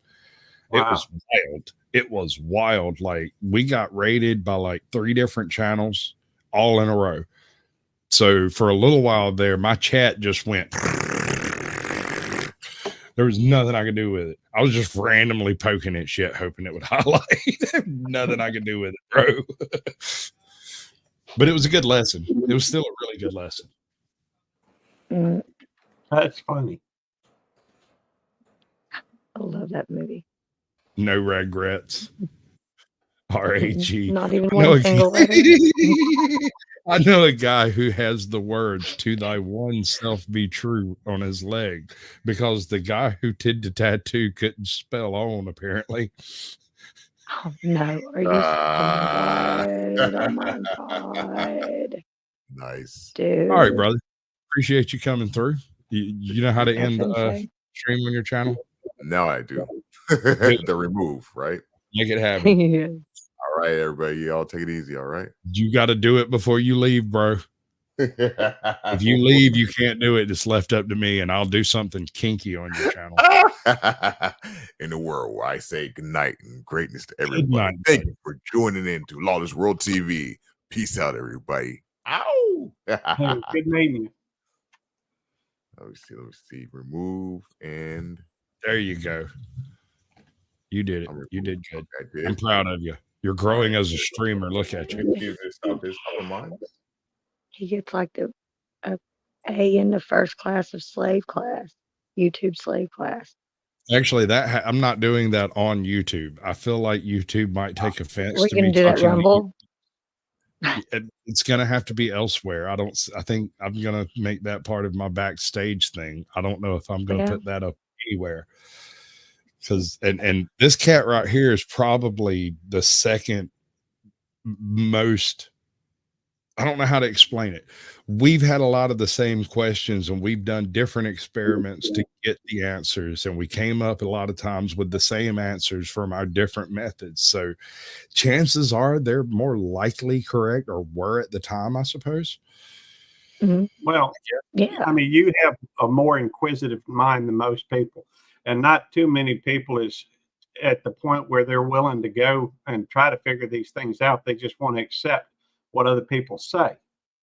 Wow. It was wild. It was wild. Like, we got rated by like 3 different channels all in a row. So for a little while there, my chat just went. There was nothing I could do with it. I was just randomly poking at shit, hoping it would highlight. Nothing I could do with it, bro. But it was a good lesson. It was still a really good lesson. That's funny. I love that movie. No regrets. R-A-G. Not even one single letter. I know a guy who has the words "to thy one self be true" on his leg because the guy who did the tattoo couldn't spell on, apparently. Oh no, are you? Oh my god! Oh my god, Nice. dude! All right, brother. Appreciate you coming through. You know how to That's end insane. stream on your channel? Now I do. Good. The remove, right? Make it happen. Yeah. All right, everybody. Y'all take it easy. All right. You got to do it before you leave, bro. If you leave, you can't do it. It's left up to me, and I'll do something kinky on your channel. In the world where I say good night and greatness to Good everybody. night, Thank buddy. you for joining in to Lawless World TV. Peace out, everybody. Ow! Hey, good meeting you. Let me see. Remove and There you go. You did it. You did good. I did. I'm proud of you. You're growing as a streamer. Look at you. Is this stop this on mine? He gets like the A in the first class of slave class, YouTube slave class. Actually, I'm not doing that on YouTube. I feel like YouTube might take offense We're to me gonna do that touching Rumble. It's gonna have to be elsewhere. I think I'm gonna make that part of my backstage thing. I don't know if I'm gonna put that up anywhere. Because and this cat right here is probably the second most, I don't know how to explain it. We've had a lot of the same questions and we've done different experiments to get the answers. And we came up a lot of times with the same answers from our different methods. So chances are they're more likely correct, or were at the time, I suppose. Mm-hmm. Well, yeah. I mean, you have a more inquisitive mind than most people, and not too many people is at the point where they're willing to go and try to figure these things out. They just want to accept what other people say.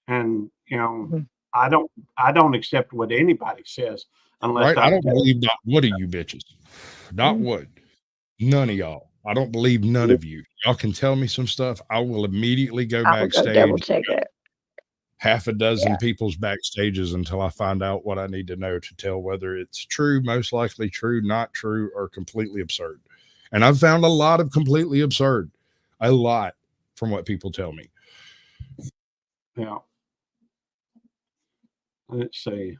And, you know, I don't accept what anybody says unless I don't believe not one of you bitches. Not one. None of y'all. I don't believe none of you. Y'all can tell me some stuff. I will immediately go backstage. Double check it. Half a dozen people's backstages until I find out what I need to know to tell whether it's true, most likely true, not true, or completely absurd. And I've found a lot of completely absurd. A lot from what people tell me. Yeah. Let's see.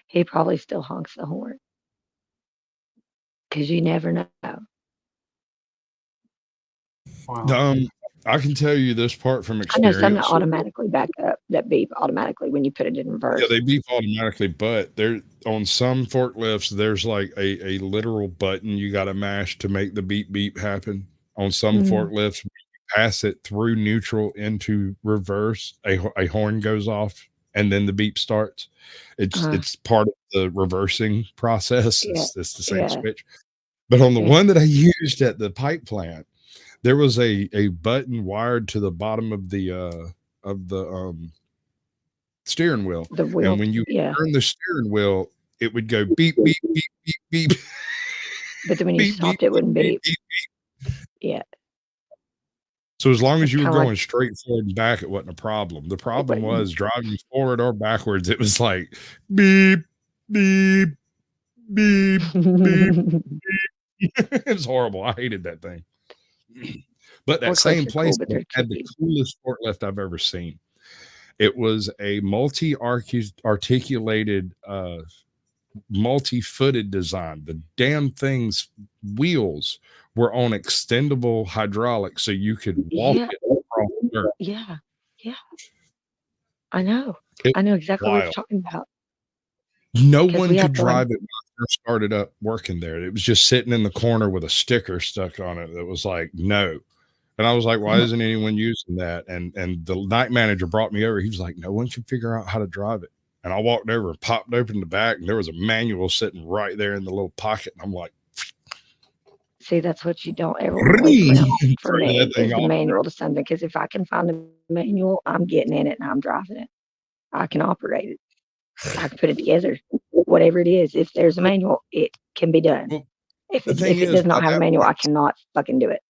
He probably still honks the horn. Because you never know. Wow. I can tell you this part from I experience. know some that automatically back up, that beep automatically when you put it in reverse. Yeah, they beep automatically, but there on some forklifts, there's like a literal button you got to mash to make the beep beep happen. On some forklifts, when you pass it through neutral into reverse, a horn goes off and then the beep starts. It's part of the reversing process. It's the same switch. But on the one that I used at the pipe plant, there was a button wired to the bottom of the steering wheel. The wheel. And when you turn the steering wheel, it would go beep, beep, beep, beep, beep. But then when you stopped, it wouldn't beep. Yeah. So as long as you were going straight forward and back, it wasn't a problem. The problem was driving forward or backwards. It was like beep, beep, beep, beep, beep. It was horrible. I hated that thing. But that same place had the coolest forklift I've ever seen. It was a multi-articulated, multi-footed design. The damn thing's wheels were on extendable hydraulics, so you could walk it across the dirt. Yeah. I know. I know exactly what you're talking about. No one could drive it when I first started up working there. It was just sitting in the corner with a sticker stuck on it that was like, no. And I was like, why isn't anyone using that? And the night manager brought me over. He was like, no one can figure out how to drive it. And I walked over and popped open the back, and there was a manual sitting right there in the little pocket. And I'm like, see, that's what you don't ever want for me is the manual to something. Because if I can find the manual, I'm getting in it and I'm driving it. I can operate it. I can put it together. Whatever it is, if there's a manual, it can be done. Well, if it does not have a manual, I cannot fucking do it.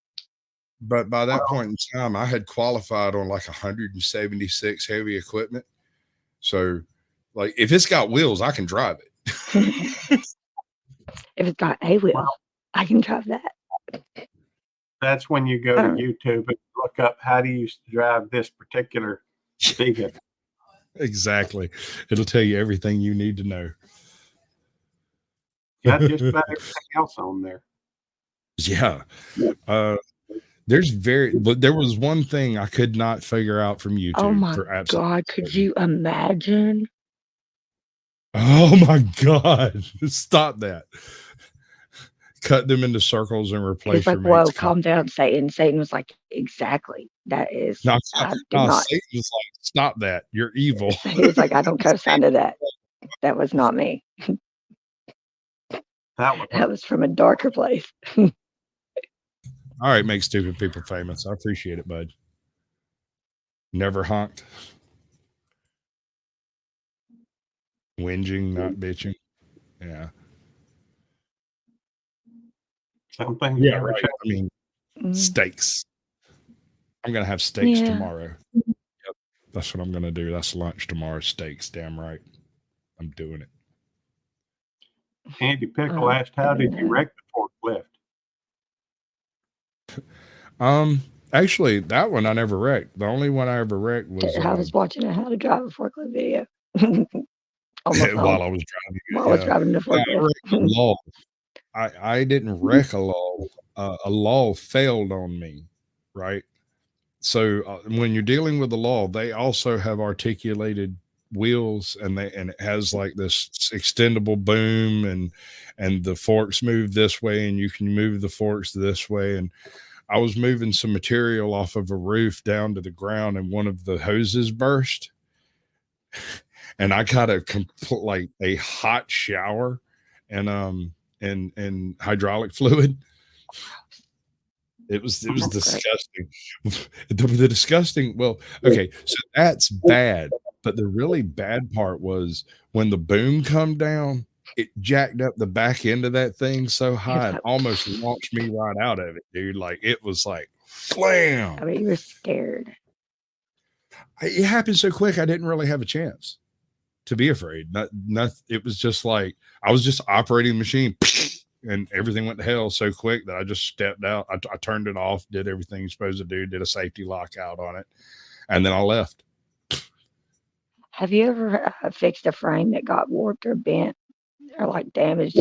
But by that point in time, I had qualified on like 176 heavy equipment. So, like, if it's got wheels, I can drive it. If it's got a wheel, I can drive that. That's when you go to YouTube and look up how to use to drive this particular vehicle. Exactly. It'll tell you everything you need to know. Got just about everything else on there. Yeah. But there was one thing I could not figure out from YouTube. Oh my for absolutely God, could you imagine? Oh my God. Stop that. Cut them into circles and replace He's like, your whoa, mate's calm down, Satan. Satan was like, exactly. That is, No, I did no, not. Satan was like, stop that. You're evil. He was like, I don't co-sign to that. That was not me. That was from a darker place. All right, make stupid people famous. I appreciate it, bud. Never honked. Whinging, not bitching. Yeah. Something. Yeah, right. I mean, Mm. steaks. I'm gonna have steaks Yeah. tomorrow. Yep. That's what I'm gonna do. That's lunch tomorrow. Steaks. Damn right. I'm doing it. Andy Pickle asked, how did you wreck the forklift? Actually, that one I never wrecked. The only one I ever wrecked was I was watching a how to drive a forklift video. while I was driving. While I was driving the forklift. I didn't wreck a lull. A lull failed on me, right? So when you're dealing with the lull, they also have articulated wheels, and it has like this extendable boom, and the forks move this way, and you can move the forks this way. And I was moving some material off of a roof down to the ground, and one of the hoses burst, and I got a hot shower and hydraulic fluid. It was disgusting. The disgusting. Well, okay, so that's bad, but the really bad part was when the boom come down, it jacked up the back end of that thing so high and almost launched me right out of it, dude. Like it was like flam. I mean, you were scared. It happened so quick. I didn't really have a chance to be afraid. It was just like I was just operating the machine. And everything went to hell so quick that I just stepped out. I turned it off, did everything you're supposed to do, did a safety lockout on it, and then I left. Have you ever fixed a frame that got warped or bent or like damaged?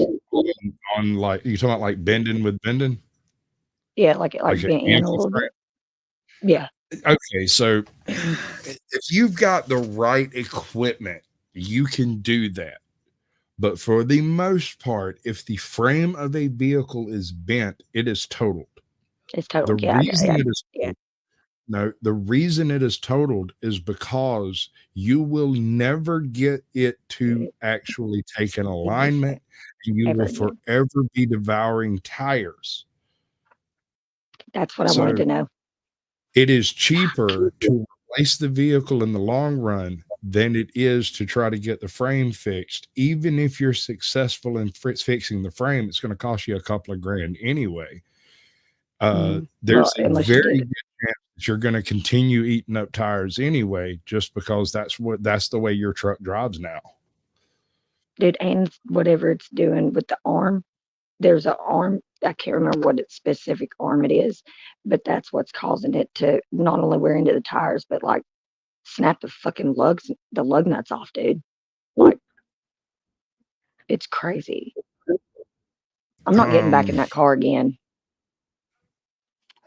On like, you talking about like bending with bending? Yeah, like it bent in a little bit. Yeah. Okay, so if you've got the right equipment, you can do that. But for the most part, if the frame of a vehicle is bent, it is totaled. It's totaled. The reason it is totaled is because you will never get it to actually take an alignment, and you will forever be devouring tires. That's what I wanted to know. It is cheaper to replace the vehicle in the long run than it is to try to get the frame fixed. Even if you're successful in fixing the frame, it's going to cost you a couple of grand anyway. There's a very good chance that you're going to continue eating up tires anyway, just because that's the way your truck drives now. Dude, and whatever it's doing with the arm, there's an arm. I can't remember what its specific arm it is, but that's what's causing it to not only wear into the tires, but like snap the lug nuts off, dude. Like, it's crazy. I'm not getting back in that car again.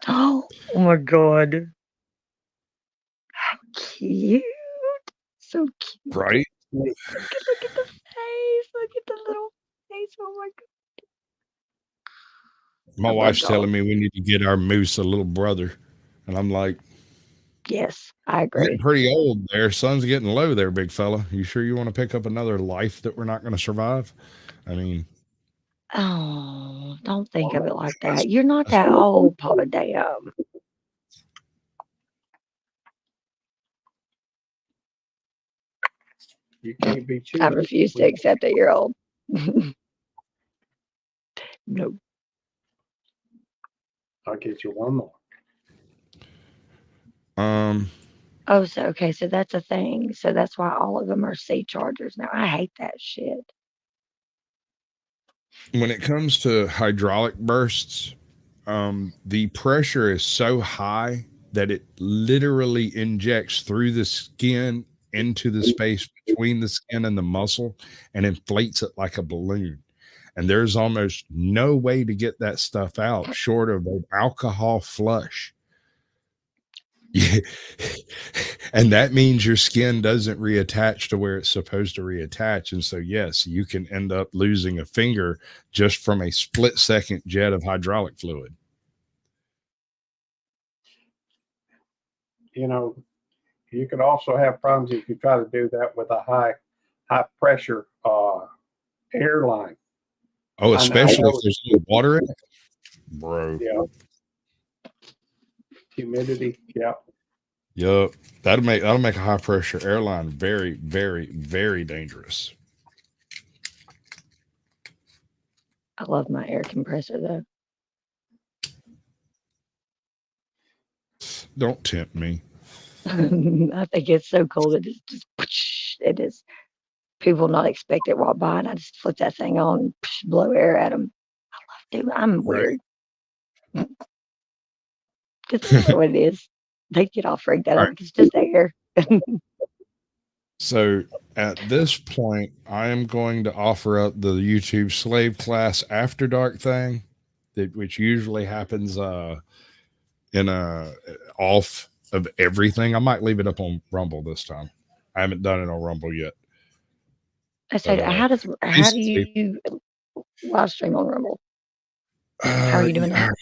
Oh my God. How cute. So cute. Right? Look at the face. Look at the little face. Oh my God. My wife's telling me we need to get our moose a little brother. And I'm like, yes, I agree. Getting pretty old there. Sun's getting low there, big fella. You sure you want to pick up another life that we're not going to survive? I mean, oh, don't think of it like that. You're not that old, Papa Damn. You can't be cheated. I refuse to accept that you're old. No. I'll get you one more. Oh, so okay, so that's a thing. So that's why all of them are C chargers now. I hate that shit. When it comes to hydraulic bursts, the pressure is so high that it literally injects through the skin into the space between the skin and the muscle and inflates it like a balloon. And there's almost no way to get that stuff out short of an alcohol flush. Yeah. And that means your skin doesn't reattach to where it's supposed to reattach. And so, yes, you can end up losing a finger just from a split second jet of hydraulic fluid. You know, you could also have problems if you try to do that with a high pressure airline. Oh, especially if there's no water in it, bro. Yeah. Humidity. Yeah. Yup. That'll make a high pressure airline very, very, very dangerous. I love my air compressor though. Don't tempt me. I think it's so cool that it's just it is. People not expect it walk by, and I just flip that thing on, and blow air at them. I love doing. I'm weird because that's what it is. They get all freaked out. It's just air. So at this point, I am going to offer up the YouTube slave class after dark thing, which usually happens in a off of everything. I might leave it up on Rumble this time. I haven't done it on Rumble yet. I said, how do you live stream on Rumble? How are you doing that?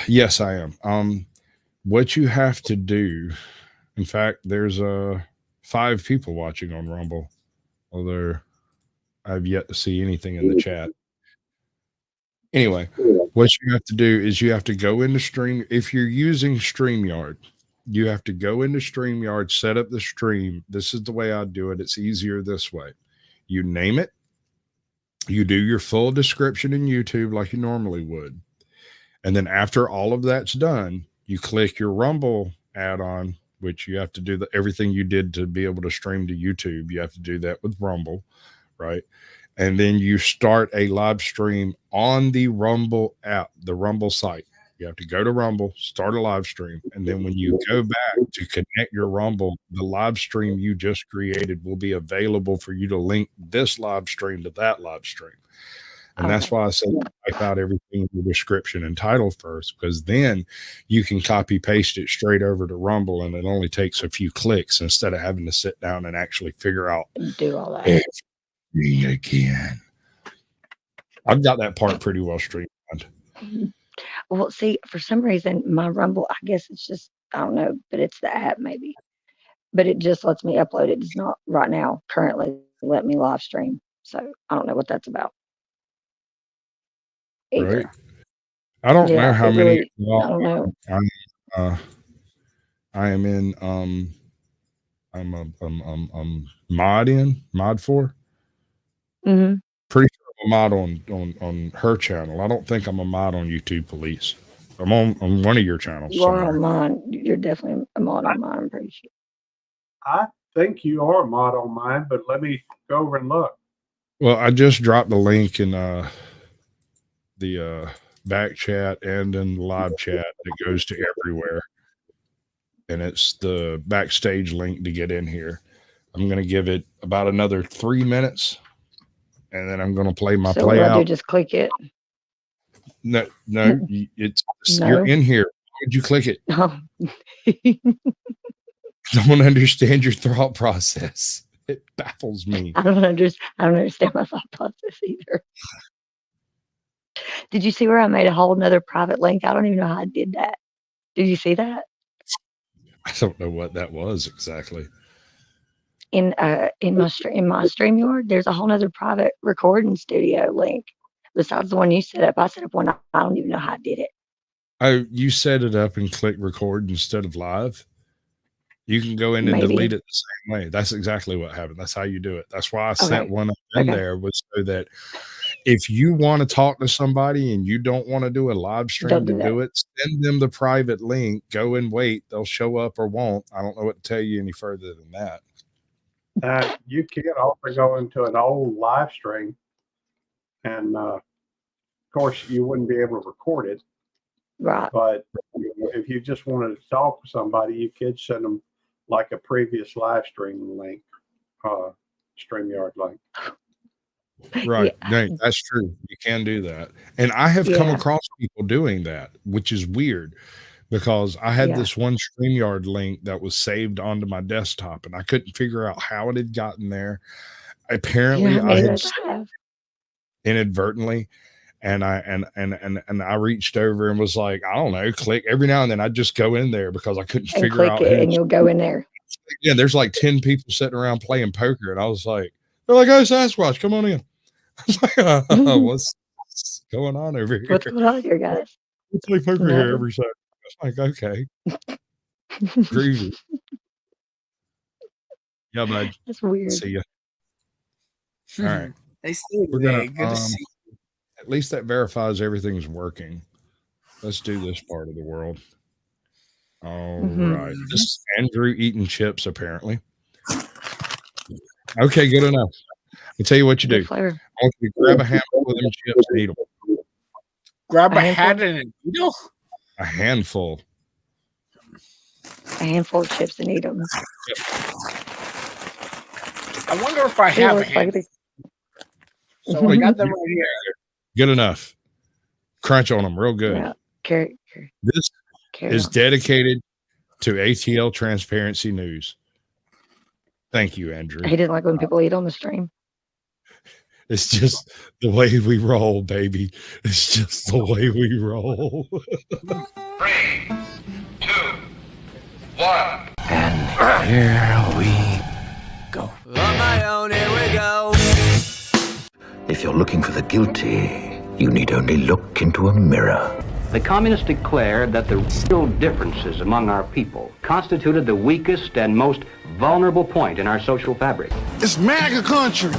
Yes, I am. What you have to do, in fact, there's 5 people watching on Rumble, although I've yet to see anything in the chat. Anyway, what you have to do is you have to go into stream. If you're using StreamYard, you have to go into StreamYard, set up the stream. This is the way I do it. It's easier this way. You name it. You do your full description in YouTube like you normally would. And then after all of that's done, you click your Rumble add-on, which you have to do everything you did to be able to stream to YouTube. You have to do that with Rumble, right? And then you start a live stream on the Rumble app, the Rumble site. You have to go to Rumble, start a live stream. And then when you go back to connect your Rumble, the live stream you just created will be available for you to link this live stream to that live stream. And that's why I said type out everything in the description and title first, because then you can copy paste it straight over to Rumble, and it only takes a few clicks instead of having to sit down and actually figure out do all that again. I've got that part pretty well streamlined. Well, see, for some reason, my Rumble, I guess it's just, I don't know, but it's the app maybe. But it just lets me upload. It does not right now currently let me live stream. So I don't know what that's about. Either. Right. I don't know how many. Really, I don't know. I am in. I'm mod 4. Mm-hmm. Pretty sure I'm a mod on her channel. I don't think I'm a mod on YouTube Police. I'm on one of your channels. You are on mine. You're definitely a mod on mine. I'm pretty sure. I think you are a mod on mine, but let me go over and look. Well, I just dropped the link in the back chat and in the live chat that goes to everywhere. And it's the backstage link to get in here. I'm going to give it about another 3 minutes, and then I'm going to play my play out. Just click it. No, it's you're in here. Why would you click it? No. I don't understand your thought process. It baffles me. I don't understand my thought process either. Did you see where I made a whole nother private link? I don't even know how I did that. Did you see that? I don't know what that was exactly. In my StreamYard, there's a whole nother private recording studio link besides the one you set up. I set up one. I don't even know how I did it. Oh, you set it up and click record instead of live? You can go in and delete it the same way. That's exactly what happened. That's how you do it. That's why I set one up in there, was so that if you want to talk to somebody and you don't want to do a live stream to do it, send them the private link, go and wait. They'll show up or won't. I don't know what to tell you any further than that. You can also go into an old live stream, and of course you wouldn't be able to record it. Right. But if you just wanted to talk with somebody, you could send them like a previous live stream link, StreamYard link. Right. Yeah. That's true. You can do that. And I have come Yeah. across people doing that, which is weird because I had Yeah. this one StreamYard link that was saved onto my desktop and I couldn't figure out how it had gotten there. You know Apparently how I many had those I have? inadvertently and I reached over and was like, I don't know, click every now and then I'd just go in there because I couldn't And figure click out it who. and you'll go in there. Yeah, there's like 10 people sitting around playing poker and I was like, they're like, oh, Sasquatch, come on in. I was like, what's going on over here? What's going on here, guys? We play poker here Nothing. every Saturday. I was like, okay, groovy. Yeah, bud. That's weird. See ya. All right. They see We're today. gonna Good to see you. at least that verifies everything's working. Let's do this part of the world. All right. This is Andrew eating chips, apparently. Okay, good enough. I'll tell you what you do. Good flavor. I want you to grab a handful of them chips and eat them. Grab A a handful? hat and a needle. A handful. A handful of chips and eat them. I wonder if I have a hand. So I got them right here. Good enough. Crunch on them real good. Yeah. Carry This is on. dedicated to ATL Transparency News. Thank you, Andrew. He didn't like when people eat on the stream. It's just the way we roll, baby. It's just the way we roll. 3, 2, 1. And here we go. On my own, here we go. If you're looking for the guilty, you need only look into a mirror. The communists declared that the real differences among our people constituted the weakest and most vulnerable point in our social fabric. It's MAGA country.